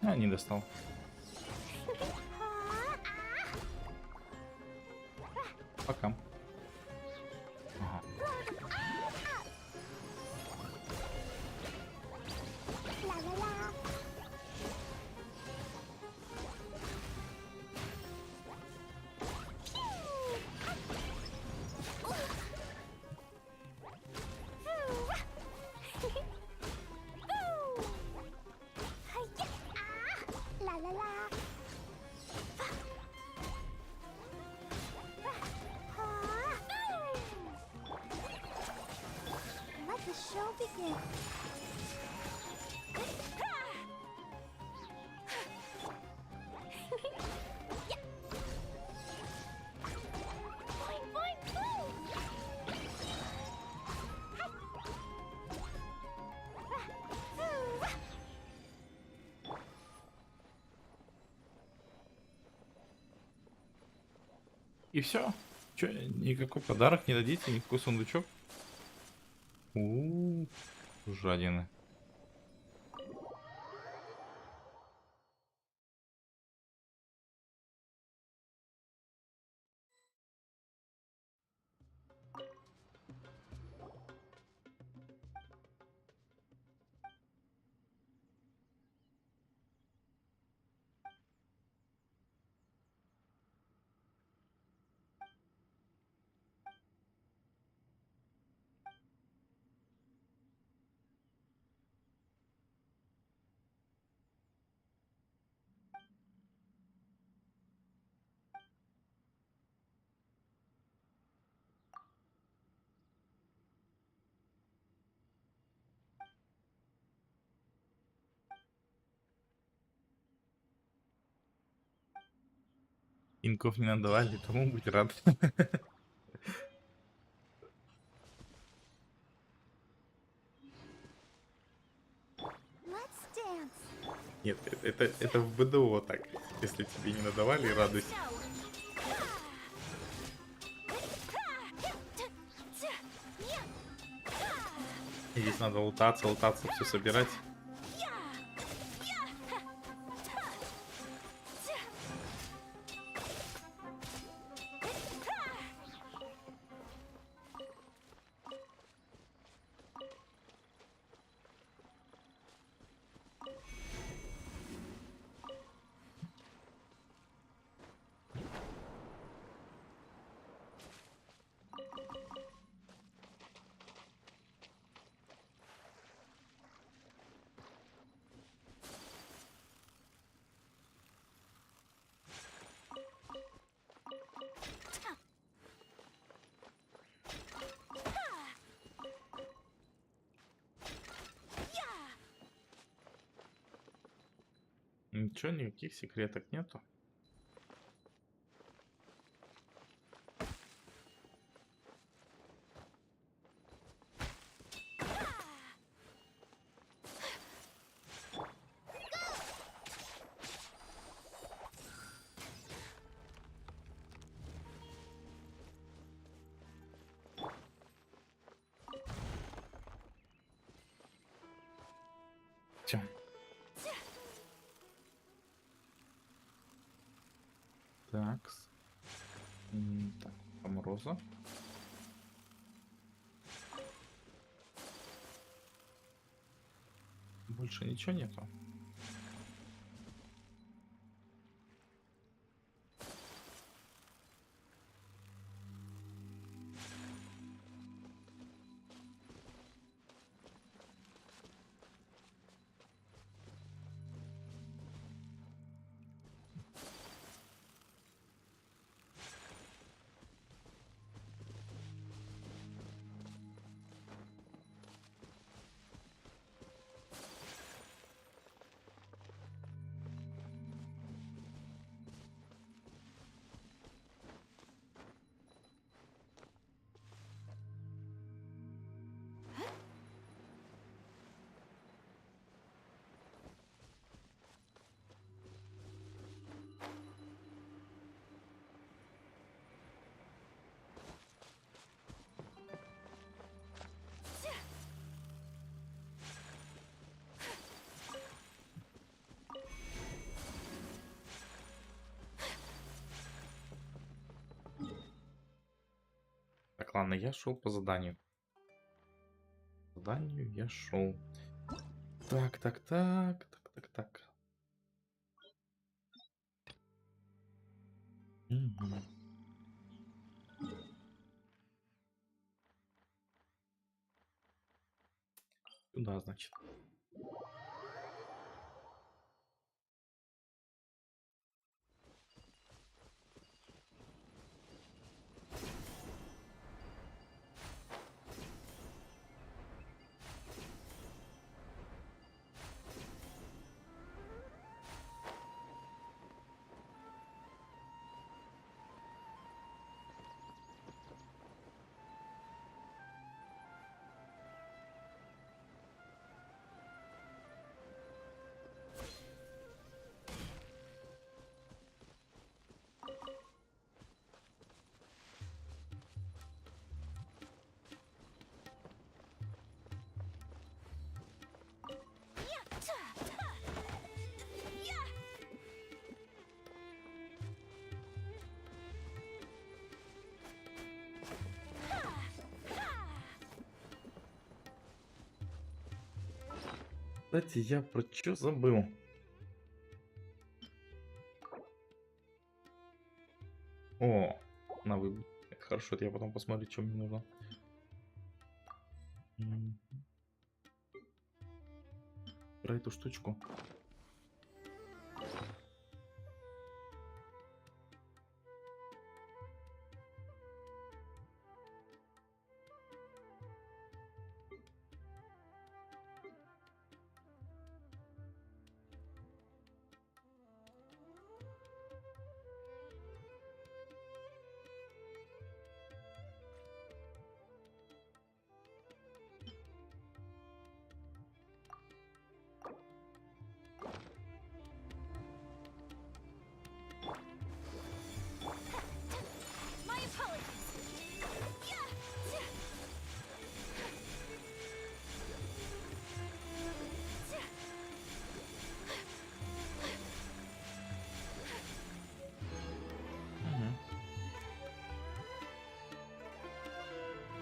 А, не достал. Пока. Ага. La la la. La la la. Let the show begin. Yeah. Boing, boing, boom. И все. Че, никакой подарок не дадите, никакой сундучок? Жадины. Инков не надавали, тому будь рад. Let's dance. Нет, это в БДО так. Если тебе не надавали, радуйся. И здесь надо лутаться, все собирать. Ничего, никаких секреток нету. Такс. Так, там роза. Больше ничего нету. Так, ладно, я шел по заданию. По заданию я шел. Так, так, так, так, так, так. Мгм. Сюда, значит. Кстати, я про что забыл? О, на выбор. Это хорошо, это я потом посмотрю, что мне нужно. М, Про эту штучку. My apologies. Мгм.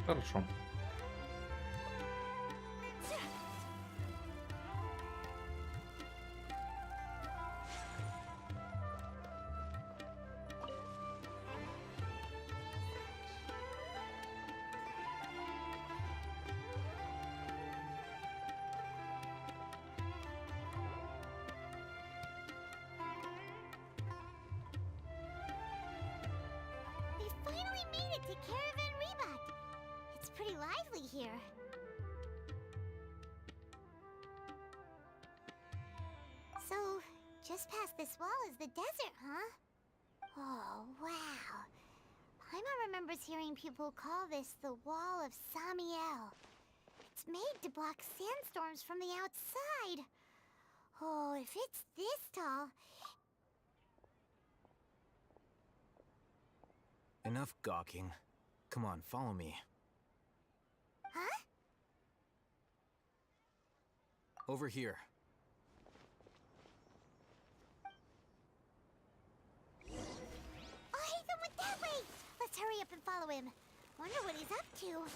Хорошо. They finally made it to Caravan Rebut. It's pretty lively here. So, just past this wall is the desert, huh? Oh, wow. Paimon remembers hearing people call this the Wall of Samiel. It's made to block sandstorms from the outside. Oh, if it's this tall... Enough gawking. Come on, follow me. Huh? Over here. follow him. Wonder what he's up to.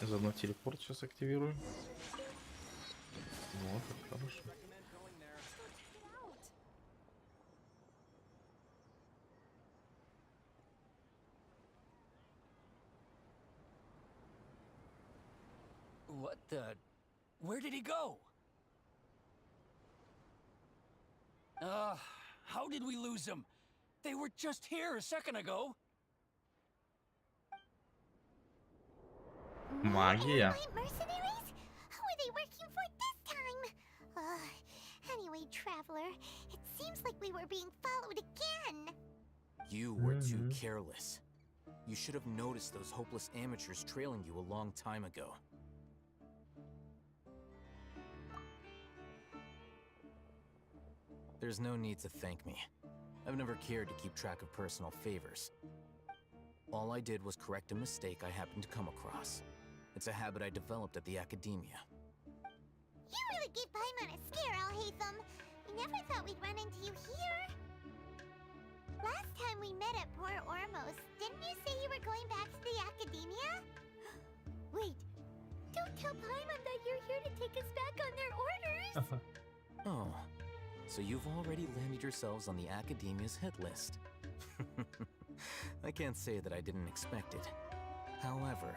Заодно телепорт сейчас активирую. Вот, это хорошо. What the? Where did he go? How did we lose him? They were just here a second ago. Магия. Mercenaries? Who are they working for this time? Anyway, Traveler, it seems like we were being followed again. You were too careless. You should have noticed those hopeless amateurs trailing you a long time ago. There's no need to thank me. I've never cared to keep track of personal favors. All I did was correct a mistake I happened to come across. It's a habit I developed at the academia. You really gave Paimon a scare, Alhaitham. We never thought we'd run into you here. Last time we met at Port Ormos, didn't you say you were going back to the academia? Wait, don't tell Paimon that you're here to take us back on their orders. Oh, so you've already landed yourselves on the academia's hit list. I can't say that I didn't expect it. However,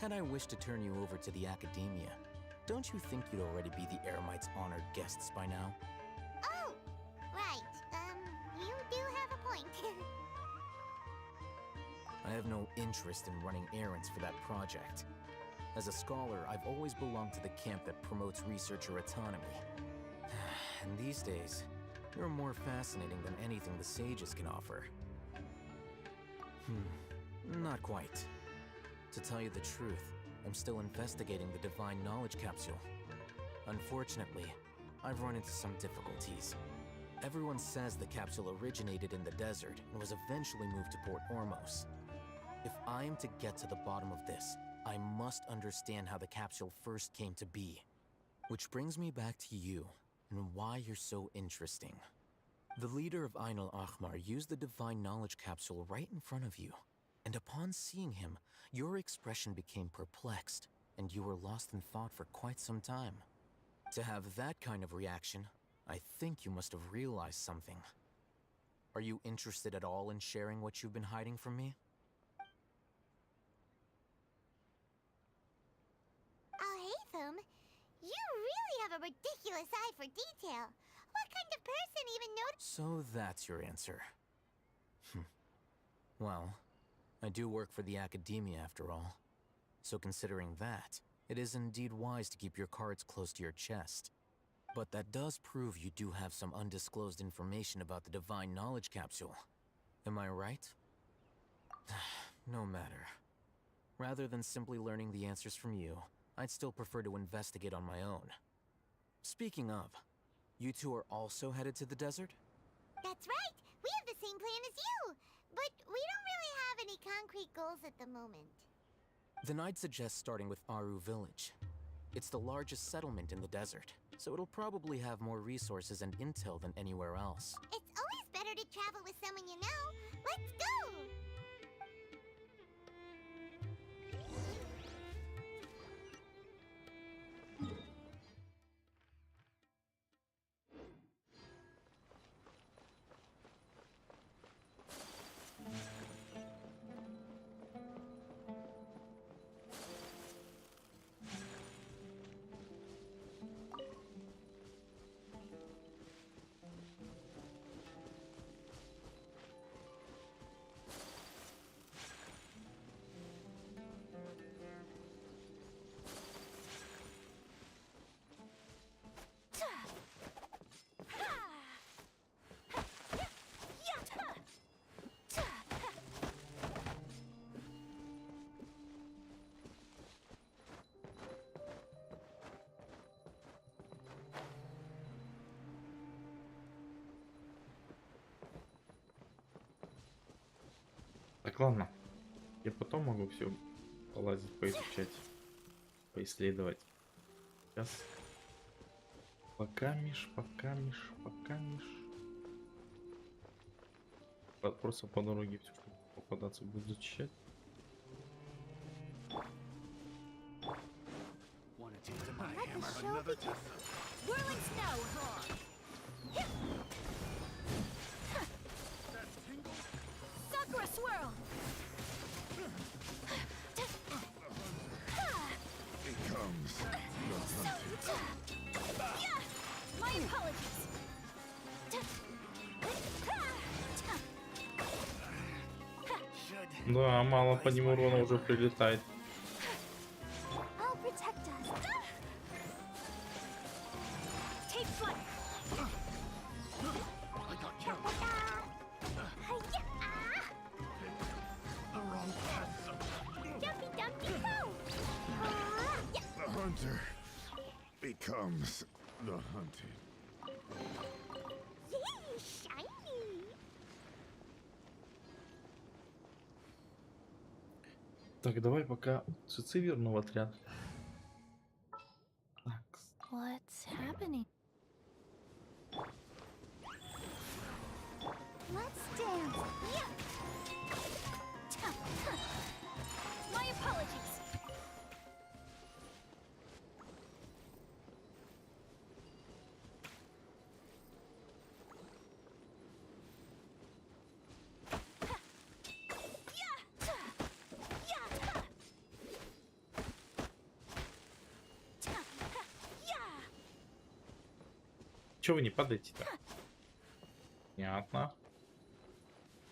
had I wished to turn you over to the academia, don't you think you'd already be the Eremites' honored guests by now? Oh, right. You do have a point. I have no interest in running errands for that project. As a scholar, I've always belonged to the camp that promotes researcher autonomy. And these days, you're more fascinating than anything the sages can offer. Not quite. To tell you the truth, I'm still investigating the Divine Knowledge Capsule. Unfortunately, I've run into some difficulties. Everyone says the capsule originated in the desert and was eventually moved to Port Ormos. If I am to get to the bottom of this, I must understand how the capsule first came to be. Which brings me back to you, and why you're so interesting. The leader of Ainul Ahmar used the Divine Knowledge Capsule right in front of you, and upon seeing him, your expression became perplexed, and you were lost in thought for quite some time. To have that kind of reaction, I think you must have realized something. Are you interested at all in sharing what you've been hiding from me? Alhaitham, you really have a ridiculous eye for detail. What kind of person even noticed? So that's your answer. Well, I do work for the academia after all. So considering that, it is indeed wise to keep your cards close to your chest. But that does prove you do have some undisclosed information about the Divine Knowledge Capsule. Am I right? No matter. Rather than simply learning the answers from you, I'd still prefer to investigate on my own. Speaking of, you two are also headed to the desert? That's right! We have the same plan as you! But we don't really have any concrete goals at the moment. Then I'd suggest starting with Aru Village. It's the largest settlement in the desert, so it'll probably have more resources and intel than anywhere else. It's always better to travel with someone you know. Let's go! Так, ладно. Я потом могу все полазить, поизучать, поисследовать. Сейчас Покамиш. Просто по дороге все, что попадаться будет зачищать. Whirling snow! Sakura swirl! Becomes the hunted. My apologies! Да, мало по нему урона уже прилетает. I'll protect us. Take flight! The wrong path. Jumpy Dumpty Go! The hunter becomes the hunted. Yay, shiny! Так, давай пока Цици верну в отряд. Так. What's happening? Let's dance. My apologies! Чего вы не падаете-то? Понятно.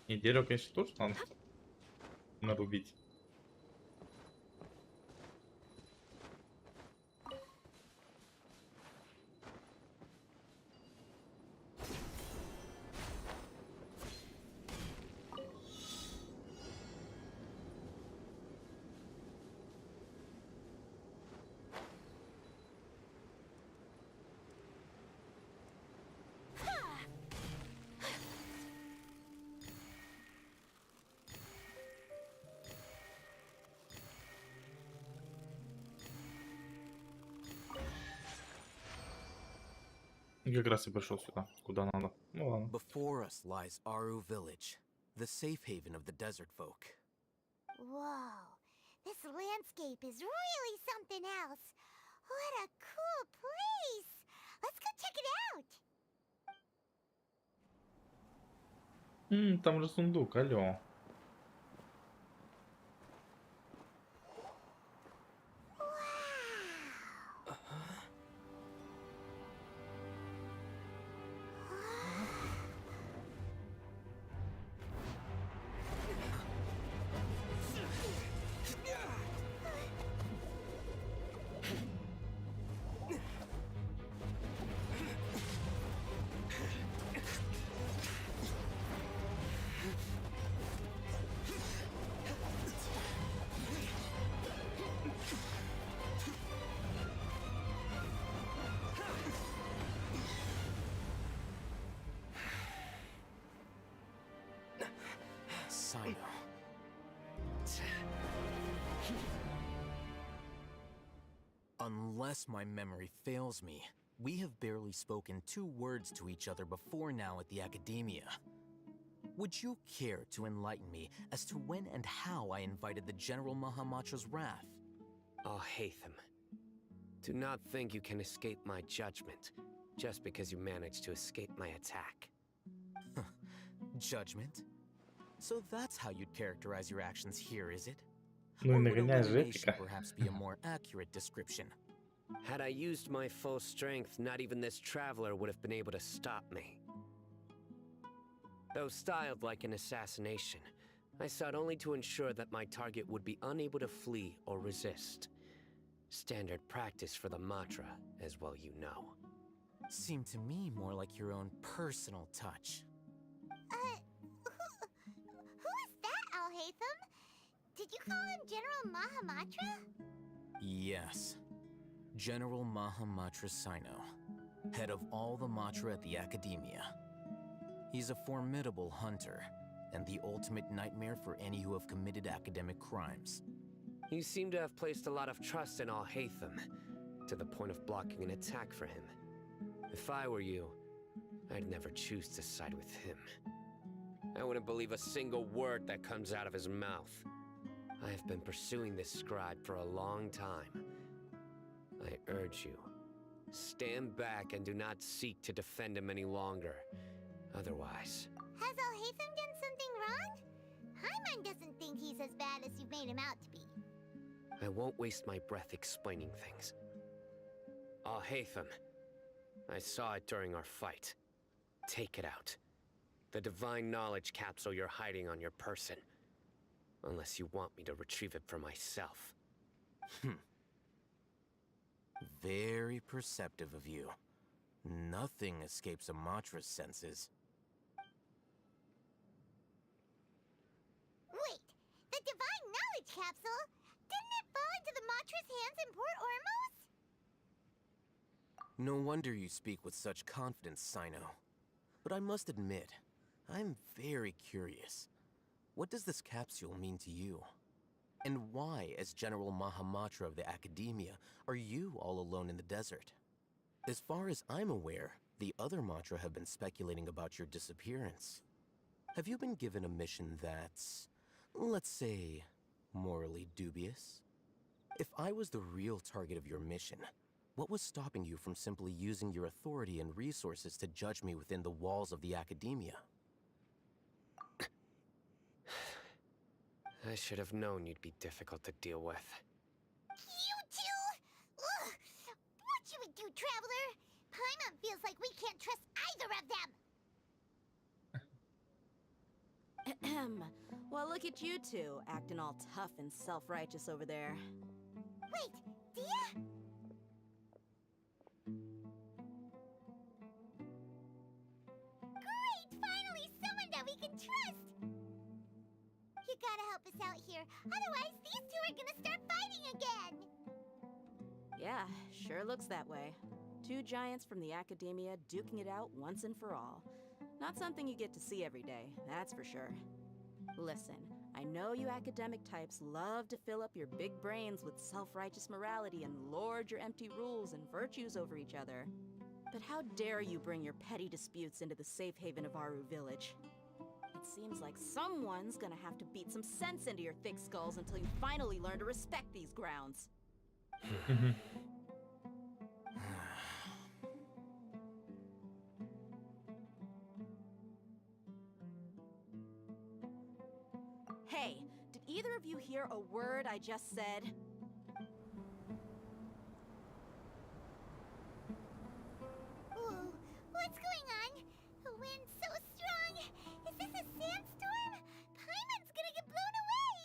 И дерево, конечно, тоже надо нарубить. И как раз и пришел сюда, куда надо. Ну ладно. Before us lies Aru Village, the safe haven of the desert folk. Whoa, this landscape is really something else. What a cool place! Let's go check it out. Там же сундук, алло. Sino. Unless my memory fails me, we have barely spoken 2 words to each other before now at the Academia. Would you care to enlighten me as to when and how I invited the General Mahamatra's wrath? Oh, Hatham. Do not think you can escape my judgment just because you managed to escape my attack. Judgment? So that's how you'd characterize your actions here, is it? Ну и Or would нагоняй elimination Жепика. perhaps be a more accurate description? Had I used my full strength, not even this traveler would have been able to stop me. Though styled like an assassination, I sought only to ensure that my target would be unable to flee or resist. Standard practice for the Matra, as well you know. Seemed to me more like your own personal touch. Who is that, Alhaitham? Did you call him General Mahamatra? Yes. General Mahamatra Sino, head of all the Matra at the Academia. He's a formidable hunter, and the ultimate nightmare for any who have committed academic crimes. You seem to have placed a lot of trust in Alhaitham, to the point of blocking an attack for him. If I were you, I'd never choose to side with him. I wouldn't believe a single word that comes out of his mouth. I have been pursuing this scribe for a long time. I urge you, stand back and do not seek to defend him any longer. Otherwise... Has Alhaitham done something wrong? Paimon doesn't think he's as bad as you've made him out to be. I won't waste my breath explaining things. Alhaitham, I saw it during our fight. Take it out. The divine knowledge capsule you're hiding on your person. Unless you want me to retrieve it for myself. Very perceptive of you. Nothing escapes Amatra's senses. Wait, the divine knowledge capsule? Didn't it fall into the Matra's hands in Port Ormos? No wonder you speak with such confidence, Sino. But I must admit, I'm very curious. What does this capsule mean to you? And why, as General Mahamatra of the Academia, are you all alone in the desert? As far as I'm aware, the other Matra have been speculating about your disappearance. Have you been given a mission that's, let's say, morally dubious? If I was the real target of your mission, what was stopping you from simply using your authority and resources to judge me within the walls of the Academia? I should have known you'd be difficult to deal with. You two? Ugh! What should we do, Traveler? Paimon feels like we can't trust either of them. Ahem. Well, look at you two, acting all tough and self-righteous over there. Wait, Dia? Great! Finally, someone that we can trust! You gotta help us out here, otherwise these two are gonna start fighting again! Yeah, sure looks that way. Two giants from the Academia duking it out once and for all. Not something you get to see every day, that's for sure. Listen, I know you academic types love to fill up your big brains with self-righteous morality and lord your empty rules and virtues over each other. But how dare you bring your petty disputes into the safe haven of Aru Village? It seems like someone's gonna have to beat some sense into your thick skulls until you finally learn to respect these grounds. Hey, did either of you hear a word I just said? Whoa, what's going on? The wind's so strong! Is this a sandstorm? Paimon's gonna get blown away!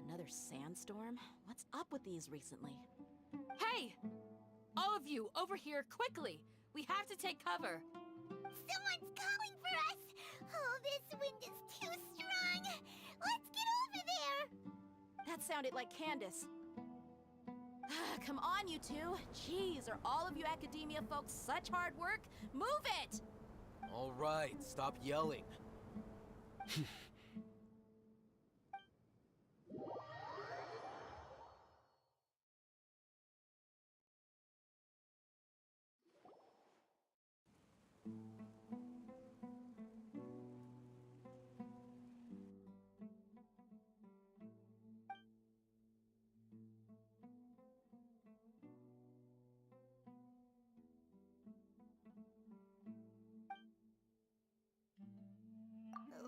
Another sandstorm? What's up with these recently? Hey! All of you, over here, quickly! We have to take cover! Someone's calling for us! Oh, this wind is too strong! Let's get over there! That sounded like Candace. Come on, you two. Jeez, are all of you Academia folks such hard work? Move it! All right, stop yelling.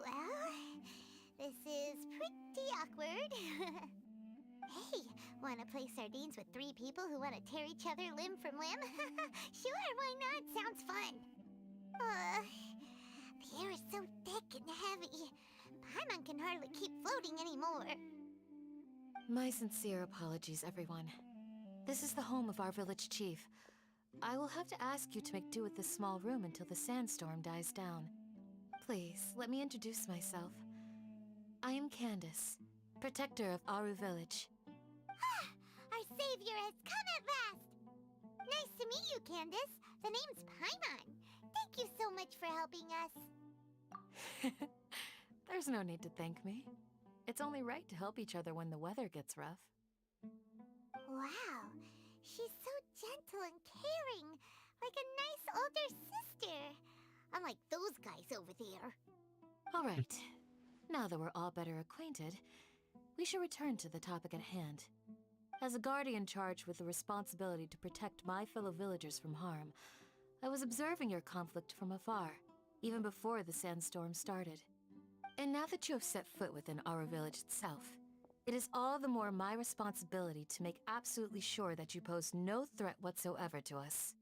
Well, this is pretty awkward. Hey, wanna play sardines with three people who wanna tear each other limb from limb? Sure, why not? Sounds fun. The air is so thick and heavy. Paimon can hardly keep floating anymore. My sincere apologies, everyone. This is the home of our village chief. I will have to ask you to make do with this small room until the sandstorm dies down. Please, let me introduce myself. I am Candace, protector of Aru Village. Our savior has come at last! Nice to meet you, Candace. The name's Paimon. Thank you so much for helping us. There's no need to thank me. It's only right to help each other when the weather gets rough. Wow, she's so gentle and caring, like older sister. Unlike those guys over there. All right. Now that we're all better acquainted, we should return to the topic at hand. As a guardian charged with the responsibility to protect my fellow villagers from harm, I was observing your conflict from afar, even before the sandstorm started. And now that you have set foot within our village itself, it is all the more my responsibility to make absolutely sure that you pose no threat whatsoever to us.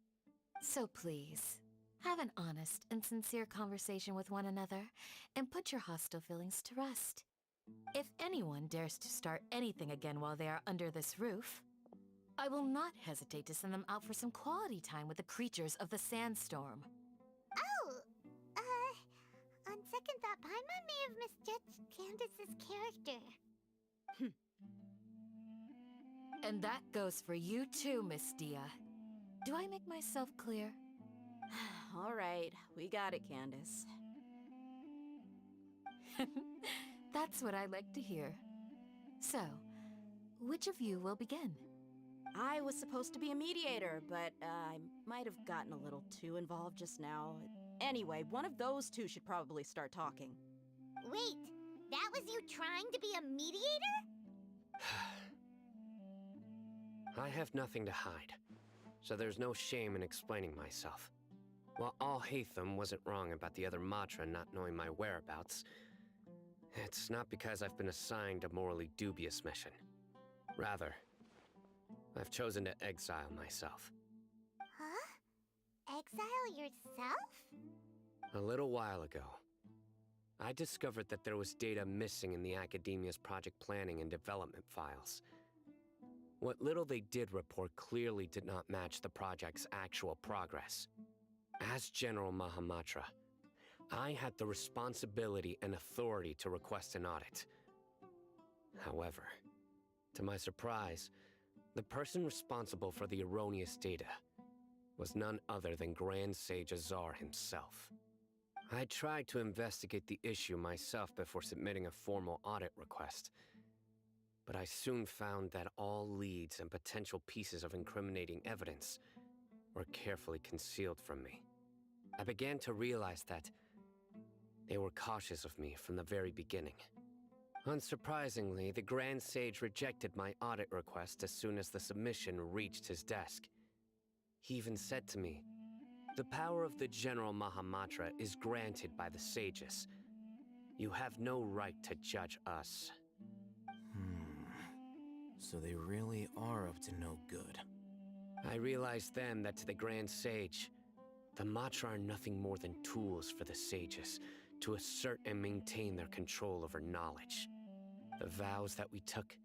So please, have an honest and sincere conversation with one another, and put your hostile feelings to rest. If anyone dares to start anything again while they are under this roof, I will not hesitate to send them out for some quality time with the creatures of the sandstorm. Oh, on second thought, Paimon may have misjudged Candace's character. And that goes for you too, Miss Dia. Do I make myself clear? All right, we got it, Candace. That's what I like to hear. So, which of you will begin? I was supposed to be a mediator, but I might have gotten a little too involved just now. Anyway, one of those two should probably start talking. Wait, that was you trying to be a mediator? I have nothing to hide, so there's no shame in explaining myself. While Alhaitham wasn't wrong about the other Matra not knowing my whereabouts, it's not because I've been assigned a morally dubious mission. Rather, I've chosen to exile myself. Huh? Exile yourself? A little while ago, I discovered that there was data missing in the Academia's project planning and development files. What little they did report clearly did not match the project's actual progress. As General Mahamatra, I had the responsibility and authority to request an audit. However, to my surprise, the person responsible for the erroneous data was none other than Grand Sage Azar himself. I tried to investigate the issue myself before submitting a formal audit request, but I soon found that all leads and potential pieces of incriminating evidence were carefully concealed from me. I began to realize that they were cautious of me from the very beginning. Unsurprisingly, the Grand Sage rejected my audit request as soon as the submission reached his desk. He even said to me, "The power of the General Mahamatra is granted by the sages. You have no right to judge us." So they really are up to no good. I realized then that to the Grand Sage, the Matra are nothing more than tools for the sages to assert and maintain their control over knowledge. The vows that we took,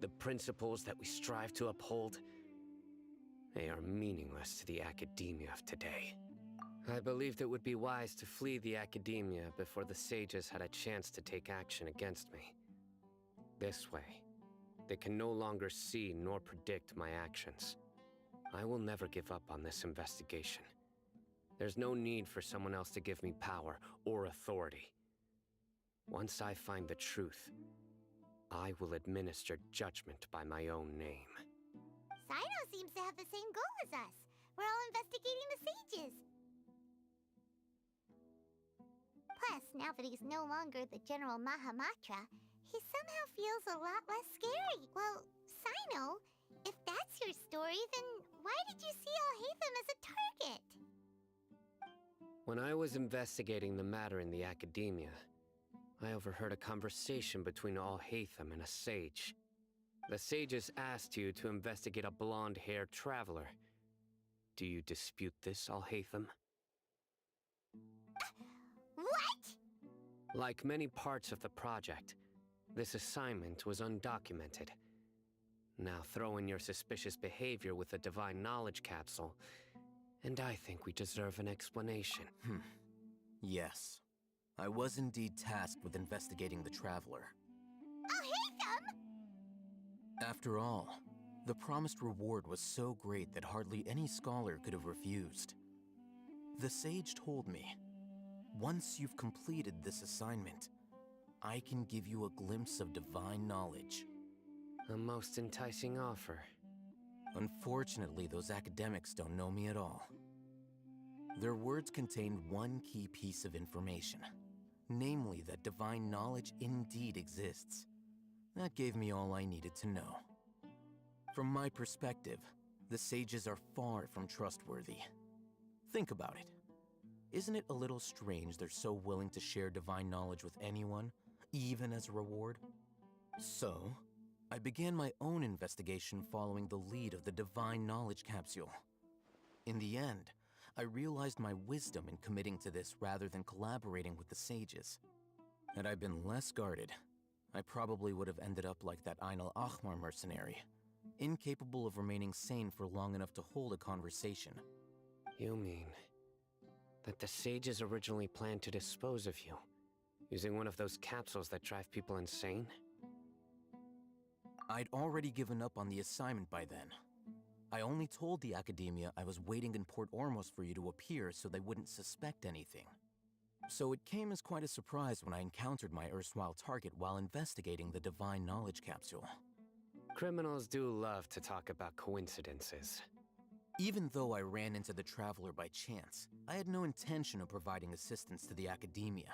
the principles that we strive to uphold, they are meaningless to the Academia of today. I believed it would be wise to flee the Academia before the sages had a chance to take action against me. This way, they can no longer see nor predict my actions. I will never give up on this investigation. There's no need for someone else to give me power or authority. Once I find the truth, I will administer judgment by my own name. Sino seems to have the same goal as us. We're all investigating the sages. Plus, now that he's no longer the General Mahamatra, he somehow feels a lot less scary. Well, Sino, if that's your story, then why did you see Alhaitham as a target? When I was investigating the matter in the Academia, I overheard a conversation between Alhaitham and a sage. The sages asked you to investigate a blonde-haired traveler. Do you dispute this, Alhaitham? What? Like many parts of the project, this assignment was undocumented. Now throw in your suspicious behavior with the Divine Knowledge Capsule, and I think we deserve an explanation. Yes. I was indeed tasked with investigating the Traveler. Alhaitham! After all, the promised reward was so great that hardly any scholar could have refused. The sage told me, once you've completed this assignment, I can give you a glimpse of divine knowledge. A most enticing offer. Unfortunately, those academics don't know me at all. Their words contained one key piece of information, namely that divine knowledge indeed exists. That gave me all I needed to know. From my perspective, the sages are far from trustworthy. Think about it. Isn't it a little strange they're so willing to share divine knowledge with anyone, even as a reward? So, I began my own investigation following the lead of the divine knowledge capsule. In the end, I realized my wisdom in committing to this rather than collaborating with the sages. Had I been less guarded, I probably would have ended up like that Ain al-Ahmar mercenary, incapable of remaining sane for long enough to hold a conversation. You mean that the sages originally planned to dispose of you, using one of those capsules that drive people insane? I'd already given up on the assignment by then. I only told the Academia I was waiting in Port Ormos for you to appear so they wouldn't suspect anything. So it came as quite a surprise when I encountered my erstwhile target while investigating the Divine Knowledge Capsule. Criminals do love to talk about coincidences. Even though I ran into the Traveler by chance, I had no intention of providing assistance to the Academia.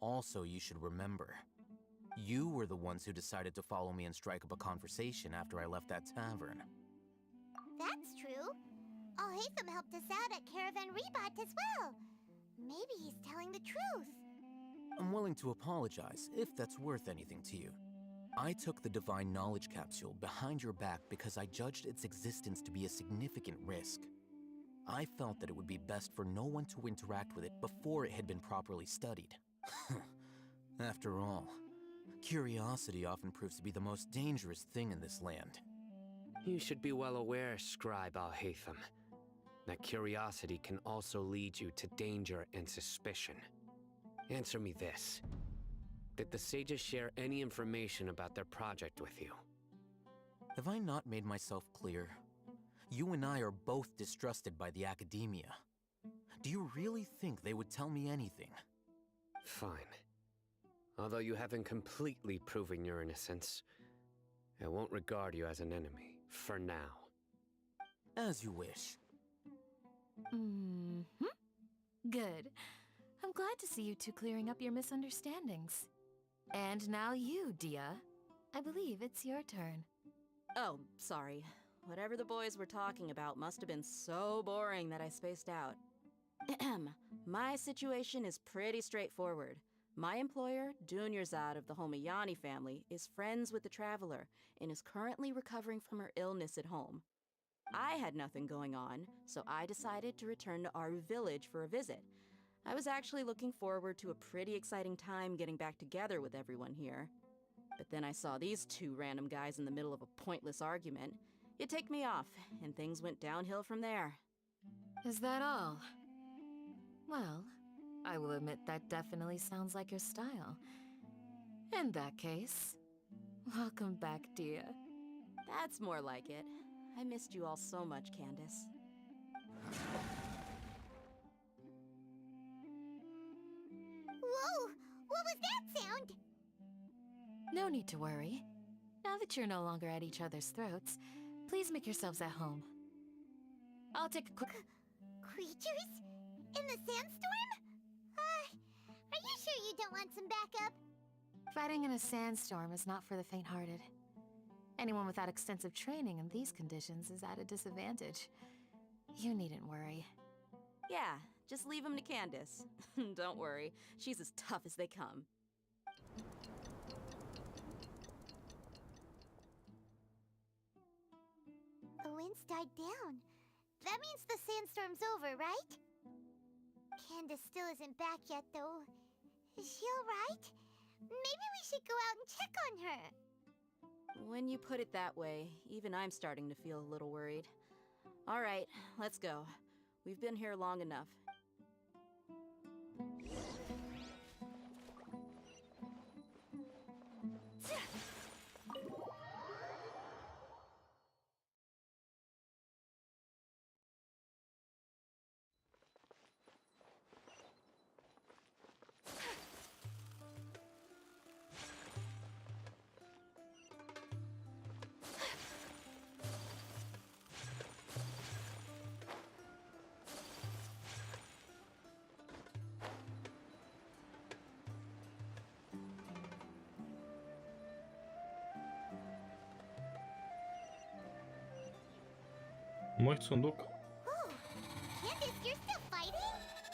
Also, you should remember, you were the ones who decided to follow me and strike up a conversation after I left that tavern. That's true. Al-Haytham helped us out at Caravan Rebat as well. Maybe he's telling the truth. I'm willing to apologize if that's worth anything to you. I took the Divine Knowledge Capsule behind your back because I judged its existence to be a significant risk. I felt that it would be best for no one to interact with it before it had been properly studied. After all, curiosity often proves to be the most dangerous thing in this land. You should be well aware, Scribe Al-Haytham, that curiosity can also lead you to danger and suspicion. Answer me this. Did the sages share any information about their project with you? Have I not made myself clear? You and I are both distrusted by the Academia. Do you really think they would tell me anything? Fine. Although you haven't completely proven your innocence, I won't regard you as an enemy, for now. As you wish. Good. I'm glad to see you two clearing up your misunderstandings. And now you, Dia. I believe it's your turn. Oh, sorry. Whatever the boys were talking about must have been so boring that I spaced out. My situation is pretty straightforward. My employer, Dunyarzad of the Homayani family, is friends with the Traveler and is currently recovering from her illness at home. I had nothing going on, so I decided to return to Aru village for a visit. I was actually looking forward to a pretty exciting time getting back together with everyone here. But then I saw these two random guys in the middle of a pointless argument. It ticked me off, and things went downhill from there. Is that all? Well, I will admit that definitely sounds like your style. In that case, welcome back, Dia. That's more like it. I missed you all so much, Candace. Whoa! What was that sound? No need to worry. Now that you're no longer at each other's throats, please make yourselves at home. I'll take a quick... Creatures? In the sandstorm? Are you sure you don't want some backup? Fighting in a sandstorm is not for the faint-hearted. Anyone without extensive training in these conditions is at a disadvantage. You needn't worry. Yeah, just leave him to Candace. Don't worry, she's as tough as they come. The winds died down. That means the sandstorm's over, right? Candace still isn't back yet, though. Is she alright? Maybe we should go out and check on her. When you put it that way, even I'm starting to feel a little worried. All right, let's go. We've been here long enough. Мой сундук. Oh, Candace, you're still fighting?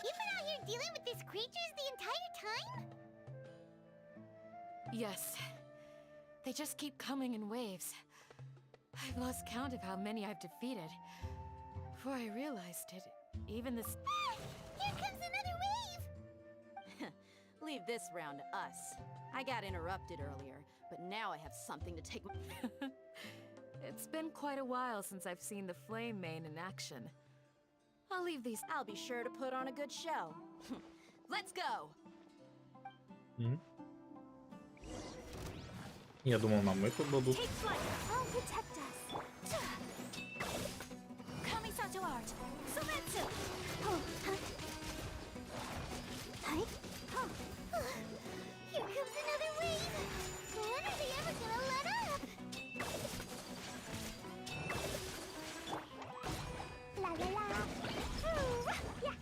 You've been out here dealing with these creatures the entire time? Yes. They just keep coming in waves. I've lost count of how many I've defeated. Before I realized it, even this... Ah! Here comes another wave! Leave this round to us. I got interrupted earlier, but now I have something to take. It's been quite a while since I've seen the Flame Mane in action. I'll leave these... I'll be sure to put on a good show. Let's go! Я думал, нам это дадут. Take flight. I'll protect us. Kamisato art. Sumetsu. Here comes another wave! When are they ever gonna let up? La la la! Yeah!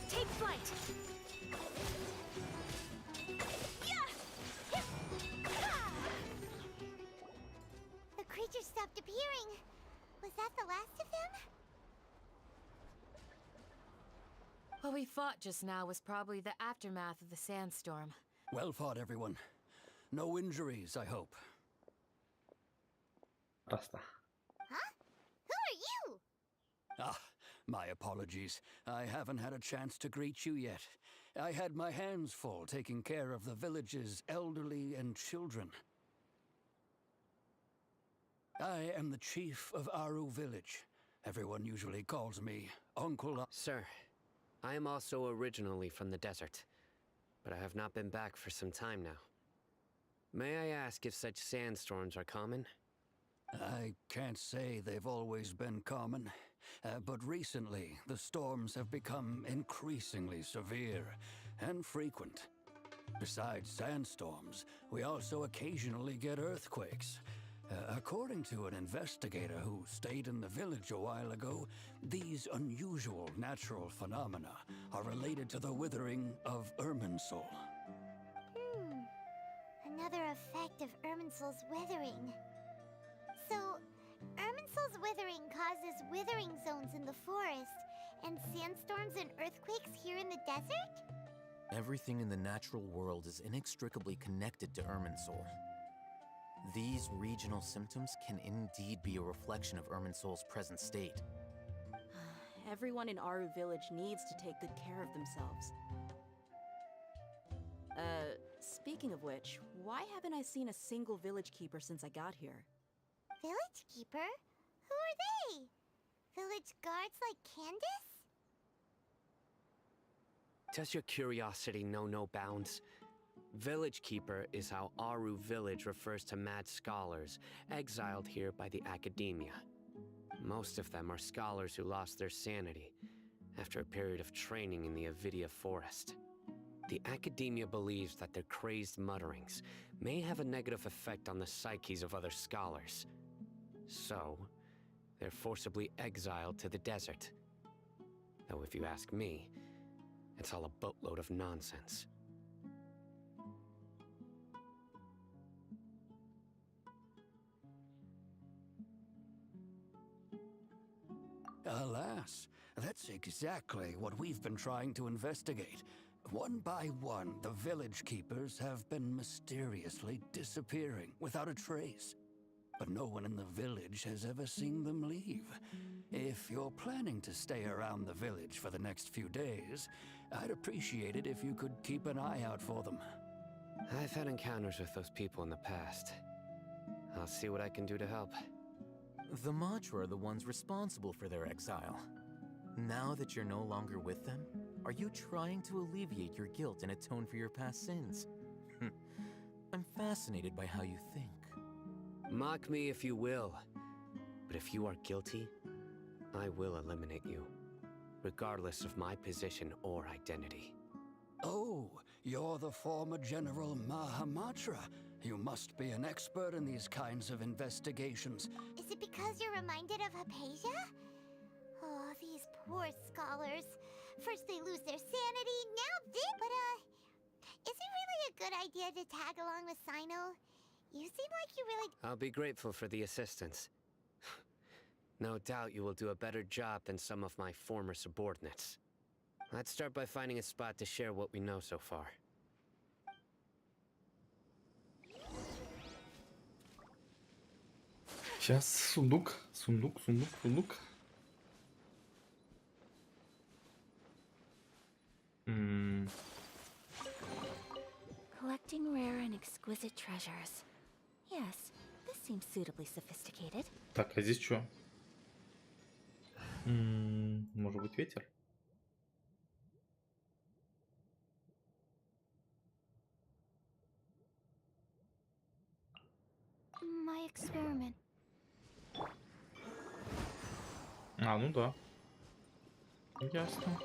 Take flight. The creature stopped appearing. Was that the last of them? What we fought just now was probably the aftermath of the sandstorm. Well fought, everyone. No injuries, I hope. Rasta. Huh? Who are you? Ah, my apologies. I haven't had a chance to greet you yet. I had my hands full taking care of the village's elderly and children. I am the chief of Aru village. Everyone usually calls me Uncle. Sir, I am also originally from the desert, but I have not been back for some time now. May I ask if such sandstorms are common? I can't say they've always been common, but recently the storms have become increasingly severe and frequent. Besides sandstorms, we also occasionally get earthquakes. According to an investigator who stayed in the village a while ago, these unusual natural phenomena are related to the withering of Irminsul. Another effect of Irminsul's withering. So, Irminsul's withering causes withering zones in the forest, and sandstorms and earthquakes here in the desert? Everything in the natural world is inextricably connected to Irminsul. These regional symptoms can indeed be a reflection of Irminsul's present state. Everyone in Aru village needs to take good care of themselves. Speaking of which, why haven't I seen a single village keeper since I got here? Village keeper? Who are they? Village guards like Candace? Does your curiosity know no bounds? Village Keeper is how Aru village refers to mad scholars exiled here by the academia. Most of them are scholars who lost their sanity after a period of training in the Avidia forest. The academia believes that their crazed mutterings may have a negative effect on the psyches of other scholars. So, they're forcibly exiled to the desert. Though if you ask me, it's all a boatload of nonsense. Alas, that's exactly what we've been trying to investigate. One by one, the village keepers have been mysteriously disappearing without a trace. But no one in the village has ever seen them leave. If you're planning to stay around the village for the next few days, I'd appreciate it if you could keep an eye out for them. I've had encounters with those people in the past. I'll see what I can do to help. The Matra are the ones responsible for their exile. Now that you're no longer with them, are you trying to alleviate your guilt and atone for your past sins? I'm fascinated by how you think. Mock me if you will, but if you are guilty, I will eliminate you, regardless of my position or identity. Oh, you're the former General Mahamatra. You must be an expert in these kinds of investigations. Is it because you're reminded of Hypatia? Oh, these poor scholars. First they lose their sanity, now this. But, Is it really a good idea to tag along with Sino? You seem like you really... I'll be grateful for the assistance. No doubt you will do a better job than some of my former subordinates. Let's start by finding a spot to share what we know so far. Сейчас сундук. Collecting rare and exquisite treasures. Yes, this seems suitably sophisticated. Так, а здесь что? Может быть, ветер? My experiment. А, ну да. Ясно.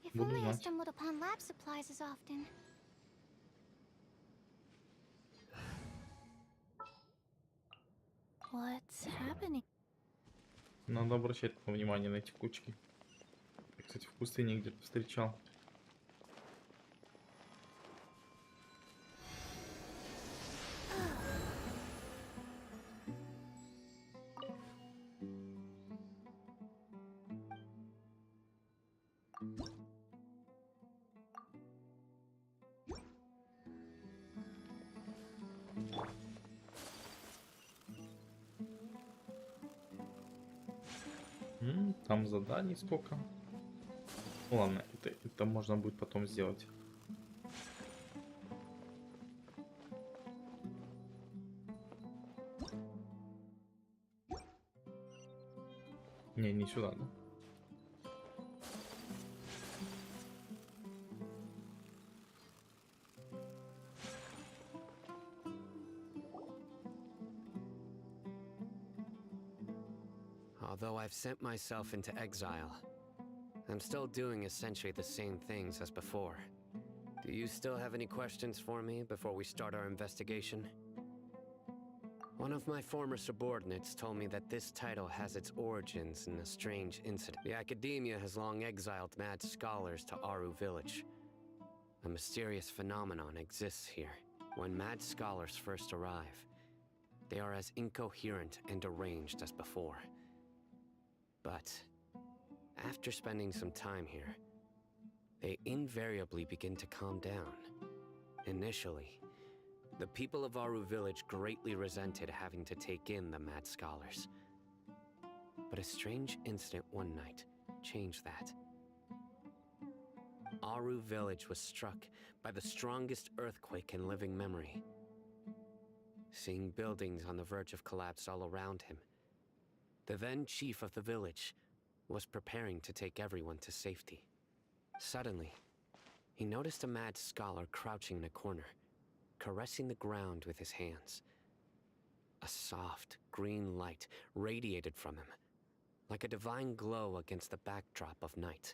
If Буду only I знать. stumbled upon lab supplies as often. What's happening? Надо обращать внимание на эти кучки. Я, кстати, в пустыне где-то встречал. Там заданий сколько. Ну ладно, это можно будет потом сделать. Не сюда, да? Although I've sent myself into exile, I'm still doing essentially the same things as before. Do you still have any questions for me before we start our investigation? One of my former subordinates told me that this title has its origins in a strange incident. The Academia has long exiled mad scholars to Aru Village. A mysterious phenomenon exists here. When mad scholars first arrive, they are as incoherent and deranged as before. But after spending some time here, they invariably begin to calm down. Initially, the people of Aru Village greatly resented having to take in the mad scholars. But a strange incident one night changed that. Aru Village was struck by the strongest earthquake in living memory. Seeing buildings on the verge of collapse all around him, the then chief of the village was preparing to take everyone to safety. Suddenly, he noticed a mad scholar crouching in a corner, caressing the ground with his hands. A soft, green light radiated from him, like a divine glow against the backdrop of night.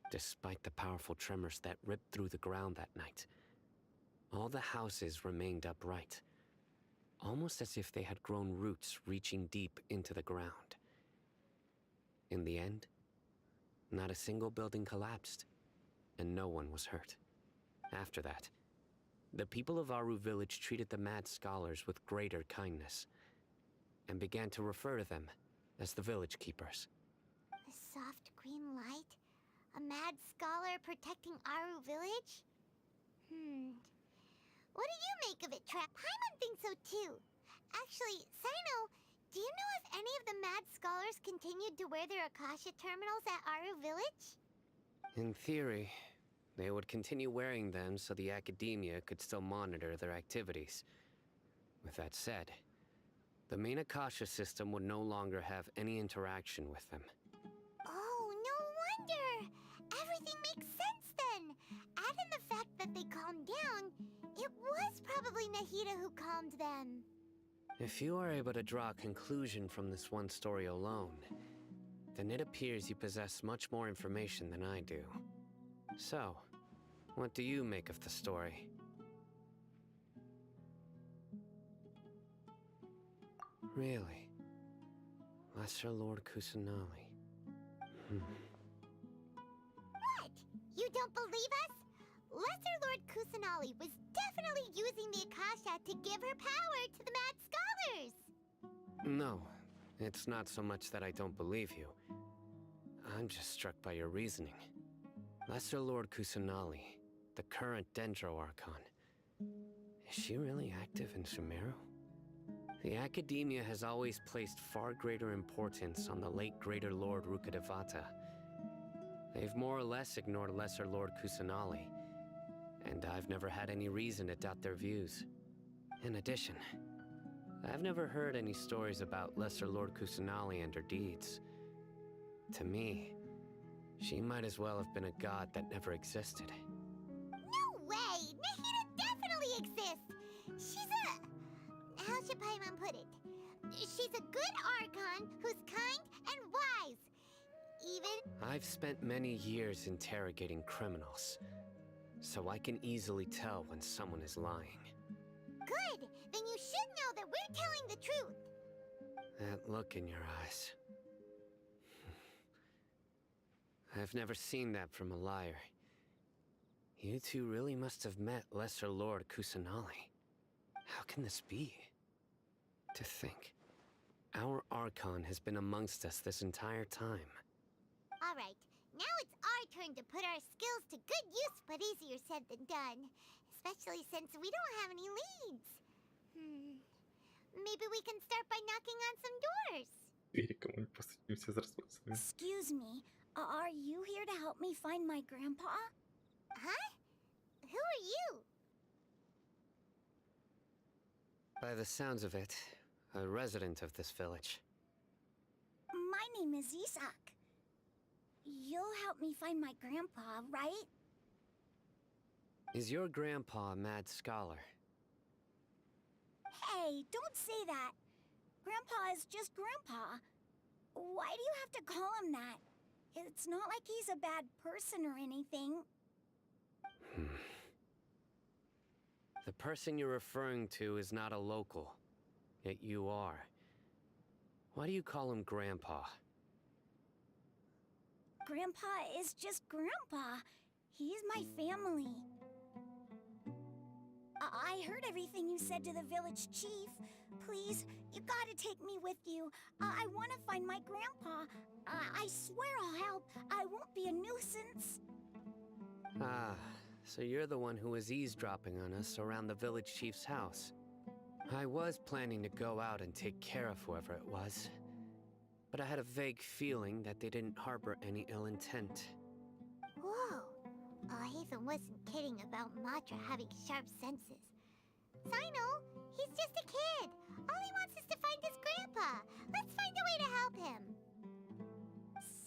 Despite the powerful tremors that ripped through the ground that night, all the houses remained upright, almost as if they had grown roots reaching deep into the ground. In the end, not a single building collapsed, and no one was hurt. After that, the people of Aru Village treated the mad scholars with greater kindness, and began to refer to them as the village keepers. A soft green light? A mad scholar protecting Aru Village? What do you make of it, Trap? Paimon thinks so too. Actually, Sino, do you know if any of the mad scholars continued to wear their Akasha terminals at Aru Village? In theory, they would continue wearing them so the Academia could still monitor their activities. With that said, the main Akasha system would no longer have any interaction with them. Oh, no wonder! Everything makes sense then! Add in the fact that they calmed down, it was probably Nahida who calmed them. If you are able to draw a conclusion from this one story alone, then it appears you possess much more information than I do. So, what do you make of the story? Really? Lesser Lord Kusanali. What? You don't believe us? Lesser Lord Kusanali was definitely using the Akasha to give her power to the Mad Scholars. No, it's not so much that I don't believe you. I'm just struck by your reasoning. Lesser Lord Kusanali, the current Dendro Archon. Is she really active in Sumeru? The Academia has always placed far greater importance on the late Greater Lord Rukkhadevata. They've more or less ignored Lesser Lord Kusanali, and I've never had any reason to doubt their views. In addition, I've never heard any stories about Lesser Lord Kusanali and her deeds. To me, she might as well have been a god that never existed. No way! Nahida definitely exists! She's a... how should Paimon put it? She's a good Archon who's kind and wise. Even... I've spent many years interrogating criminals, so I can easily tell when someone is lying. Good! Then you should know that we're telling the truth. That look in your eyes. I've never seen that from a liar. You two really must have met Lesser Lord Kusanali. How can this be? To think, our Archon has been amongst us this entire time. Alright, now it's our turn to put our skills to good use, but easier said than done. Especially since we don't have any leads. Maybe we can start by knocking on some doors. Excuse me, are you here to help me find my grandpa? Huh? Who are you? By the sounds of it, a resident of this village. My name is Isak. You'll help me find my grandpa, right? Is your grandpa a mad scholar? Hey, don't say that. Grandpa is just Grandpa. Why do you have to call him that? It's not like he's a bad person or anything. The person you're referring to is not a local, yet you are. Why do you call him Grandpa? Grandpa is just Grandpa. He's my family. I heard everything you said to the village chief. Please, you gotta take me with you. I want to find my grandpa. I swear I'll help. I won't be a nuisance. Ah, so you're the one who was eavesdropping on us around the village chief's house. I was planning to go out and take care of whoever it was, but I had a vague feeling that they didn't harbor any ill intent. Whoa. Haven wasn't kidding about Matra having sharp senses. Sino, he's just a kid. All he wants is to find his grandpa. Let's find a way to help him.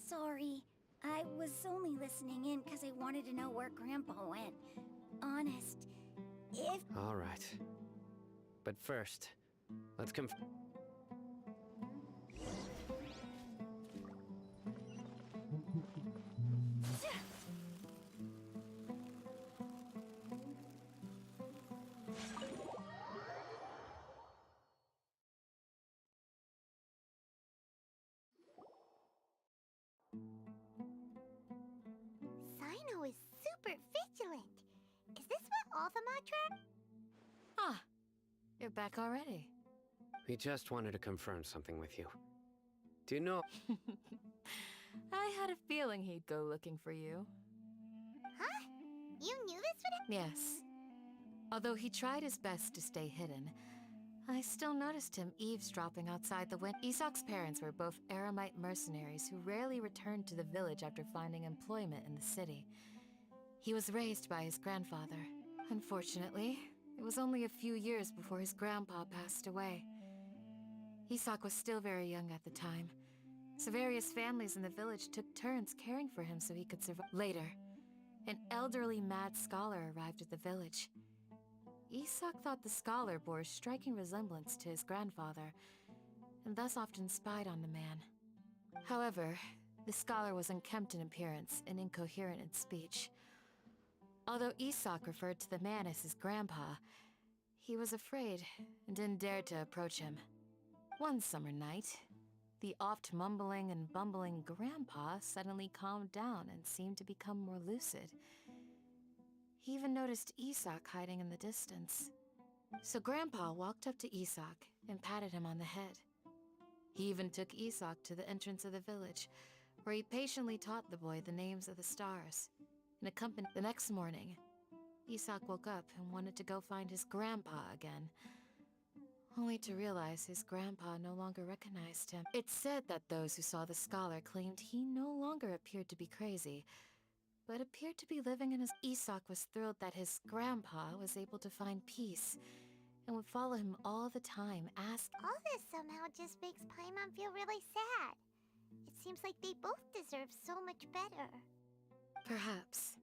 Sorry. I was only listening in because I wanted to know where Grandpa went. Honest. If... All right. But first, let's Sino is super vigilant. Is this what all the Matra... Ah, you're back already. We just wanted to confirm something with you. Do you know... I had a feeling he'd go looking for you. Huh? You knew this would happen? Yes. Although he tried his best to stay hidden, I still noticed him eavesdropping outside the window. Isak's parents were both Aramite mercenaries who rarely returned to the village after finding employment in the city. He was raised by his grandfather. Unfortunately, it was only a few years before his grandpa passed away. Isak was still very young at the time, so various families in the village took turns caring for him so he could survive. Later, an elderly mad scholar arrived at the village. Isak thought the scholar bore a striking resemblance to his grandfather, and thus often spied on the man. However, the scholar was unkempt in appearance and incoherent in speech. Although Isak referred to the man as his grandpa, he was afraid and didn't dare to approach him. One summer night, the oft mumbling and bumbling grandpa suddenly calmed down and seemed to become more lucid. He even noticed Isak hiding in the distance. So Grandpa walked up to Isak and patted him on the head. He even took Isak to the entrance of the village, where he patiently taught the boy the names of the stars. And accompanied the next morning, Isak woke up and wanted to go find his grandpa again, only to realize his grandpa no longer recognized him. It's said that those who saw the scholar claimed he no longer appeared to be crazy, but appeared to be living in his... Isak was thrilled that his grandpa was able to find peace and would follow him all the time, All this somehow just makes Paimon feel really sad. It seems like they both deserve so much better. Perhaps.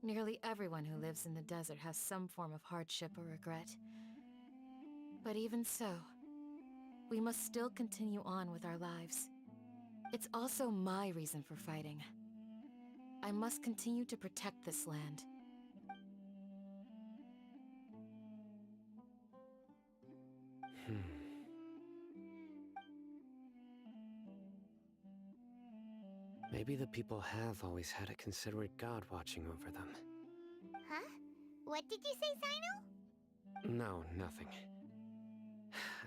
Nearly everyone who lives in the desert has some form of hardship or regret. But even so, we must still continue on with our lives. It's also my reason for fighting. I must continue to protect this land. Maybe the people have always had a considerate god watching over them. Huh? What did you say, Sino? No, nothing.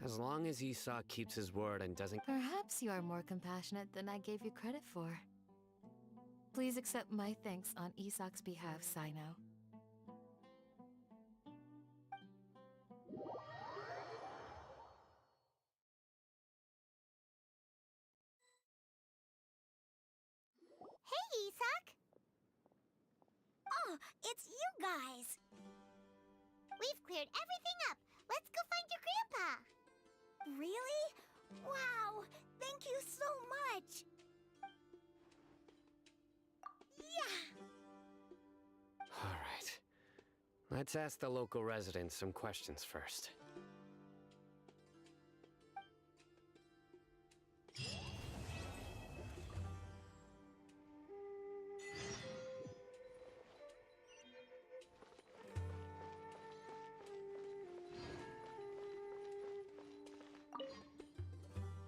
As long as Isak keeps his word and doesn't... Perhaps you are more compassionate than I gave you credit for. Please accept my thanks on Isak's behalf, Sino. Hey, Isak! Oh, it's you guys! We've cleared everything up. Let's go find your grandpa. Really? Wow! Thank you so much! Yeah! Alright. Let's ask the local residents some questions first.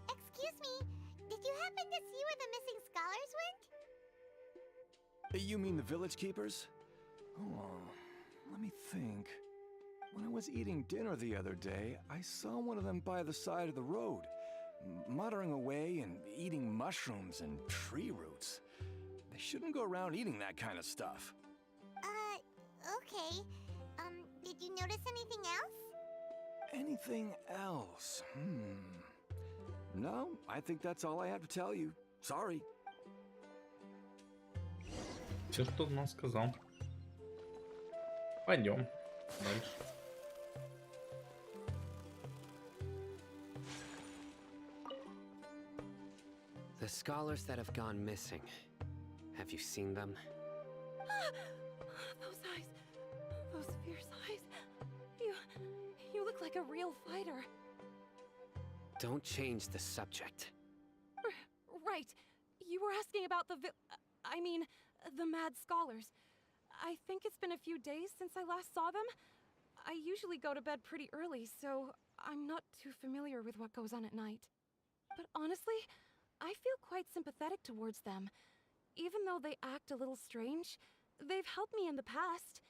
Excuse me, did you happen to see where the missing scholars went? You mean the village keepers? Oh, let me think. When I was eating dinner the other day, I saw one of them by the side of the road, muttering away and eating mushrooms and tree roots. They shouldn't go around eating that kind of stuff. Okay. Did you notice anything else? Anything else? No, I think that's all I have to tell you. Sorry. Все, что он нам сказал. Пойдем дальше. The scholars that have gone missing. Have you seen them? Those eyes. Those fierce eyes. You look like a real fighter. Don't change the subject. Right. You were asking about the the mad scholars. I think it's been a few days since I last saw them. I usually go to bed pretty early, so I'm not too familiar with what goes on at night. But honestly, I feel quite sympathetic towards them. Even though they act a little strange, they've helped me in the past.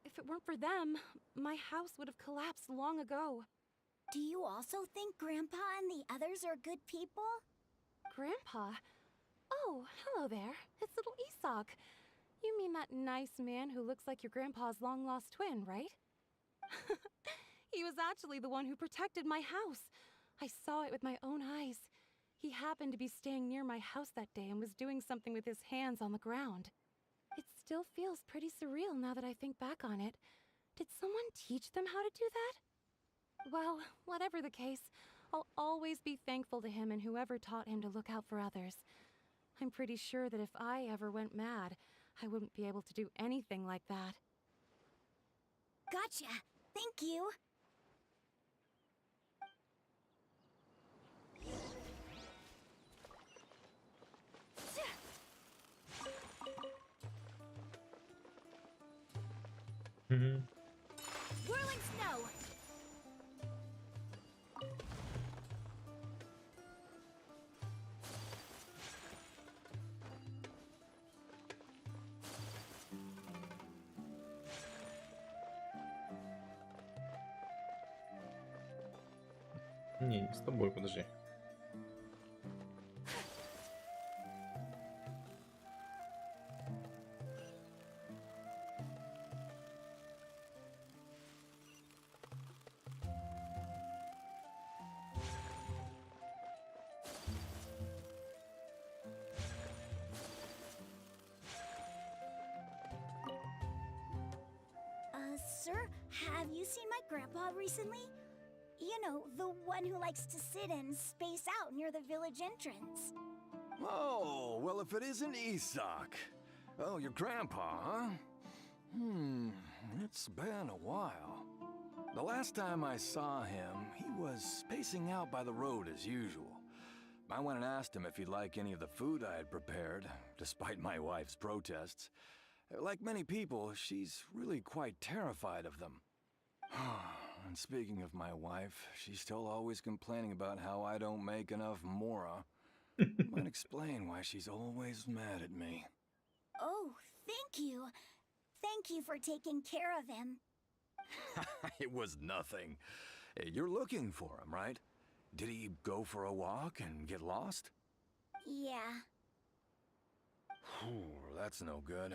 If it weren't for them, my house would have collapsed long ago. Do you also think Grandpa and the others are good people? Grandpa? Oh, hello there. It's little Isak. You mean that nice man who looks like your grandpa's long-lost twin, right? He was actually the one who protected my house. I saw it with my own eyes. He happened to be staying near my house that day and was doing something with his hands on the ground. It still feels pretty surreal now that I think back on it. Did someone teach them how to do that? Well, whatever the case, I'll always be thankful to him and whoever taught him to look out for others. I'm pretty sure that if I ever went mad, I wouldn't be able to do anything like that. Gotcha! Thank you! Whirling snow! Не с тобой, подожди. Sir, have you seen my grandpa recently? You know, the one who likes to sit and space out near the village entrance. Oh, well, if it isn't Isak. Oh, your grandpa, huh? It's been a while. The last time I saw him, he was spacing out by the road as usual. I went and asked him if he'd like any of the food I had prepared, despite my wife's protests. Like many people, she's really quite terrified of them. And speaking of my wife, she's still always complaining about how I don't make enough mora. Might explain why she's always mad at me. Oh, thank you. Thank you for taking care of him. It was nothing. You're looking for him, right? Did he go for a walk and get lost? Yeah. That's no good.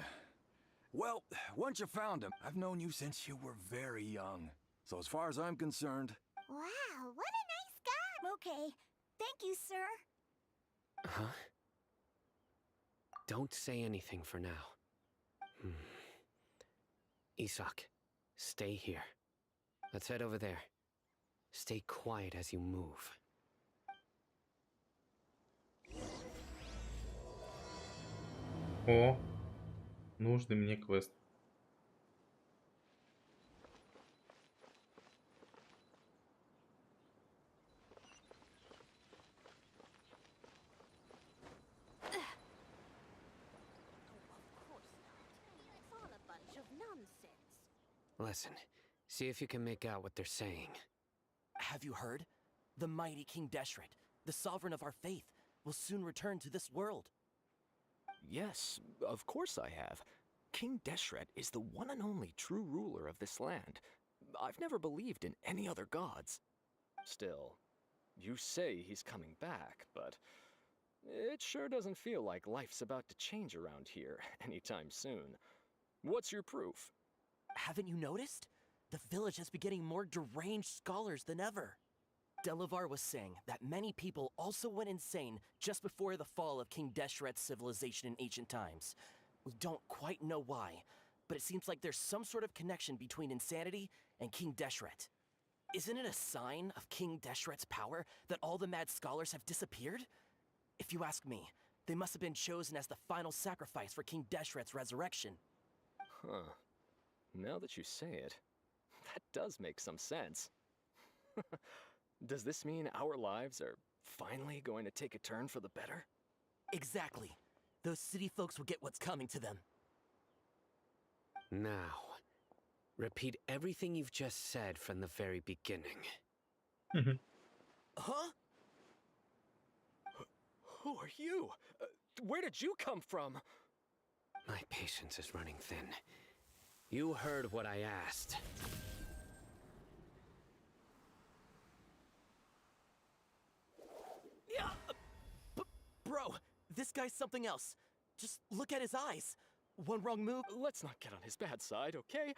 Well, once you found him, I've known you since you were very young. So as far as I'm concerned... Wow, what a nice guy! Okay, thank you, sir. Huh? Don't say anything for now. Isak, stay here. Let's head over there. Stay quiet as you move. О, нужный мне квест. Listen, see if you can make out what they're saying. Have you heard? The mighty King Deshret, the sovereign of our faith, will soon return to this world. Yes, of course I have. King Deshret is the one and only true ruler of this land. I've never believed in any other gods. Still, you say he's coming back, but it sure doesn't feel like life's about to change around here anytime soon. What's your proof? Haven't you noticed? The village has been getting more deranged scholars than ever. Delavar was saying that many people also went insane just before the fall of King Deshret's civilization in ancient times. We don't quite know why, but it seems like there's some sort of connection between insanity and King Deshret. Isn't it a sign of King Deshret's power that all the mad scholars have disappeared? If you ask me, they must have been chosen as the final sacrifice for King Deshret's resurrection. Huh. Now that you say it, that does make some sense. Does this mean our lives are finally going to take a turn for the better? Exactly. Those city folks will get what's coming to them. Now, repeat everything you've just said from the very beginning. Huh? Who are you? Where did you come from? My patience is running thin. You heard what I asked. Yeah, bro, this guy's something else. Just look at his eyes. One wrong move. Let's not get on his bad side, okay?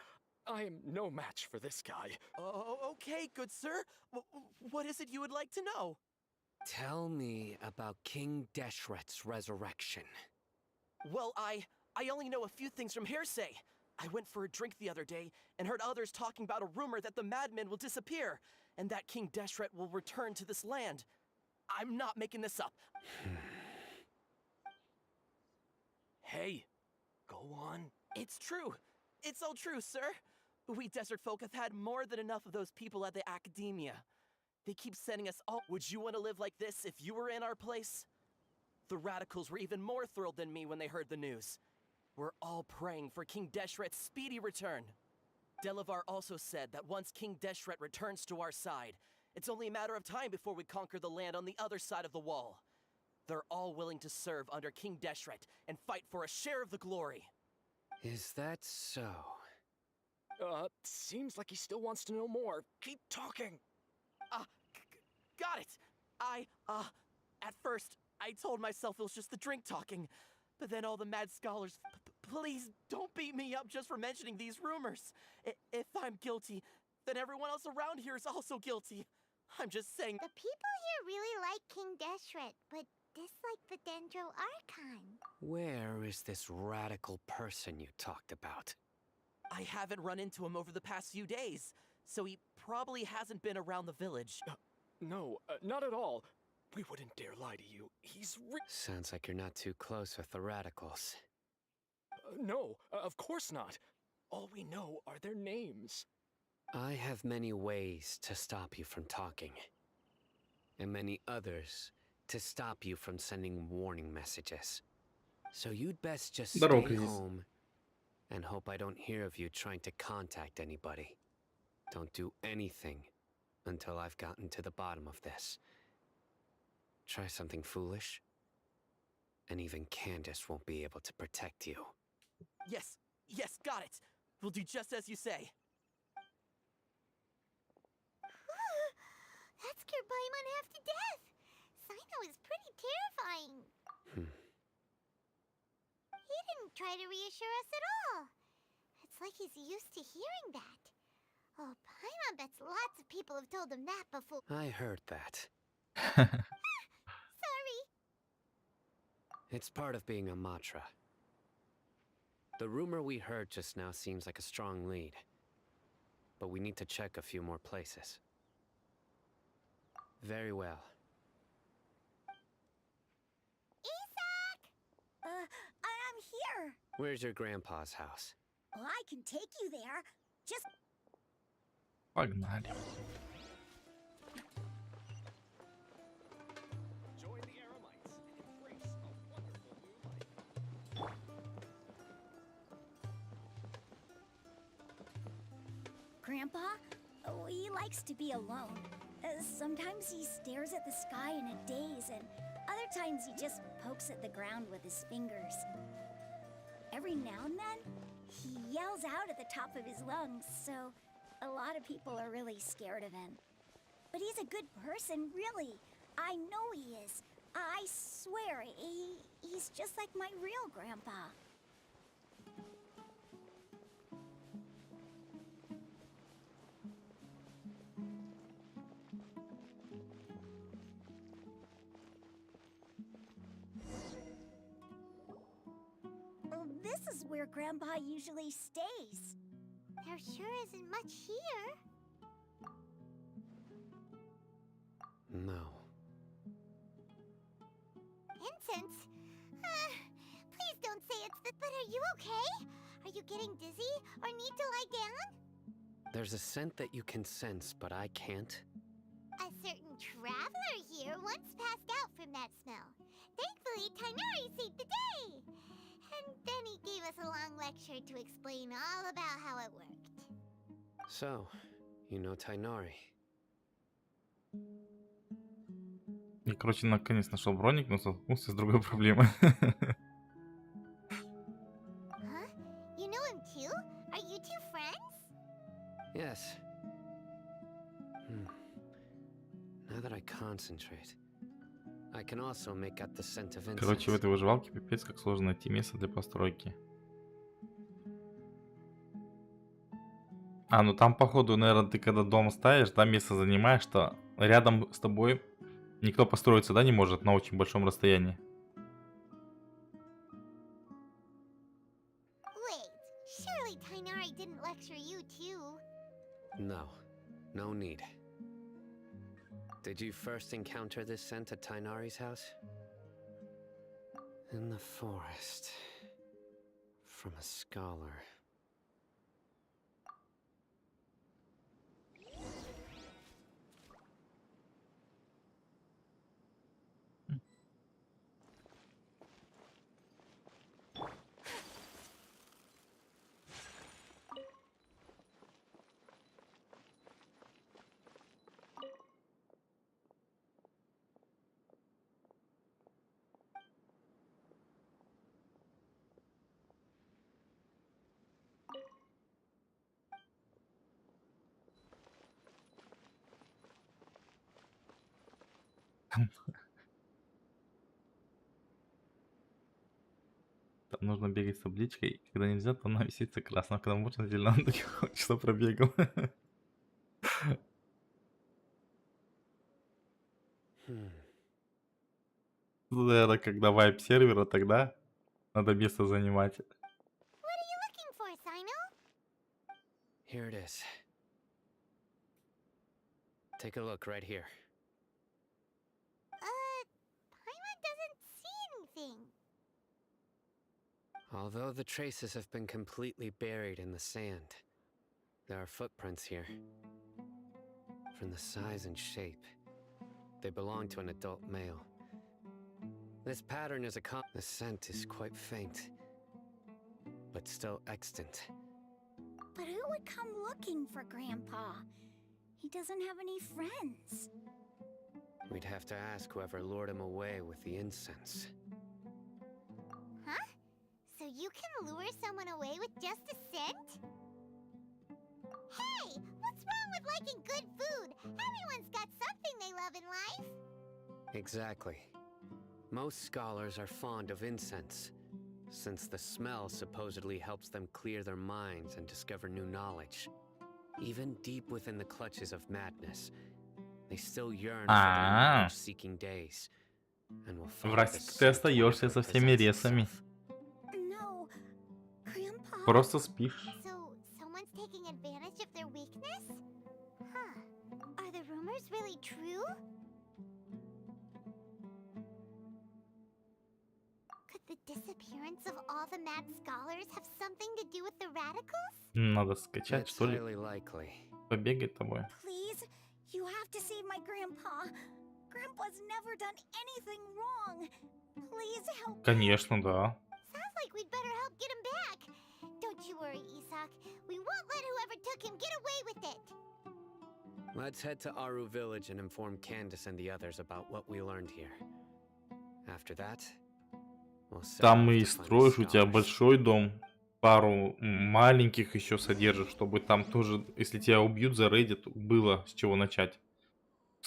I am no match for this guy. Oh, okay, good sir. What is it you would like to know? Tell me about King Deshret's resurrection. Well, I only know a few things from hearsay. I went for a drink the other day and heard others talking about a rumor that the madmen will disappear and that King Deshret will return to this land. I'm not making this up. Hey, go on. It's true. It's all true, sir. We desert folk have had more than enough of those people at the academia. They keep sending us all. Would you want to live like this if you were in our place? The radicals were even more thrilled than me when they heard the news. We're all praying for King Deshret's speedy return. Delavar also said that once King Deshret returns to our side, it's only a matter of time before we conquer the land on the other side of the wall. They're all willing to serve under King Deshret and fight for a share of the glory. Is that so? Seems like he still wants to know more. Keep talking. got it! At first, I told myself it was just the drink talking. But then all the mad scholars... Please, don't beat me up just for mentioning these rumors. If I'm guilty, then everyone else around here is also guilty. I'm just saying... The people here really like King Deshret, but dislike the Dendro Archon. Where is this radical person you talked about? I haven't run into him over the past few days, so he probably hasn't been around the village. No, not at all. We wouldn't dare lie to you. Sounds like you're not too close with the radicals. No, of course not. All we know are their names. I have many ways to stop you from talking. And many others to stop you from sending warning messages. So you'd best just stay home and hope I don't hear of you trying to contact anybody. Don't do anything until I've gotten to the bottom of this. Try something foolish, and even Candace won't be able to protect you. Yes, got it. We'll do just as you say. That scared Paimon half to death. Sino is pretty terrifying. He didn't try to reassure us at all. It's like he's used to hearing that. Oh, Paimon bets lots of people have told him that before. I heard that. Sorry. It's part of being a Matra. The rumor we heard just now seems like a strong lead. But we need to check a few more places. Very well. I'm here. Where's your grandpa's house? Well, I can take you there. Just... Погнали. Grandpa? Oh, he likes to be alone. Sometimes he stares at the sky in a daze, and other times he just pokes at the ground with his fingers. Every now and then, he yells out at the top of his lungs, so a lot of people are really scared of him. But he's a good person, really. I know he is. I swear, he's just like my real grandpa. This is where Grandpa usually stays. There sure isn't much here. No. Incense? Please don't say it's the... But are you okay? Are you getting dizzy or need to lie down? There's a scent that you can sense, but I can't. A certain traveler here once passed out from that smell. Thankfully, Tainari saved the day. And then he gave us a long lecture to explain all about how it worked. So, you know Tainari. Я, короче, наконец нашел броник, но столкнулся с другой проблемой. Huh? You know him too? Are you two friends? Yes. Now that I concentrate, I can also make out the scent of incense. Короче, в этой выживалке пипец как сложно найти место для постройки. Ну там, походу, наверное, ты когда дом ставишь, да, место занимаешь, что рядом с тобой никто построиться, да, не может на очень большом расстоянии. Wait, surely Tainari didn't lecture you too? No, no need. Did you first encounter this scent at Tainari's house? In the forest. From a scholar. Там нужно бегать с табличкой. Когда нельзя, то она висится красным. Когда можно, зеленым. Что пробегал. Ну, наверное, когда вайп сервера, тогда надо место занимать. What are you looking for, Sino? Here it is. Take a look right here. Paimon doesn't see anything. Although the traces have been completely buried in the sand, there are footprints here. From the size and shape, they belong to an adult male. This pattern is the scent is quite faint, but still extant. But who would come looking for Grandpa? He doesn't have any friends. We'd have to ask whoever lured him away with the incense. Huh? So you can lure someone away with just a scent? Hey! What's wrong with liking good food? Everyone's got something they love in life. Exactly. Most scholars are fond of incense, since the smell supposedly helps them clear their minds and discover new knowledge. Even deep within the clutches of madness, they still yearn for their knowledge-seeking days, and will В follow the Расте ты search остаешься wherever со it всеми presents ресами. itself. No, Grandpa. Просто спишь. So, someone's taking advantage of their weakness? Huh. Are the rumors really true? Could the disappearance of all the mad scholars have something to do with the radicals? Надо скачать, It's что ли? highly likely. Побегать тобой. Please, you have to save my Grandpa. Grandpa's never done anything wrong. Please help. Конечно, да. Sounds like we'd better help get him back. Don't you worry, Isak. We won't let whoever took him get away with it. Let's head to Aru Village and inform Candace and the others about what we learned here. After that, we'll set Там off и to find the строишь у тебя scholars. большой дом. Пару маленьких еще содержишь, чтобы там тоже, если тебя убьют, зарейдят, было с чего начать.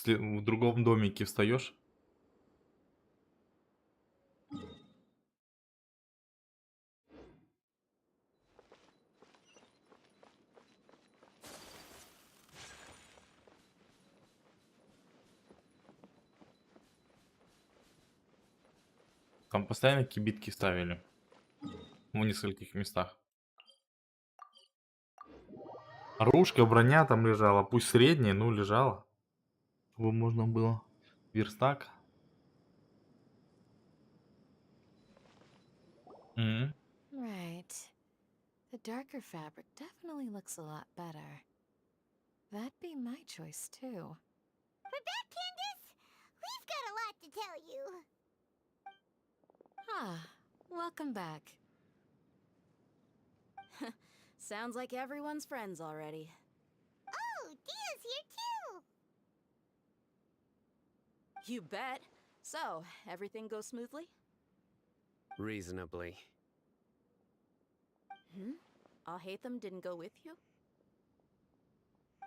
В другом домике встаешь. Там постоянно кибитки ставили. В нескольких местах. Оружка, броня там лежала. Пусть средняя, но лежала. Чтобы можно было. Верстак. Right. The darker fabric definitely looks a lot better. That'd be my choice too. We're back, Candace! We've got a lot to tell you. Ah, welcome back. Sounds like everyone's friends already. Oh, Dia's here too! You bet. So, everything goes smoothly? Reasonably. Alhaitham didn't go with you?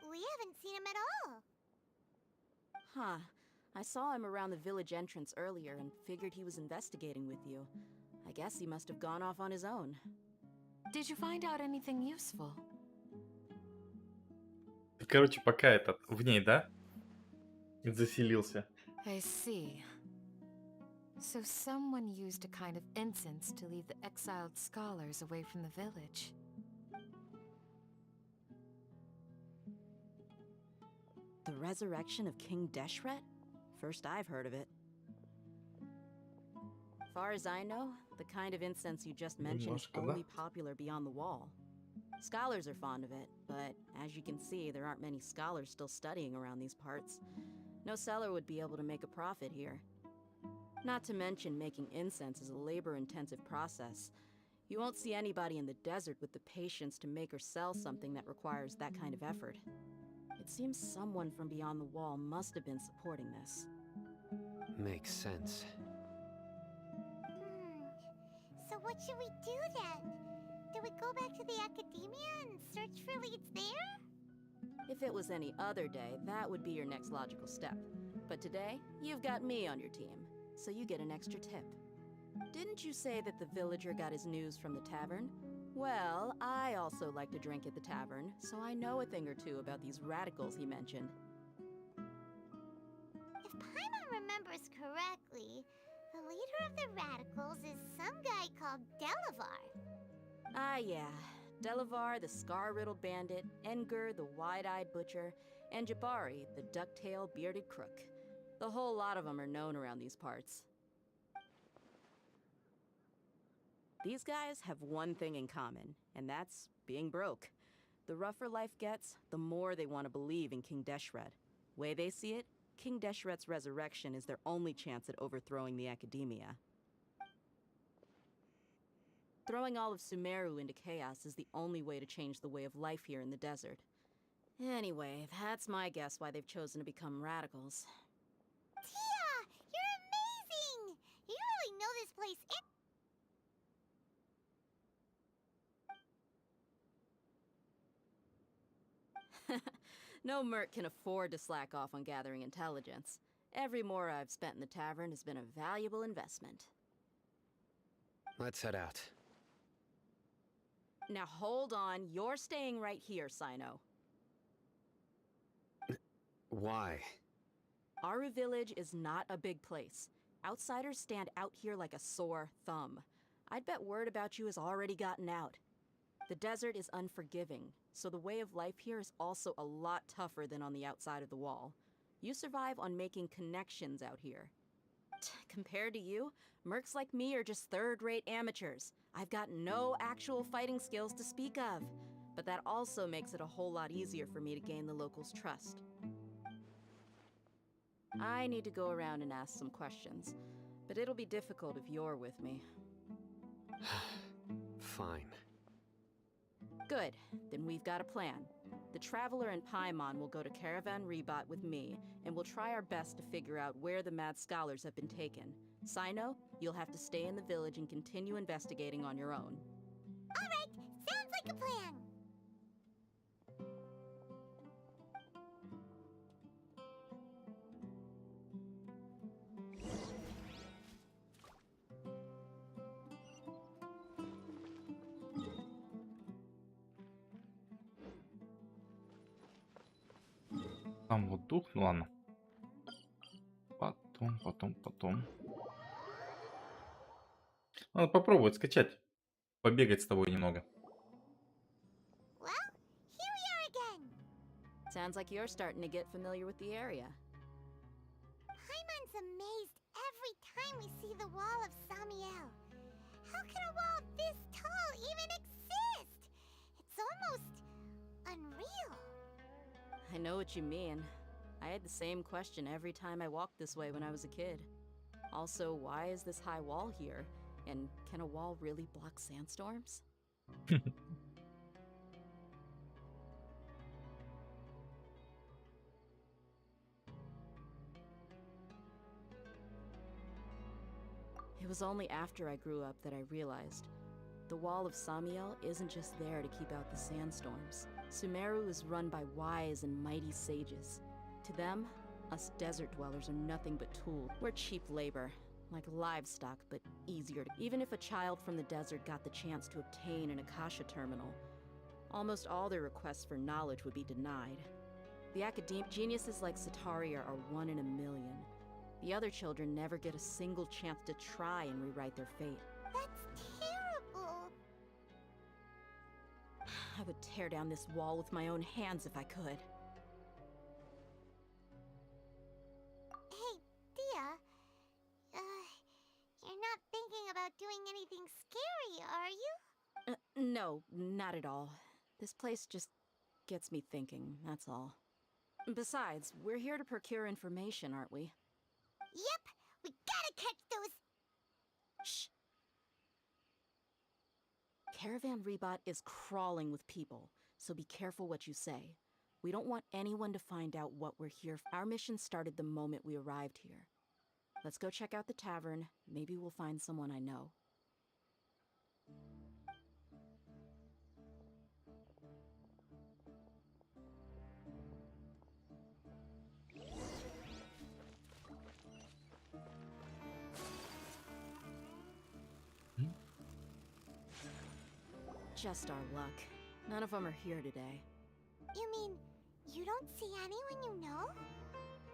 We haven't seen him at all. Huh. I saw him around the village entrance earlier and figured he was investigating with you. I guess he must have gone off on his own. Did you find out anything useful? Короче, пока этот в ней, да? Заселился. I see. So someone used a kind of incense to lead the exiled scholars away from the village. The resurrection of King Deshret? First I've heard of it. Far as I know, the kind of incense you just mentioned is only popular beyond the wall. Scholars are fond of it, but as you can see, there aren't many scholars still studying around these parts. No seller would be able to make a profit here. Not to mention, making incense is a labor-intensive process. You won't see anybody in the desert with the patience to make or sell something that requires that kind of effort. It seems someone from beyond the wall must have been supporting this. Makes sense. So what should we do then? Do we go back to the academia and search for leads there? If it was any other day, that would be your next logical step. But today, you've got me on your team, so you get an extra tip. Didn't you say that the villager got his news from the tavern? Well, I also like to drink at the tavern, so I know a thing or two about these radicals he mentioned. If Paimon remembers correctly, the leader of the radicals is some guy called Delavar. Ah, yeah. Delavar, the scar-riddled bandit, Engur, the wide-eyed butcher, and Jabari, the duck-tailed bearded crook. The whole lot of them are known around these parts. These guys have one thing in common, and that's being broke. The rougher life gets, the more they want to believe in King Deshret. Way they see it, King Deshret's resurrection is their only chance at overthrowing the Academia. Throwing all of Sumeru into chaos is the only way to change the way of life here in the desert. Anyway, that's my guess why they've chosen to become radicals. Tia! You're amazing! You really know this place No merc can afford to slack off on gathering intelligence. Every more I've spent in the tavern has been a valuable investment. Let's head out. Now hold on, you're staying right here, Sino. Why? Aru Village is not a big place. Outsiders stand out here like a sore thumb. I'd bet word about you has already gotten out. The desert is unforgiving, so the way of life here is also a lot tougher than on the outside of the wall. You survive on making connections out here. Compared to you, mercs like me are just third-rate amateurs. I've got no actual fighting skills to speak of, but that also makes it a whole lot easier for me to gain the locals' trust. I need to go around and ask some questions, but it'll be difficult if you're with me. Fine. Good, then we've got a plan. The Traveler and Paimon will go to Caravan Rebot with me, and we'll try our best to figure out where the mad scholars have been taken. Sino, you'll have to stay in the village and continue investigating on your own. Alright, sounds like a plan! Там вот дух, ну ладно. Потом. Надо попробовать скачать. Побегать с тобой немного. Well, here we are again! Sounds like you're starting to get familiar with the area. Paimon's amazed every time we see the wall of Samiel. How can a wall this tall even exist? It's almost unreal. I know what you mean. I had the same question every time I walked this way when I was a kid. Also, why is this high wall here? And can a wall really block sandstorms? It was only after I grew up that I realized the Wall of Samiel isn't just there to keep out the sandstorms. Sumeru is run by wise and mighty sages. To them, us desert dwellers are nothing but tools. We're cheap labor, like livestock, but easier to... Even if a child from the desert got the chance to obtain an Akasha terminal, almost all their requests for knowledge would be denied. The geniuses like Sataria are 1 in a million. The other children never get a single chance to try and rewrite their fate. That's terrible. I would tear down this wall with my own hands if I could. Hey, Tia. You're not thinking about doing anything scary, are you? No, not at all. This place just gets me thinking, that's all. Besides, we're here to procure information, aren't we? Yep, we gotta catch those... Shh! Caravan Rebot is crawling with people, so be careful what you say. We don't want anyone to find out what we're here for. Our mission started the moment we arrived here. Let's go check out the tavern. Maybe we'll find someone I know. Just our luck. None of them are here today. You mean you don't see anyone you know?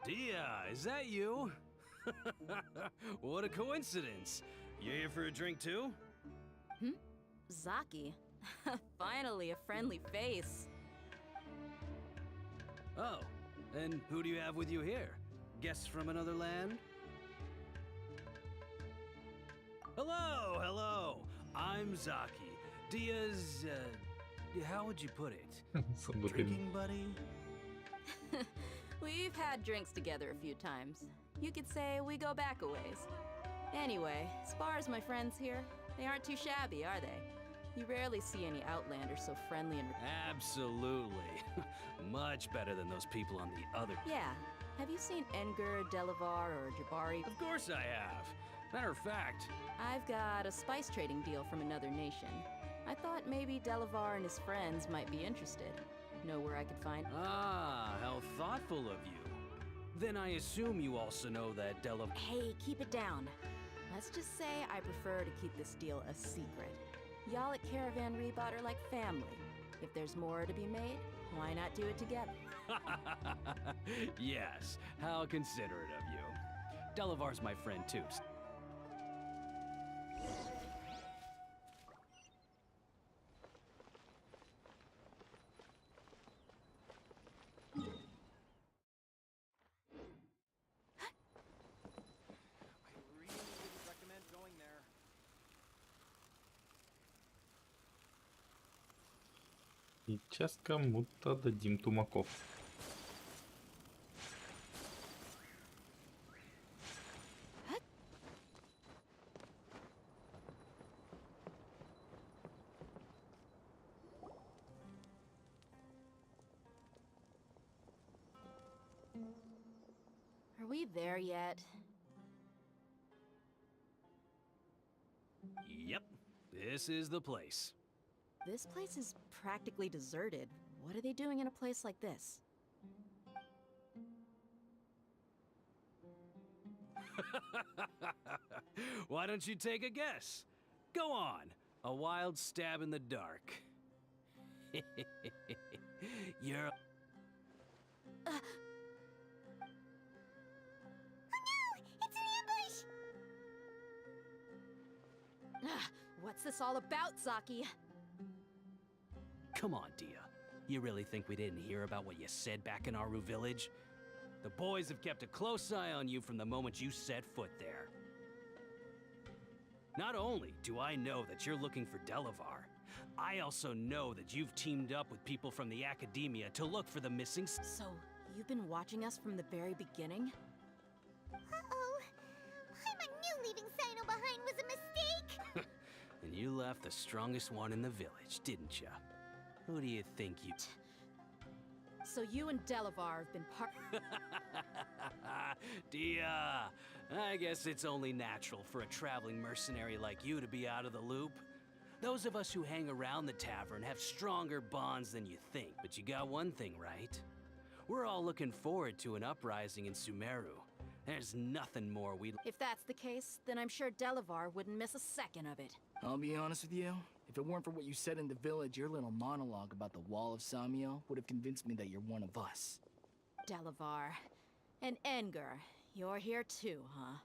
Dia, is that you? What a coincidence. You here for a drink too? Zaki. Finally, a friendly face. Oh, and who do you have with you here? Guests from another land? Hello, hello. I'm Zaki. Dia's, how would you put it? Drinking buddy? We've had drinks together a few times. You could say we go back a ways. Anyway, as far as my friends here, they aren't too shabby, are they? You rarely see any Outlanders so friendly and... Absolutely. Much better than those people on the other... Yeah. Have you seen Engur, Delavar, or Jabari? Of course I have. Matter of fact... I've got a spice trading deal from another nation. I thought maybe Delavar and his friends might be interested. Know where I could find... Ah, how thoughtful of you. Then I assume you also know that Hey, keep it down. Let's just say I prefer to keep this deal a secret. Y'all at Caravan Rebot are like family. If there's more to be made, why not do it together? Yes, how considerate of you. Delavar's my friend too. И сейчас кому-то дадим тумаков. Are we there yet? Yep, this is the place. This place is practically deserted. What are they doing in a place like this? Why don't you take a guess? Go on, a wild stab in the dark. You're... Oh no! It's an ambush! What's this all about, Zaki? Come on, Dia. You really think we didn't hear about what you said back in Aru village? The boys have kept a close eye on you from the moment you set foot there. Not only do I know that you're looking for Delavar, I also know that you've teamed up with people from the Academia to look for the missing... So, you've been watching us from the very beginning? Uh-oh. I knew leaving Sino behind was a mistake! And you left the strongest one in the village, didn't ya? Who do you think you... So you and Delavar have been part... Dia, I guess it's only natural for a traveling mercenary like you to be out of the loop. Those of us who hang around the tavern have stronger bonds than you think, but you got one thing right. We're all looking forward to an uprising in Sumeru. There's nothing more we'd... If that's the case, then I'm sure Delavar wouldn't miss a second of it. I'll be honest with you. If it weren't for what you said in the village, your little monologue about the Wall of Samiel would have convinced me that you're one of us. Delavar. And Engur. You're here too, huh?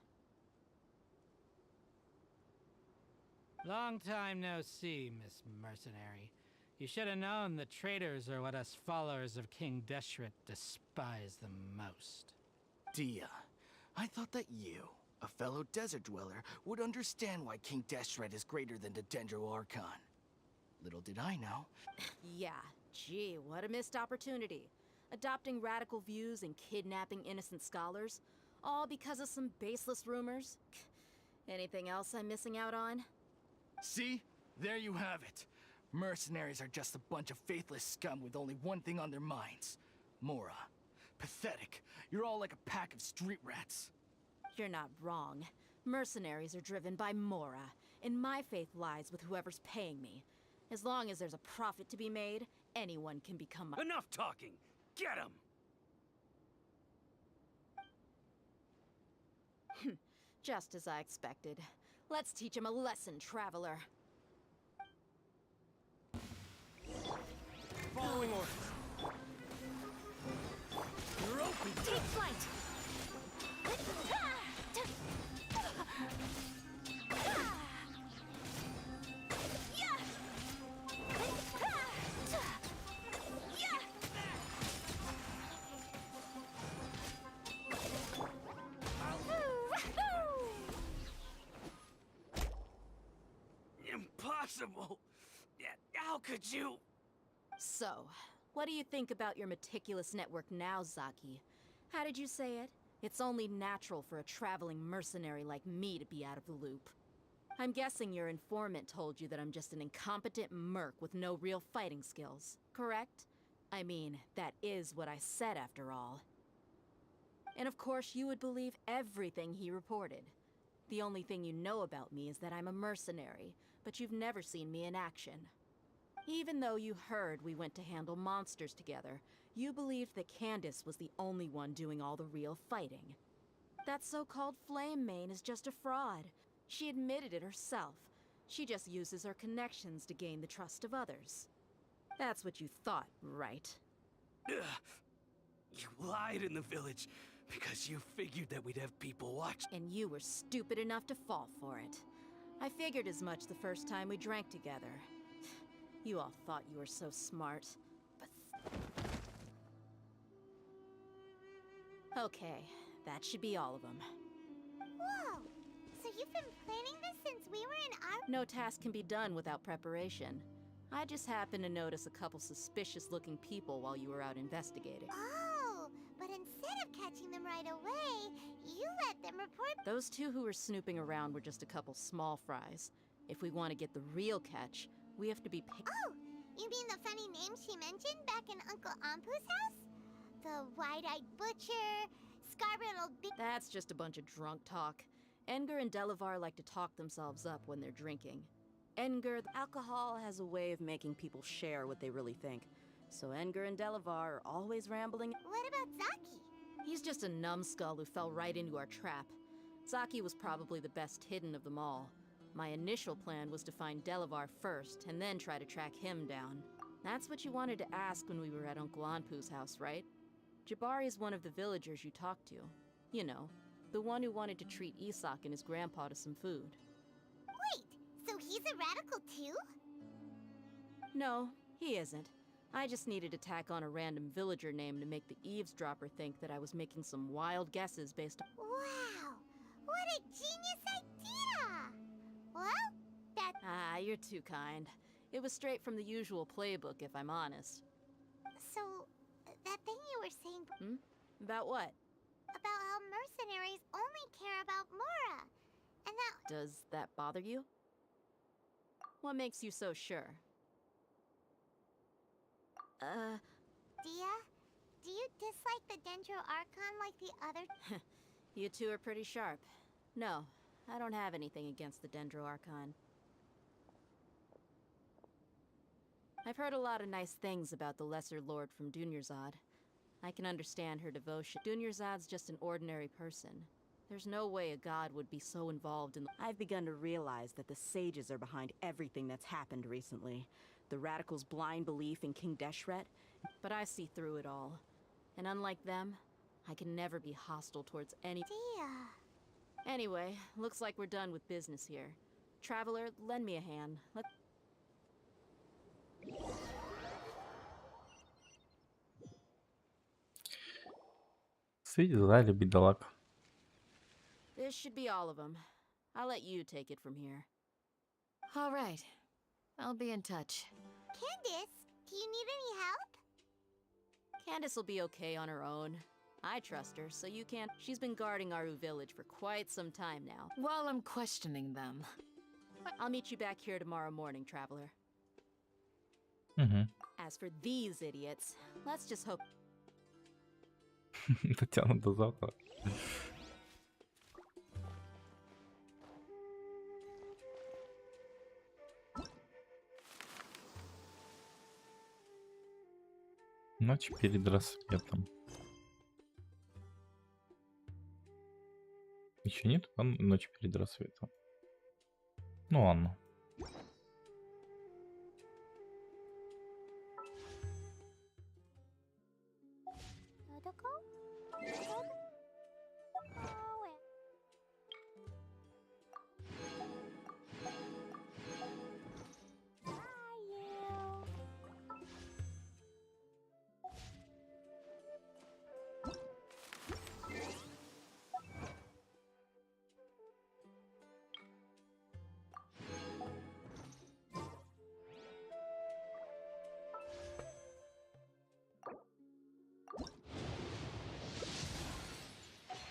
Long time no see, Miss Mercenary. You should have known the traitors are what us followers of King Deshret despise the most. Dia, I thought that you, a fellow desert dweller, would understand why King Deshret is greater than the Dendro Archon. Little did I know. Yeah, gee, what a missed opportunity. Adopting radical views and kidnapping innocent scholars, all because of some baseless rumors. Anything else I'm missing out on? See? There you have it. Mercenaries are just a bunch of faithless scum with only one thing on their minds. Mora. Pathetic. You're all like a pack of street rats. You're not wrong. Mercenaries are driven by Mora, and my faith lies with whoever's paying me. As long as there's a profit to be made, anyone can become my— Enough talking! Get him! Just as I expected. Let's teach him a lesson, traveler. following orders. You're open. Take flight. Impossible! How could you? So, what do you think about your meticulous network now, Zaki? How did you say it? It's only natural for a traveling mercenary like me to be out of the loop. I'm guessing your informant told you that I'm just an incompetent merc with no real fighting skills, correct? I mean, that is what I said after all. And of course, you would believe everything he reported. The only thing you know about me is that I'm a mercenary, but you've never seen me in action. Even though you heard we went to handle monsters together, you believed that Candace was the only one doing all the real fighting. That so-called Flame Mane is just a fraud. She admitted it herself. She just uses her connections to gain the trust of others. That's what you thought, right? You lied in the village because you figured that we'd have people watch. And you were stupid enough to fall for it. I figured as much the first time we drank together. You all thought you were so smart, but... Okay, that should be all of them. Whoa! So you've been planning this since we were in our... No task can be done without preparation. I just happened to notice a couple suspicious-looking people while you were out investigating. Oh, but instead of catching them right away, you let them report... Those two who were snooping around were just a couple small fries. If we want to get the real catch, we have to be... Oh, you mean the funny name she mentioned back in Uncle Ampu's house? The wide-eyed butcher, scar-riddled big... That's just a bunch of drunk talk. Edgar and Delavar like to talk themselves up when they're drinking. Edgar, alcohol has a way of making people share what they really think. So Edgar and Delavar are always rambling. What about Zaki? He's just a numbskull who fell right into our trap. Zaki was probably the best hidden of them all. My initial plan was to find Delavar first, and then try to track him down. That's what you wanted to ask when we were at Uncle Anpu's house, right? Jabari is one of the villagers you talked to. You know, the one who wanted to treat Isak and his grandpa to some food. Wait, so he's a radical too? No, he isn't. I just needed to tack on a random villager name to make the eavesdropper think that I was making some wild guesses based on... Wow, what a genius idea! Well, that... Ah, you're too kind. It was straight from the usual playbook, if I'm honest. So, that thing you were saying... About what? About how mercenaries only care about Mora. And that... Does that bother you? What makes you so sure? Dia, do you dislike the Dendro Archon like the other... You two are pretty sharp. No, I don't have anything against the Dendro Archon. I've heard a lot of nice things about the Lesser Lord from Dunyarzad. I can understand her devotion. Dunyarzad's just an ordinary person. There's no way a god would be so involved in the... I've begun to realize that the sages are behind everything that's happened recently. The radicals' blind belief in King Deshret. But I see through it all. And unlike them, I can never be hostile towards any... Dia... Anyway, looks like we're done with business here. Traveler, lend me a hand. Свидетель бедолаг. This should be all of them. I'll let you take it from here. All right. I'll be in touch. Candace, do you need any help? Candace will be okay on her own. I trust her, so you can't... She's been guarding Aru village for quite some time now. While I'm questioning them. I'll meet you back here tomorrow morning, Traveler. As for these idiots, let's just hope... Дотянут до завтра. Ночь перед рассветом. Еще нет? Ночь перед рассветом. Ну ладно. practical?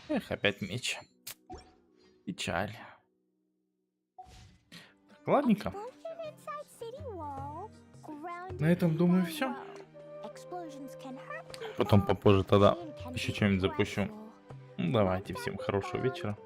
Эх, опять меч. Печаль. Так, ладненько. На этом, думаю, все. Потом попозже тогда еще что-нибудь запущу. Ну, давайте, всем хорошего вечера.